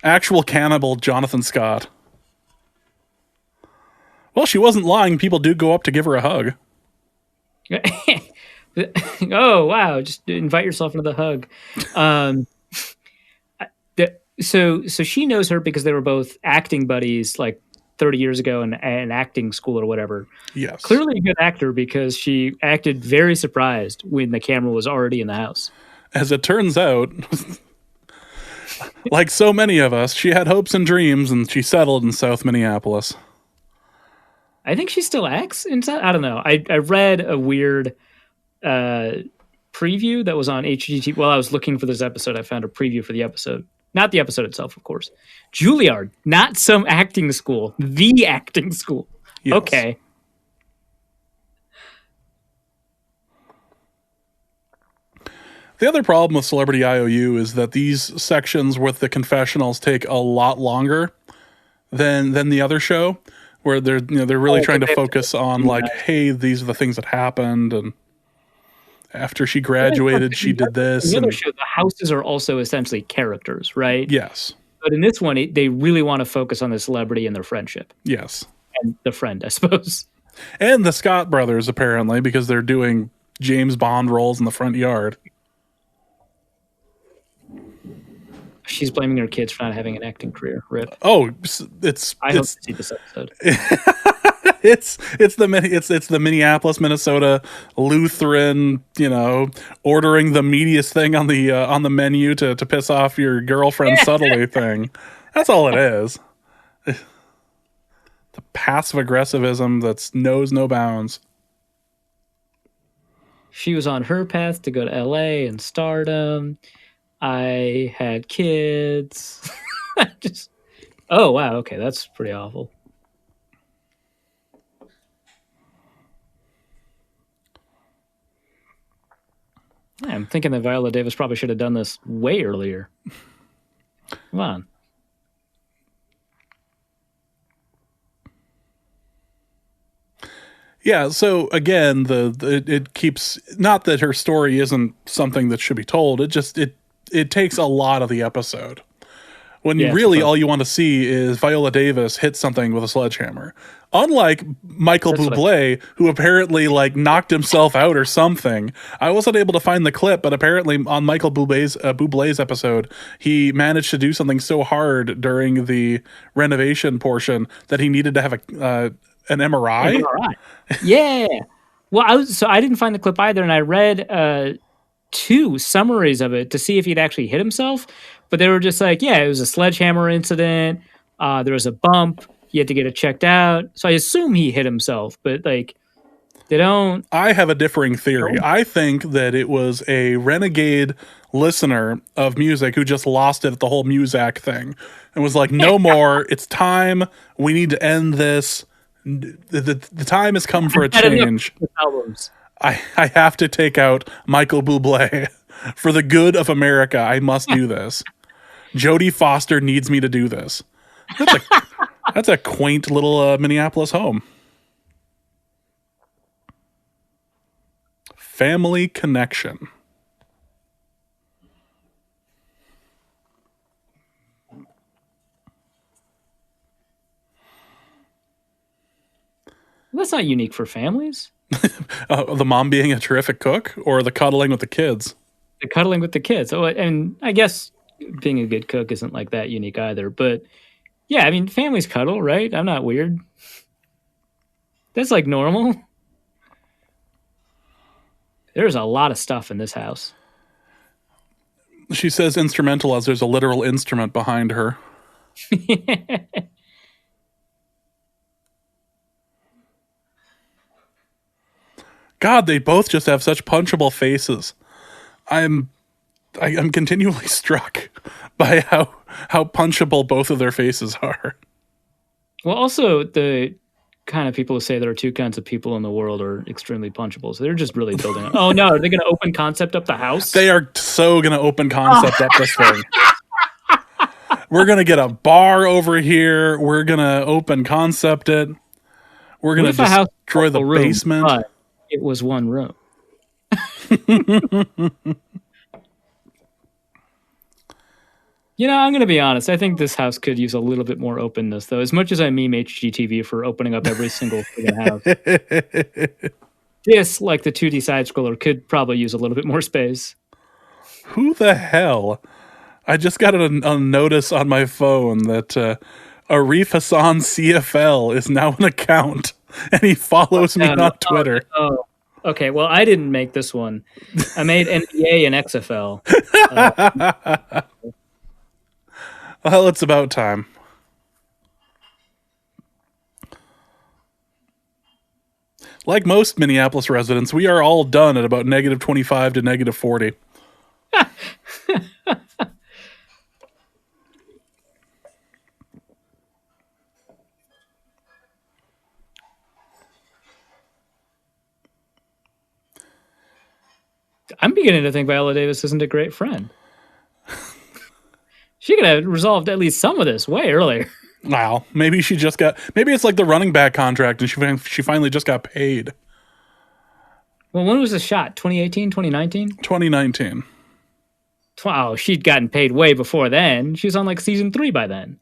Actual cannibal Jonathan Scott. Well, she wasn't lying. People do go up to give her a hug. Oh, wow. Just invite yourself into the hug. So she knows her because they were both acting buddies like 30 years ago in acting school or whatever. Yes. Clearly a good actor because she acted very surprised when the camera was already in the house. As it turns out, like so many of us, she had hopes and dreams and she settled in South Minneapolis. I think she still acts inside. I don't know. I read a weird preview that was on HGTV. While I was looking for this episode, I found a preview for the episode. Not the episode itself, of course. Juilliard, not some acting school. The acting school. Yes. Okay. The other problem with Celebrity IOU is that these sections with the confessionals take a lot longer than the other show, where they're really trying to focus on like, hey, these are the things that happened, and after she graduated, she did this. In the other show, the houses are also essentially characters, right? Yes. But in this one, they really want to focus on the celebrity and their friendship. Yes. And the friend, I suppose. And the Scott brothers, apparently, because they're doing James Bond roles in the front yard. She's blaming her kids for not having an acting career. Rip. Oh, I hope to see this episode. It's the Minneapolis, Minnesota Lutheran, ordering the meatiest thing on the menu to piss off your girlfriend subtly thing. That's all it is. The passive aggressivism that knows no bounds. She was on her path to go to LA and stardom. I had kids. Oh wow, okay, that's pretty awful. I'm thinking that Viola Davis probably should have done this way earlier. Come on. Yeah, so again, it keeps, not that her story isn't something that should be told, it takes a lot of the episode. When all you want to see is Viola Davis hit something with a sledgehammer. Unlike Michael Bublé, who apparently knocked himself out or something. I wasn't able to find the clip, but apparently on Michael Bublé's episode, he managed to do something so hard during the renovation portion that he needed to have an MRI. Yeah. Well, I didn't find the clip either, and I read 2 summaries of it to see if he'd actually hit himself, but they were just like, yeah, it was a sledgehammer incident. There was a bump. He had to get it checked out. So I assume he hit himself, but they don't. I have a differing theory. I think that it was a renegade listener of music who just lost it at the whole Muzak thing and was like, no more. It's time. We need to end this. The time has come for a change. I have to take out Michael Bublé. For the good of America, I must do this. Jodie Foster needs me to do this. That's a quaint little Minneapolis home. Family connection. That's not unique for families. The mom being a terrific cook, or the cuddling with the kids? The cuddling with the kids. Oh, and I guess being a good cook isn't like that unique either. But yeah, I mean, families cuddle, right? I'm not weird. That's like normal. There's a lot of stuff in this house. She says instrumental as there's a literal instrument behind her. God, they both just have such punchable faces. I'm continually struck by how punchable both of their faces are. Well, also the kind of people who say there are two kinds of people in the world are extremely punchable. So they're just really building it. Oh no, are they going to open concept up the house? They are so going to open concept up this thing. We're going to get a bar over here. We're going to open concept it. We're going to destroy the basement. But it was one room. You know, I'm going to be honest. I think this house could use a little bit more openness, though. As much as I meme HGTV for opening up every single house, this, like the 2D side scroller, could probably use a little bit more space. Who the hell? I just got a notice on my phone that Arif Hassan CFL is now an account, and he follows me on Twitter. Oh, okay. Well, I didn't make this one. I made NBA and XFL. Well, it's about time. Like most Minneapolis residents, we are all done at about -25 to -40. I'm beginning to think Viola Davis isn't a great friend. She could have resolved at least some of this way earlier. Wow, maybe it's like the running back contract and she finally just got paid. Well, when was the shot? 2018, 2019? 2019. Wow, she'd gotten paid way before then. She was on like season 3 by then.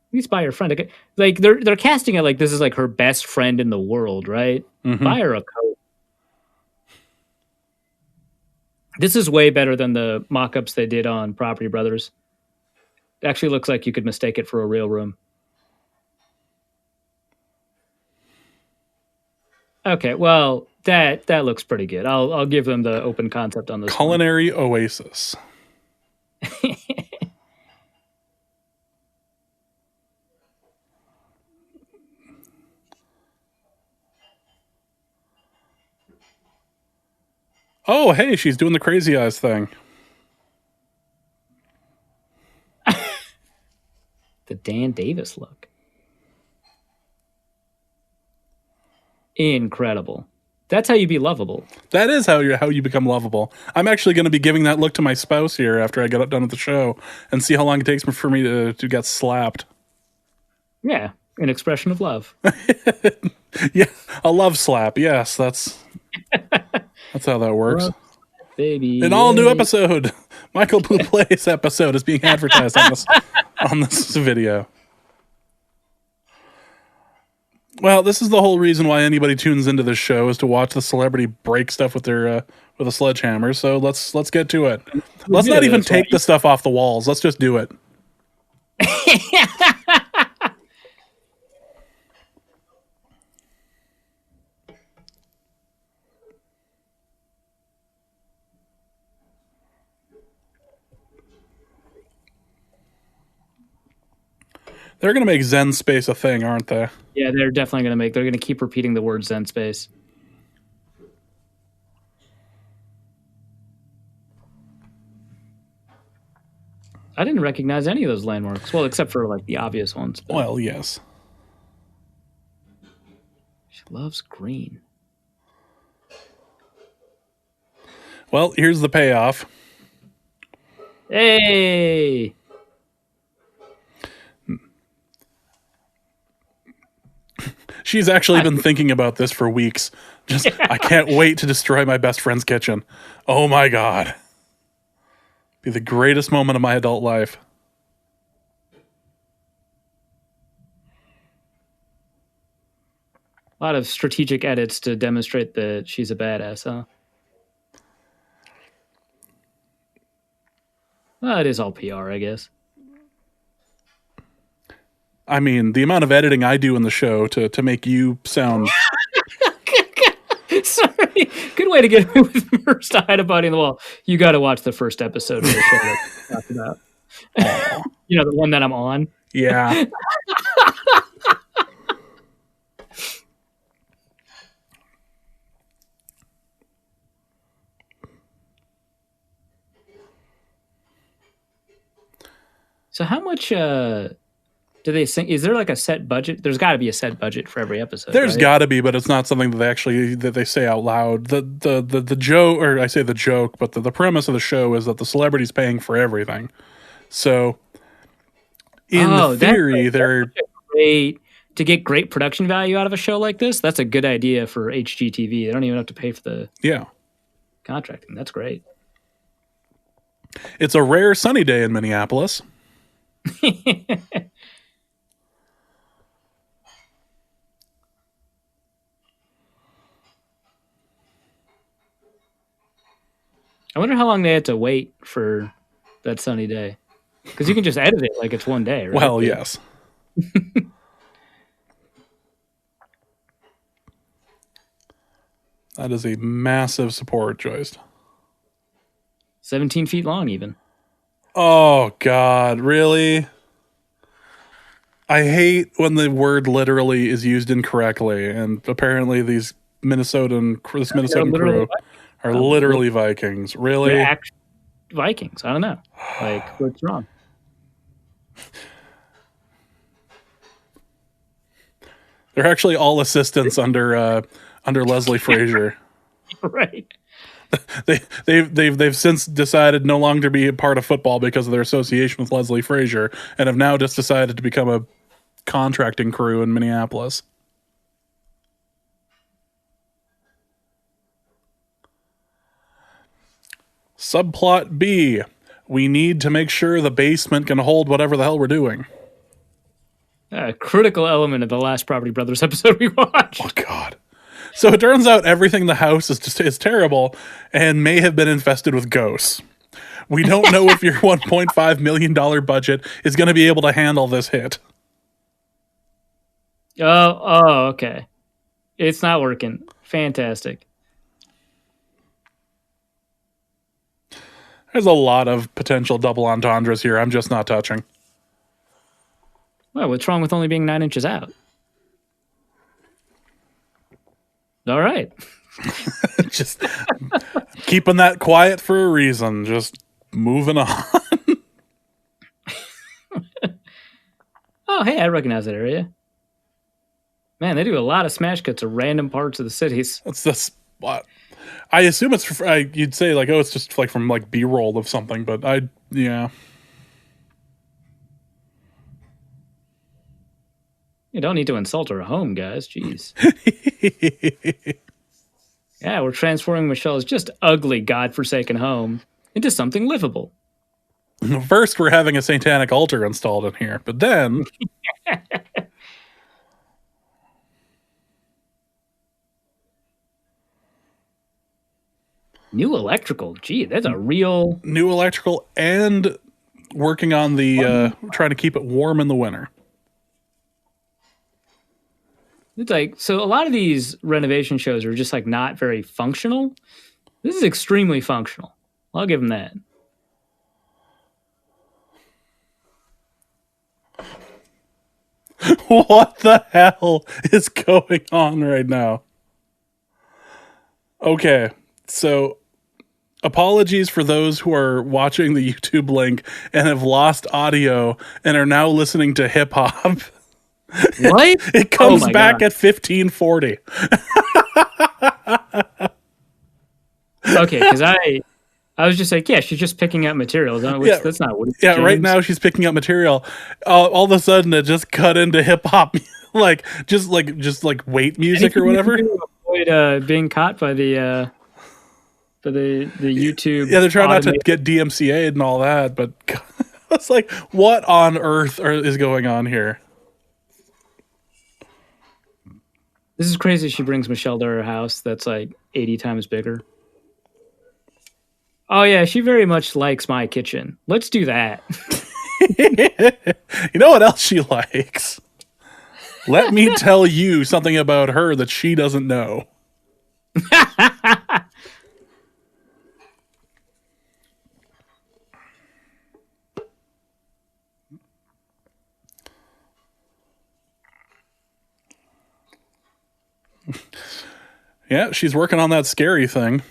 At least buy her friend. Like they're casting it like this is like her best friend in the world, right? Mm-hmm. Buy her a coat. This is way better than the mock-ups they did on Property Brothers. It actually looks like you could mistake it for a real room. Okay, well, that looks pretty good. I'll give them the open concept on this. Culinary oasis. Oh, hey, she's doing the crazy eyes thing. The Dan Davis look. Incredible. That's how you be lovable. That is how you become lovable. I'm actually going to be giving that look to my spouse here after I get done with the show and see how long it takes for me to get slapped. Yeah, an expression of love. Yeah, a love slap. Yes, that's how that works. Love, baby. An all-new episode. Michael Bublé's episode is being advertised on this video. Well, this is the whole reason why anybody tunes into this show is to watch the celebrity break stuff with their with a sledgehammer. So let's get to it. Let's not even take the stuff off the walls. Let's just do it. They're going to make Zen space a thing, aren't they? Yeah, they're definitely going to they're going to keep repeating the word Zen space. I didn't recognize any of those landmarks. Well, except for like the obvious ones. But... Well, yes. She loves green. Well, here's the payoff. Hey! She's actually been thinking about this for weeks. I can't wait to destroy my best friend's kitchen. Oh my God. Be the greatest moment of my adult life. A lot of strategic edits to demonstrate that she's a badass, huh? Well, it is all PR, I guess. I mean, the amount of editing I do in the show to make you sound... Sorry. Good way to get away with first to hide a body in the wall. You got to watch the first episode of the show that we talked about. You know, the one that I'm on? Yeah. So how much do they sing? Is there like a set budget? There's got to be a set budget for every episode. There's right? got to be, but it's not something that they say out loud. The joke, or I say the joke, but the premise of the show is that the celebrity's paying for everything. So in theory, they're great to get great production value out of a show like this. That's a good idea for HGTV. They don't even have to pay for the contracting. That's great. It's a rare sunny day in Minneapolis. I wonder how long they had to wait for that sunny day. Because you can just edit it like it's one day, right? Well, yes. That is a massive support joist. 17 feet long, even. Oh, God. Really? I hate when the word literally is used incorrectly. And apparently this Minnesotan crew are literally Vikings. Really? They're Vikings. I don't know. Like, what's wrong? They're actually all assistants under Leslie Frazier. Right. They've since decided no longer to be a part of football because of their association with Leslie Frazier, and have now just decided to become a contracting crew in Minneapolis. Subplot B. We need to make sure the basement can hold whatever the hell we're doing. A critical element of the last Property Brothers episode we watched. Oh, God. So it turns out everything in the house is terrible and may have been infested with ghosts. We don't know if your $1.5 million budget is going to be able to handle this hit. Oh, okay. It's not working. Fantastic. There's a lot of potential double entendres here I'm just not touching. Well, what's wrong with only being 9 inches out? All right. Just keeping that quiet for a reason. Just moving on. Oh, hey, I recognize that area. Man, they do a lot of smash cuts of random parts of the cities. That's the spot. I assume it's, you'd say like, oh, it's just like from like B-roll of something, but yeah. You don't need to insult our home, guys. Jeez. Yeah, we're transforming Michelle's just ugly, godforsaken home into something livable. First, we're having a satanic altar installed in here, but then... New electrical. Gee, that's a real... New electrical and working on the... trying to keep it warm in the winter. It's like, so a lot of these renovation shows are just like not very functional. This is extremely functional. I'll give them that. What the hell is going on right now? Okay, so apologies for those who are watching the YouTube link and have lost audio and are now listening to hip hop. What? It comes back at 1540. Okay, because I was just like, yeah, she's just picking up material. That's not what. Yeah, James. Right now she's picking up material. All of a sudden, it just cut into hip hop, like wait music or whatever. Avoid being caught by the YouTube. Yeah, they're trying not to get DMCA'd and all that, but it's like, what on earth is going on here? This is crazy. She brings Michelle to her house that's like 80 times bigger. Oh, yeah, she very much likes my kitchen. Let's do that. You know what else she likes? Let me tell you something about her that she doesn't know. Yeah, she's working on that scary thing.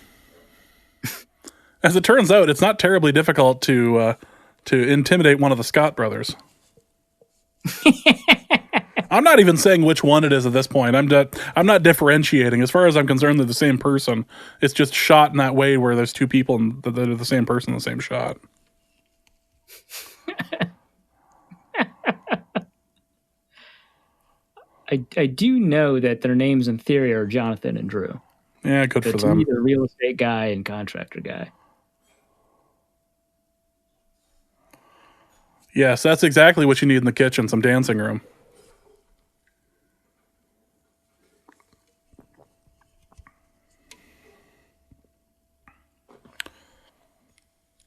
As it turns out, it's not terribly difficult to intimidate one of the Scott brothers. I'm not even saying which one it is at this point. I'm not differentiating. As far as I'm concerned, they're the same person. It's just shot in that way where there's two people that are the same person in the same shot. I do know that their names in theory are Jonathan and Drew. Yeah, good for them. The real estate guy and contractor guy. Yes, that's exactly what you need in the kitchen, some dancing room.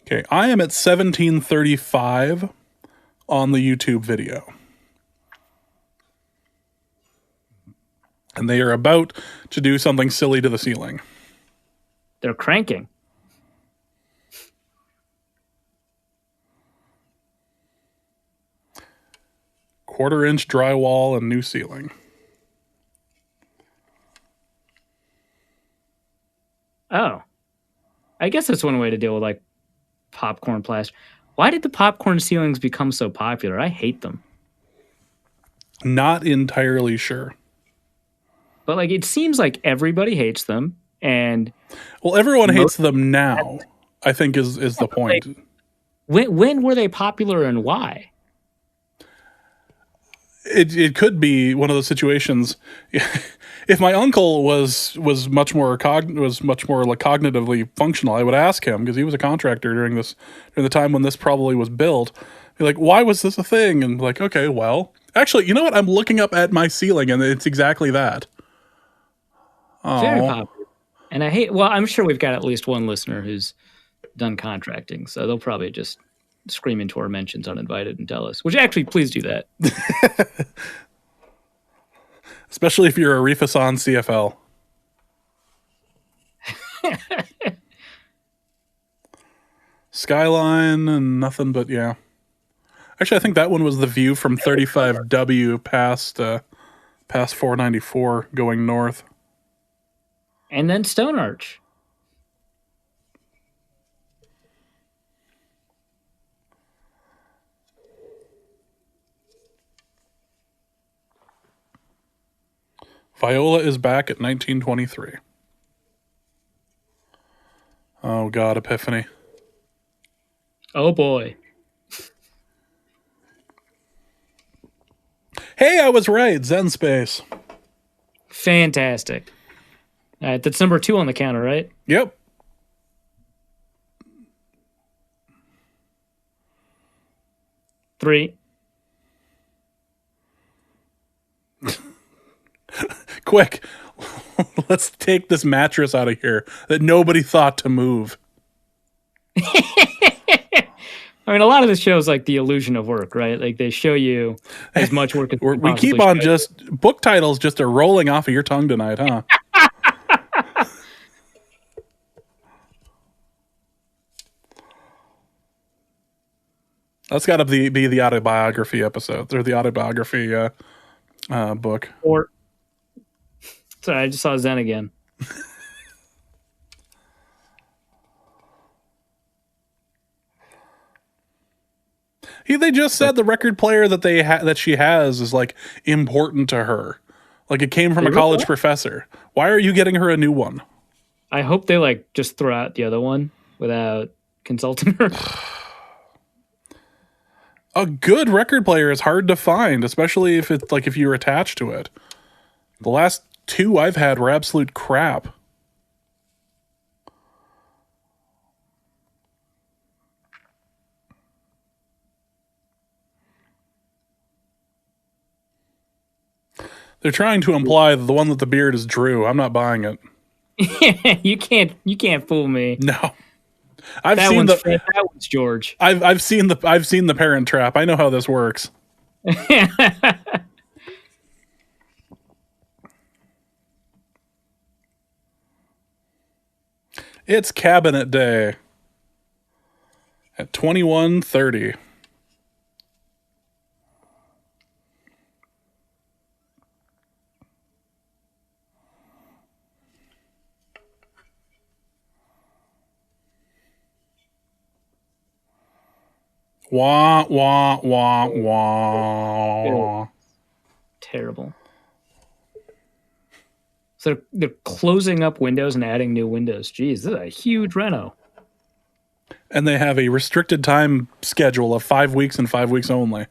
Okay, I am at 1735 on the YouTube video. And they are about to do something silly to the ceiling. They're cranking. Quarter-inch drywall and new ceiling. Oh. I guess that's one way to deal with like popcorn plaster. Why did the popcorn ceilings become so popular? I hate them. Not entirely sure. But like it seems like everybody hates them, and well, everyone hates them now, I think is the point. When were they popular and why? It could be one of those situations. If my uncle was much more like cognitively functional, I would ask him, because he was a contractor during the time when this probably was built. Be like, why was this a thing? And like, okay, well, actually, you know what? I'm looking up at my ceiling, and it's exactly that. Very popular. And I hate. Well, I'm sure we've got at least one listener who's done contracting, so they'll probably just scream into our mentions uninvited and tell us. Which actually, please do that. Especially if you're a Arif and CFL. Skyline and nothing but, yeah. Actually, I think that one was the view from 35W past 494 going north. And then Stone Arch. Viola is back at 1923. Oh, God, Epiphany. Oh, boy. Hey, I was right. Zen Space. Fantastic. All right, that's number 2 on the counter, right? Yep. Three. Quick. Let's take this mattress out of here that nobody thought to move. I mean, a lot of the show is like the illusion of work, right? Like they show you as much work as we keep on just book titles just are rolling off of your tongue tonight, huh? That's got to be the autobiography episode or the autobiography book. Or sorry, I just saw Zen again. They just said the record player that that she has is like important to her. Like it came from a college professor. Why are you getting her a new one? I hope they like just throw out the other one without consulting her. A good record player is hard to find, especially if it's like if you're attached to it. The last 2 I've had were absolute crap. They're trying to imply that the one with the beard is Drew. I'm not buying it. You can't fool me. No. That one's George. I've seen the Parent Trap. I know how this works. It's cabinet day at 21:30. Wah, wah, wah, wah. Terrible. So they're closing up windows and adding new windows. Jeez, this is a huge reno. And they have a restricted time schedule of 5 weeks and 5 weeks only.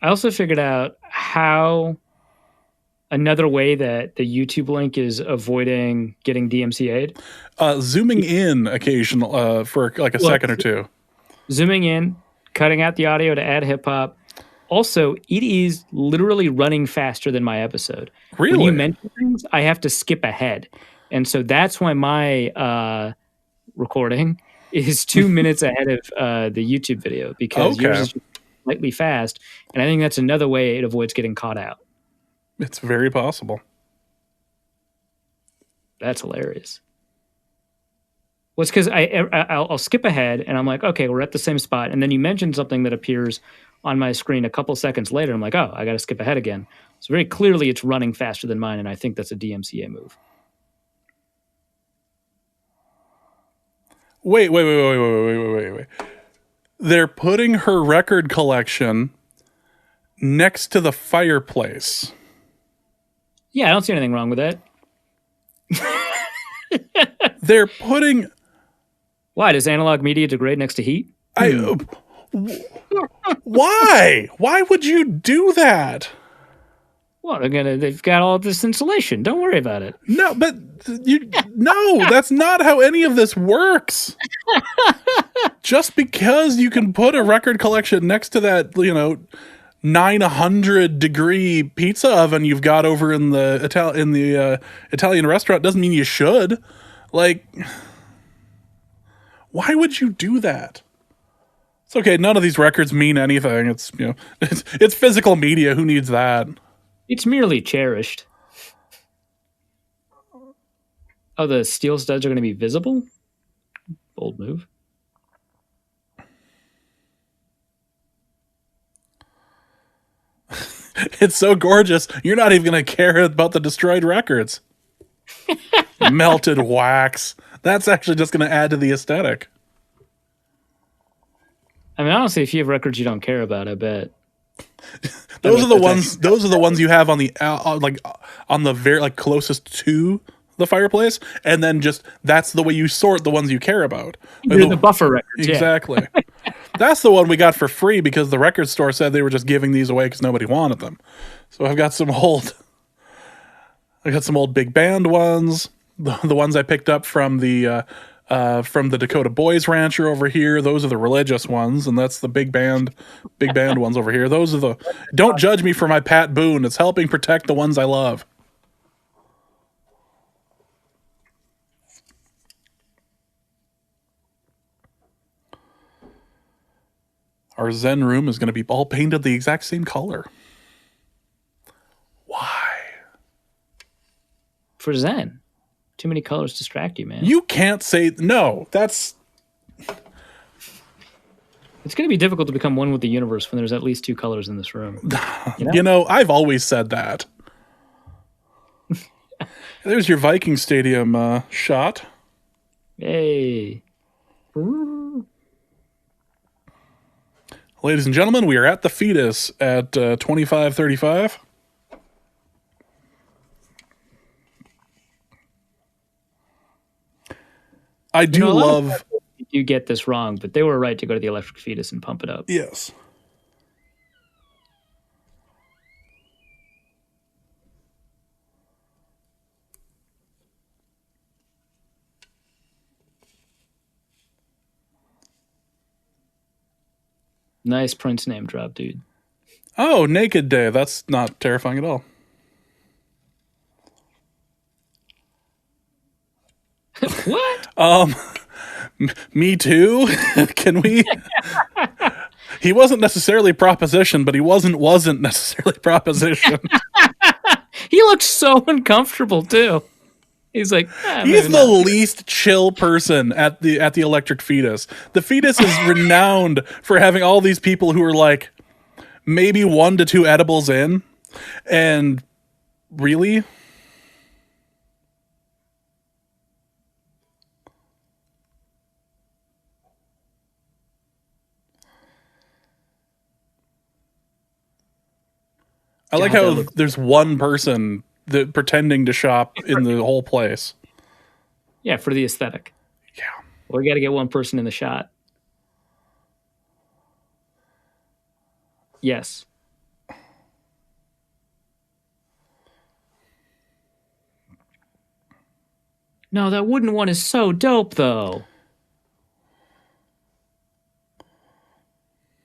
I also figured out how another way that the YouTube link is avoiding getting DMCA'd. Zooming in occasional for like a second or two. Zooming in, cutting out the audio to add hip hop. Also, it is literally running faster than my episode. Really? When you mention things, I have to skip ahead. And so that's why my recording is 2 minutes ahead of the YouTube video, because yours is slightly fast. And I think that's another way it avoids getting caught out. It's very possible. That's hilarious. Well, it's because I'll skip ahead and I'm like, okay, we're at the same spot. And then you mention something that appears on my screen a couple seconds later. I'm like, oh, I got to skip ahead again. So very clearly it's running faster than mine. And I think that's a DMCA move. Wait. They're putting her record collection next to the fireplace. Yeah, I don't see anything wrong with that. They're putting... Why? Does analog media degrade next to heat? Why? Why would you do that? Well, they've got all this insulation. Don't worry about it. No, but no, that's not how any of this works. Just because you can put a record collection next to that, 900-degree pizza oven you've got over in the Italian restaurant doesn't mean you should. Like, why would you do that? It's okay. None of these records mean anything. It's it's physical media. Who needs that? It's merely cherished. Oh, the steel studs are going to be visible? Bold move. It's so gorgeous. You're not even going to care about the destroyed records. Melted wax. That's actually just going to add to the aesthetic. I mean, honestly, if you have records you don't care about, I bet. Those are the ones you have on the on the very closest to the fireplace, and then that's the way you sort the ones you care about. They're the buffer records. Exactly. Yeah. That's the one we got for free because the record store said they were just giving these away because nobody wanted them. So I've got some old big band ones, the ones I picked up from the Dakota Boys Rancher over here. Those are the religious ones, and that's the big band ones over here. Those are the... Don't judge me for my Pat Boone. It's helping protect the ones I love. Our Zen room is going to be all painted the exact same color. Why? For Zen. Too many colors distract you, man. You can't say... No, that's... It's going to be difficult to become one with the universe when there's at least two colors in this room. I've always said that. There's your Viking Stadium shot. Hey. Ladies and gentlemen, we are at the fetus at 25:35. I do love... You get this wrong, but they were right to go to the electric fetus and pump it up. Yes. Nice Prince name drop, dude. Oh, Naked Day. That's not terrifying at all. What? Me too. Can we? He wasn't necessarily proposition, but he wasn't necessarily proposition. He looked so uncomfortable too. He's like, he's the least chill person at the Electric Fetus. The Fetus is renowned for having all these people who are like maybe 1 to 2 edibles in, and really. I like how there's one person that pretending to shop in the whole place. Yeah, for the aesthetic. Yeah. Well, we got to get one person in the shot. Yes. No, that wooden one is so dope, though.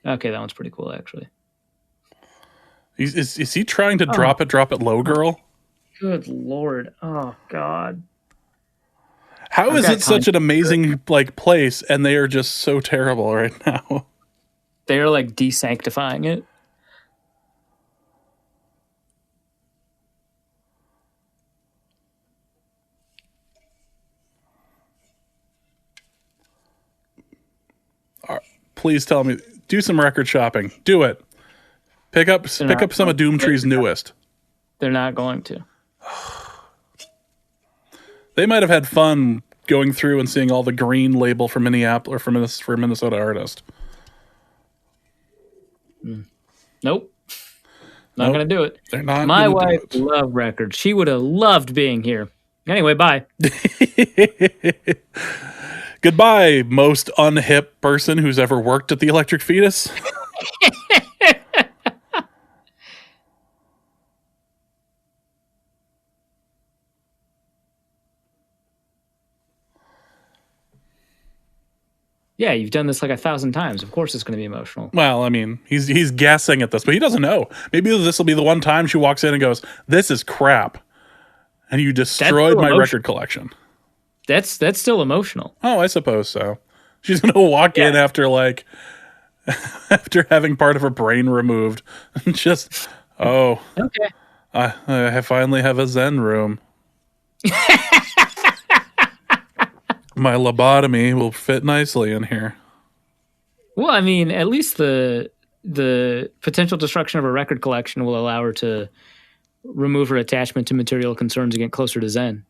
Okay, that one's pretty cool, actually. Is he trying to drop it low, girl? Good Lord. Oh, God. How is it such an amazing place, and they are just so terrible right now? They're desanctifying it. Please tell me, do some record shopping. Do it. Pick up some of Doomtree's newest. They're not going to. They might have had fun going through and seeing all the green label for Minneapolis or for Minnesota artist. Nope. Not going to do it. They're not. My wife loved records. She would have loved being here. Anyway, bye. Goodbye, most unhip person who's ever worked at the Electric Fetus. Yeah, you've done this 1,000 times. Of course it's going to be emotional. Well, I mean, he's guessing at this, but he doesn't know. Maybe this will be the one time she walks in and goes, "This is crap," and you destroyed my record collection. That's still emotional. Oh, I suppose so. She's going to walk in after after having part of her brain removed, and just okay. I finally have a Zen room. My lobotomy will fit nicely in here. Well, I mean, at least the potential destruction of a record collection will allow her to remove her attachment to material concerns and get closer to Zen.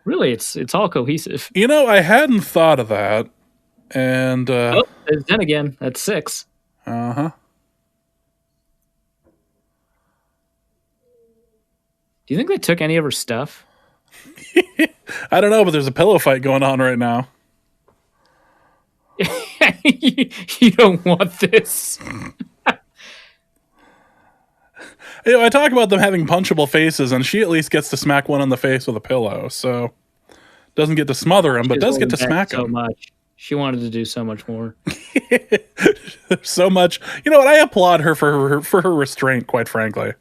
Really, it's all cohesive. I hadn't thought of that. And there's Zen again. That's 6. Uh-huh. Do you think they took any of her stuff? I don't know, but there's a pillow fight going on right now. You don't want this. I talk about them having punchable faces, and she at least gets to smack one on the face with a pillow. So doesn't get to smother him, but does get to smack him. So much. She wanted to do so much more. So much. You know what? I applaud her for her restraint, quite frankly.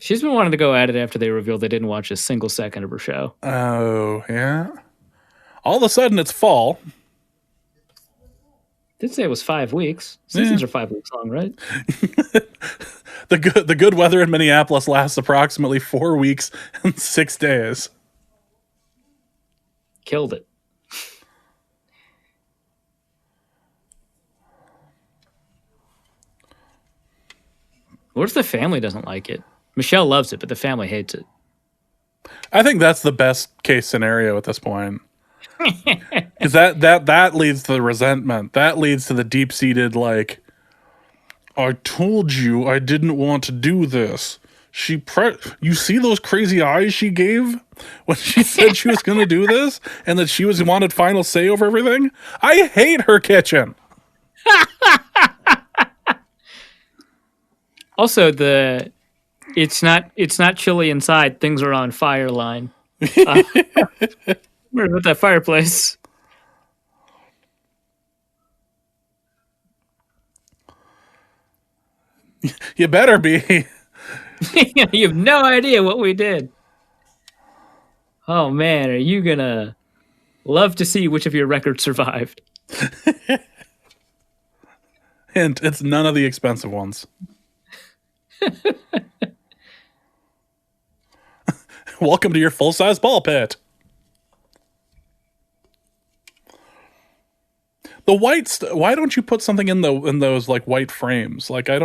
She's been wanting to go at it after they revealed they didn't watch a single second of her show. Oh, yeah? All of a sudden, it's fall. Did say it was 5 weeks. Seasons are 5 weeks long, right? The good weather in Minneapolis lasts approximately 4 weeks and 6 days. Killed it. What if the family doesn't like it? Michelle loves it, but the family hates it. I think that's the best case scenario at this point. Because that leads to the resentment. That leads to the deep-seated, I told you I didn't want to do this. You see those crazy eyes she gave when she said she was going to do this? And that she wanted final say over everything? I hate her kitchen. Also, it's not chilly inside. Things are on fire line. Remember about that fireplace? You better be. You have no idea what we did. Oh man, are you gonna love to see which of your records survived? Hint, it's none of the expensive ones. Welcome to your full-size ball pit. The white why don't you put something in those like white frames? Like I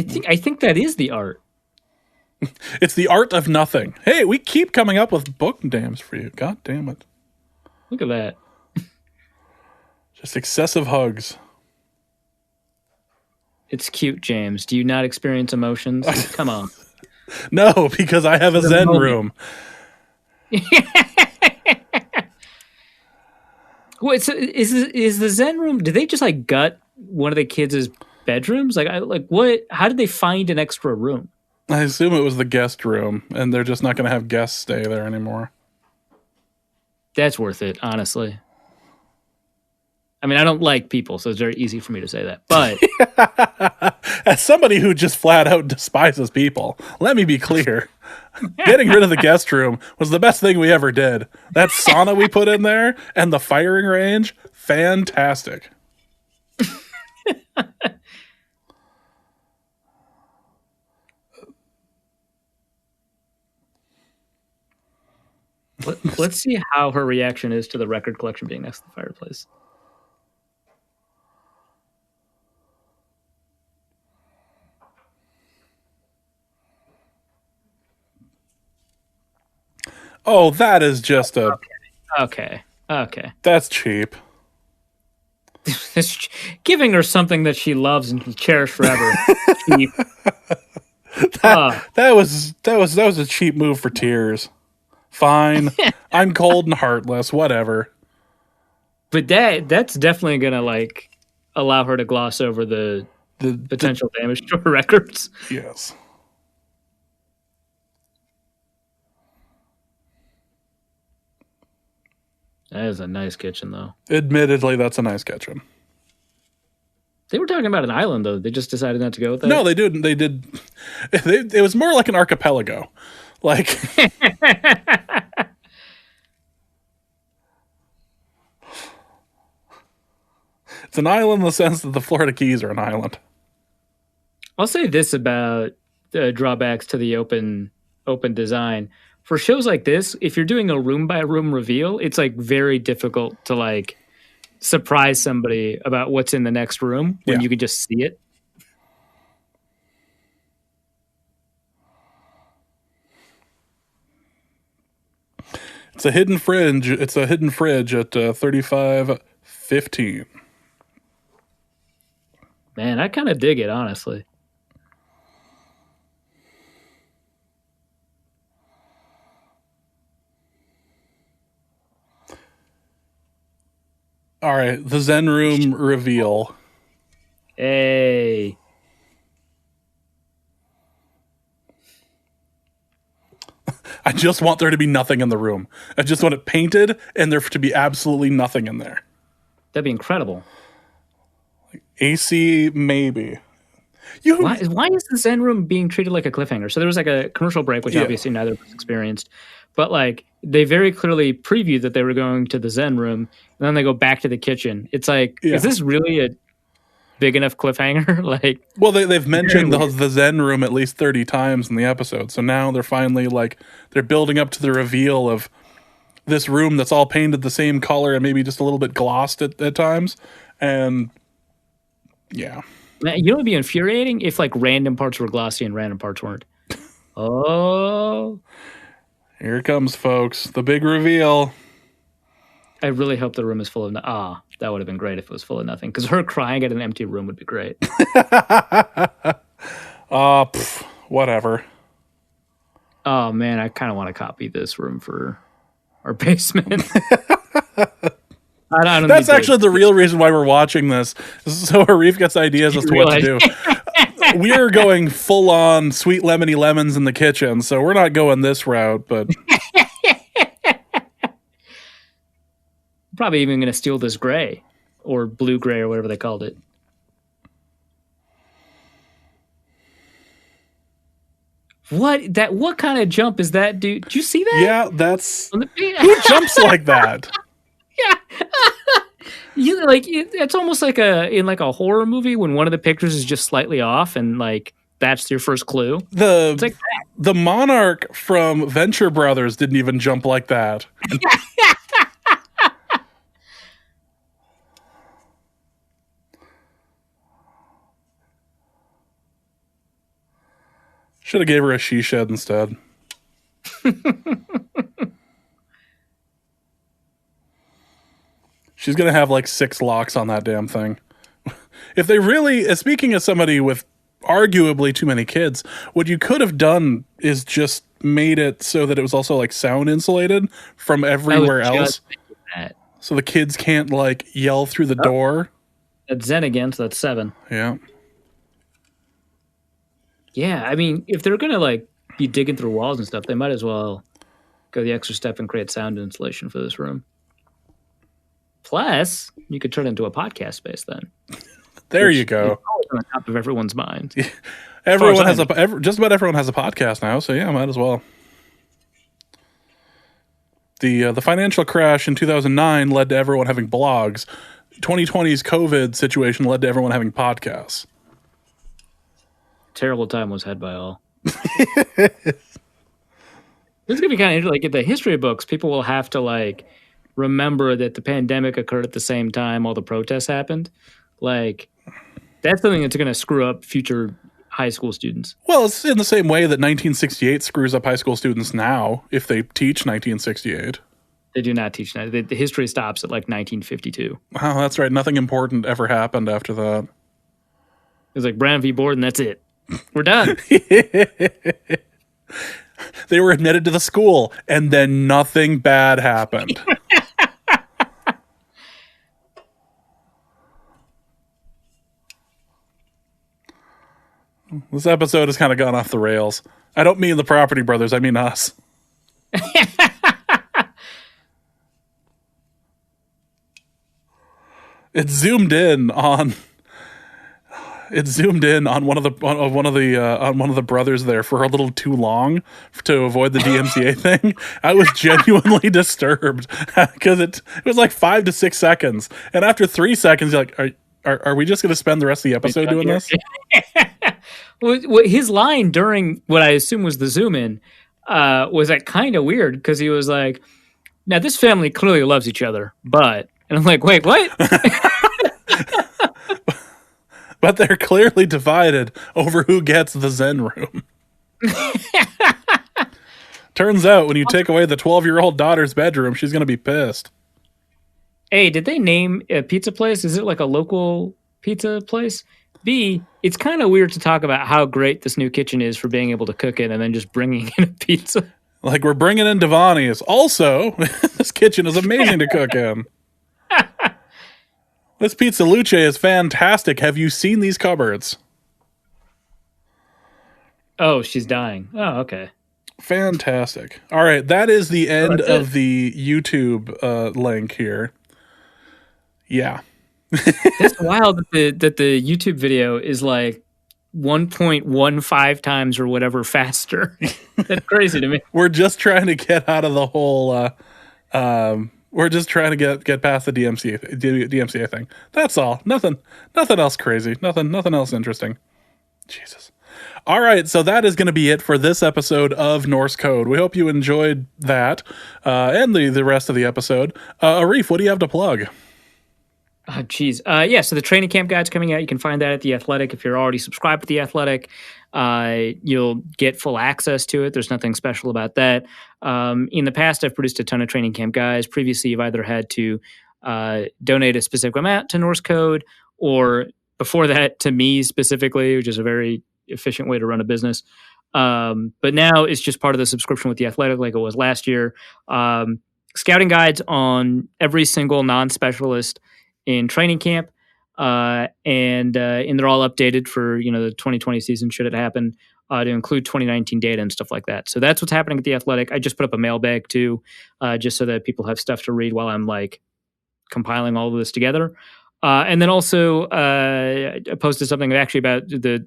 think that is the art. It's the art of nothing. Hey, we keep coming up with book names for you. God damn it. Look at that. Just excessive hugs. It's cute, James. Do you not experience emotions? Come on. No, because I have a Zen room. Wait, so is the Zen room? Did they just like gut one of the kids' bedrooms? What? How did they find an extra room? I assume it was the guest room, and they're just not going to have guests stay there anymore. That's worth it, honestly. I mean, I don't like people, so it's very easy for me to say that. But as somebody who just flat out despises people, let me be clear. Getting rid of the guest room was the best thing we ever did. That sauna we put in there and the firing range, fantastic. Let's see how her reaction is to the record collection being next to the fireplace. Oh, that is just a... Okay. That's cheap. Giving her something that she loves and can cherish forever. Cheap. That was a cheap move for tears. Fine. I'm cold and heartless. Whatever. But that's definitely gonna like allow her to gloss over the potential damage to her records. Yes. That is a nice kitchen, though. Admittedly, that's a nice kitchen. They were talking about an island, though. They just decided not to go with that. No, they didn't. They did. It was more like an archipelago. Like. It's an island in the sense that the Florida Keys are an island. I'll say this about drawbacks to the open design. For shows like this, if you're doing a room by room reveal, it's like very difficult to like surprise somebody about what's in the next room when you can just see it. It's a hidden fridge. It's a hidden fridge at 3515. Man, I kind of dig it, honestly. All right, the Zen room reveal. Hey. I just want there to be nothing in the room. I just want it painted and there to be absolutely nothing in there. That'd be incredible. AC, maybe. Why is the Zen room being treated like a cliffhanger? So there was like a commercial break, which obviously neither of us experienced. But like they very clearly previewed that they were going to the Zen room, and then they go back to the kitchen. It's like, is this really a big enough cliffhanger? Like, well, they've mentioned the Zen room at least 30 times in the episode. So now they're finally like they're building up to the reveal of this room that's all painted the same color and maybe just a little bit glossed at times. And yeah. Man, you know what would be infuriating if like random parts were glossy and random parts weren't. Oh. Here it comes, folks. The big reveal. I really hope the room is full of... that would have been great if it was full of nothing. Because her crying at an empty room would be great. Whatever. Oh, man, I kind of want to copy this room for our basement. I don't That's actually the real reason why we're watching this. So Arif gets ideas as to what to do. We are going full on sweet lemony lemons in the kitchen, so we're not going this route, but probably even going to steal this gray or blue gray or whatever they called it. What kind of jump is that, dude? Did you see that? Yeah, that's who jumps like that? Yeah. You like it's almost like in a horror movie when one of the pictures is just slightly off and like that's your first clue. It's like The monarch from Venture Brothers didn't even jump like that. Should have gave her a she shed instead. She's going to have like 6 locks on that damn thing. If they really, speaking as somebody with arguably too many kids, what you could have done is just made it so that it was also like sound insulated from everywhere else. So the kids can't like yell through the door. That's Zen again, so that's 7. Yeah. Yeah, I mean, if they're going to like be digging through walls and stuff, they might as well go the extra step and create sound insulation for this room. Plus, you could turn it into a podcast space then. There you go. On top of everyone's mind. Everyone has just about everyone has a podcast now, so yeah, might as well. The financial crash in 2009 led to everyone having blogs. 2020's COVID situation led to everyone having podcasts. Terrible time was had by all. It's gonna be kind of like in the history books. People will have to like remember that the pandemic occurred at the same time all the protests happened. Like that's something that's going to screw up future high school students. Well, it's in the same way that 1968 screws up high school students now if they teach 1968. They do not teach that. The history stops at like 1952. Oh, that's right. Nothing important ever happened after that. It was like Brown v. Board, and that's it. We're done. They were admitted to the school, and then nothing bad happened. This episode has kind of gone off the rails. I don't mean the Property Brothers, I mean us. It zoomed in on one of the brothers there for a little too long to avoid the DMCA thing. I was genuinely disturbed because it was like 5 to 6 seconds, and after 3 seconds, you're like, are we just going to spend the rest of the episode doing this? Well, his line during what I assume was the zoom in was like kind of weird because he was like, "Now this family clearly loves each other, but," and I'm like, "Wait, what?" But they're clearly divided over who gets the Zen room. Turns out when you take away the 12-year-old daughter's bedroom, she's going to be pissed. A, did they name a pizza place? Is it like a local pizza place? B, it's kind of weird to talk about how great this new kitchen is for being able to cook it and then just bringing in a pizza. Like we're bringing in Devani's. Also, this kitchen is amazing to cook in. This Pizza Luce is fantastic. Have you seen these cupboards? Oh, she's dying. Oh, okay. Fantastic. All right, that is the end of the YouTube link here. Yeah. It's wild that the YouTube video is like 1.15 times or whatever faster. That's crazy to me. We're just trying to get out of the whole... we're just trying to get past the DMCA thing. That's all. Nothing else crazy. Nothing else interesting. Jesus. All right, so that is going to be it for this episode of Norse Code. We hope you enjoyed that and the rest of the episode. Arif, what do you have to plug? Oh, geez. Yeah, so the training camp guide's coming out. You can find that at The Athletic. If you're already subscribed to The Athletic, you'll get full access to it. There's nothing special about that. In the past, I've produced a ton of training camp guides. Previously, you've either had to donate a specific amount to Norse Code, or before that, to me specifically, which is a very efficient way to run a business. But now it's just part of the subscription with The Athletic like it was last year. Scouting guides on every single non-specialist in training camp, and they're all updated for the 2020 season should it happen, to include 2019 data and stuff like that. So that's what's happening at The Athletic. I just put up a mailbag too, just so that people have stuff to read while I'm like compiling all of this together. And then also I posted something actually about the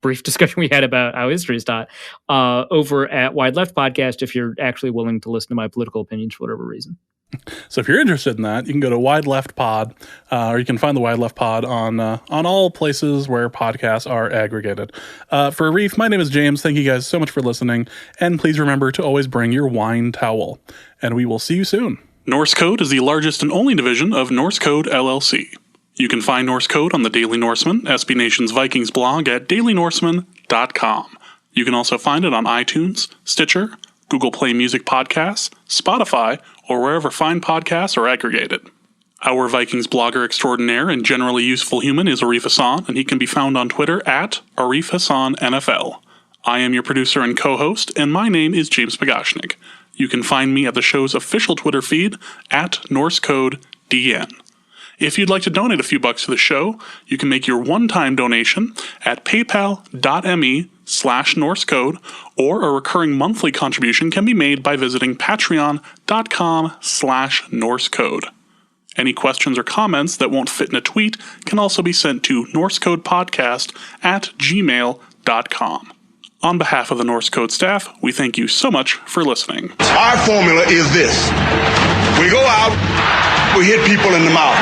brief discussion we had about how history is taught over at Wide Left Podcast if you're actually willing to listen to my political opinions for whatever reason. So if you're interested in that, you can go to Wide Left Pod, or you can find the Wide Left Pod on all places where podcasts are aggregated. For Arif, my name is James. Thank you guys so much for listening, and please remember to always bring your wine towel. And we will see you soon. Norse Code is the largest and only division of Norse Code LLC. You can find Norse Code on the Daily Norseman, SB Nation's Vikings blog at dailynorseman.com. You can also find it on iTunes, Stitcher, Google Play Music Podcasts, Spotify, or wherever fine podcasts are aggregated. Our Vikings blogger extraordinaire and generally useful human is Arif Hassan, and he can be found on Twitter at Arif Hassan NFL. I am your producer and co-host, and my name is James Pagashnik. You can find me at the show's official Twitter feed at norsecodepodcast. If you'd like to donate a few bucks to the show, you can make your one-time donation at paypal.me/norsecode, or a recurring monthly contribution can be made by visiting patreon.com/norsecode. Any questions or comments that won't fit in a tweet can also be sent to norsecodepodcast@gmail.com. On behalf of the Norse Code staff, we thank you so much for listening. Our formula is this. We go out, we hit people in the mouth.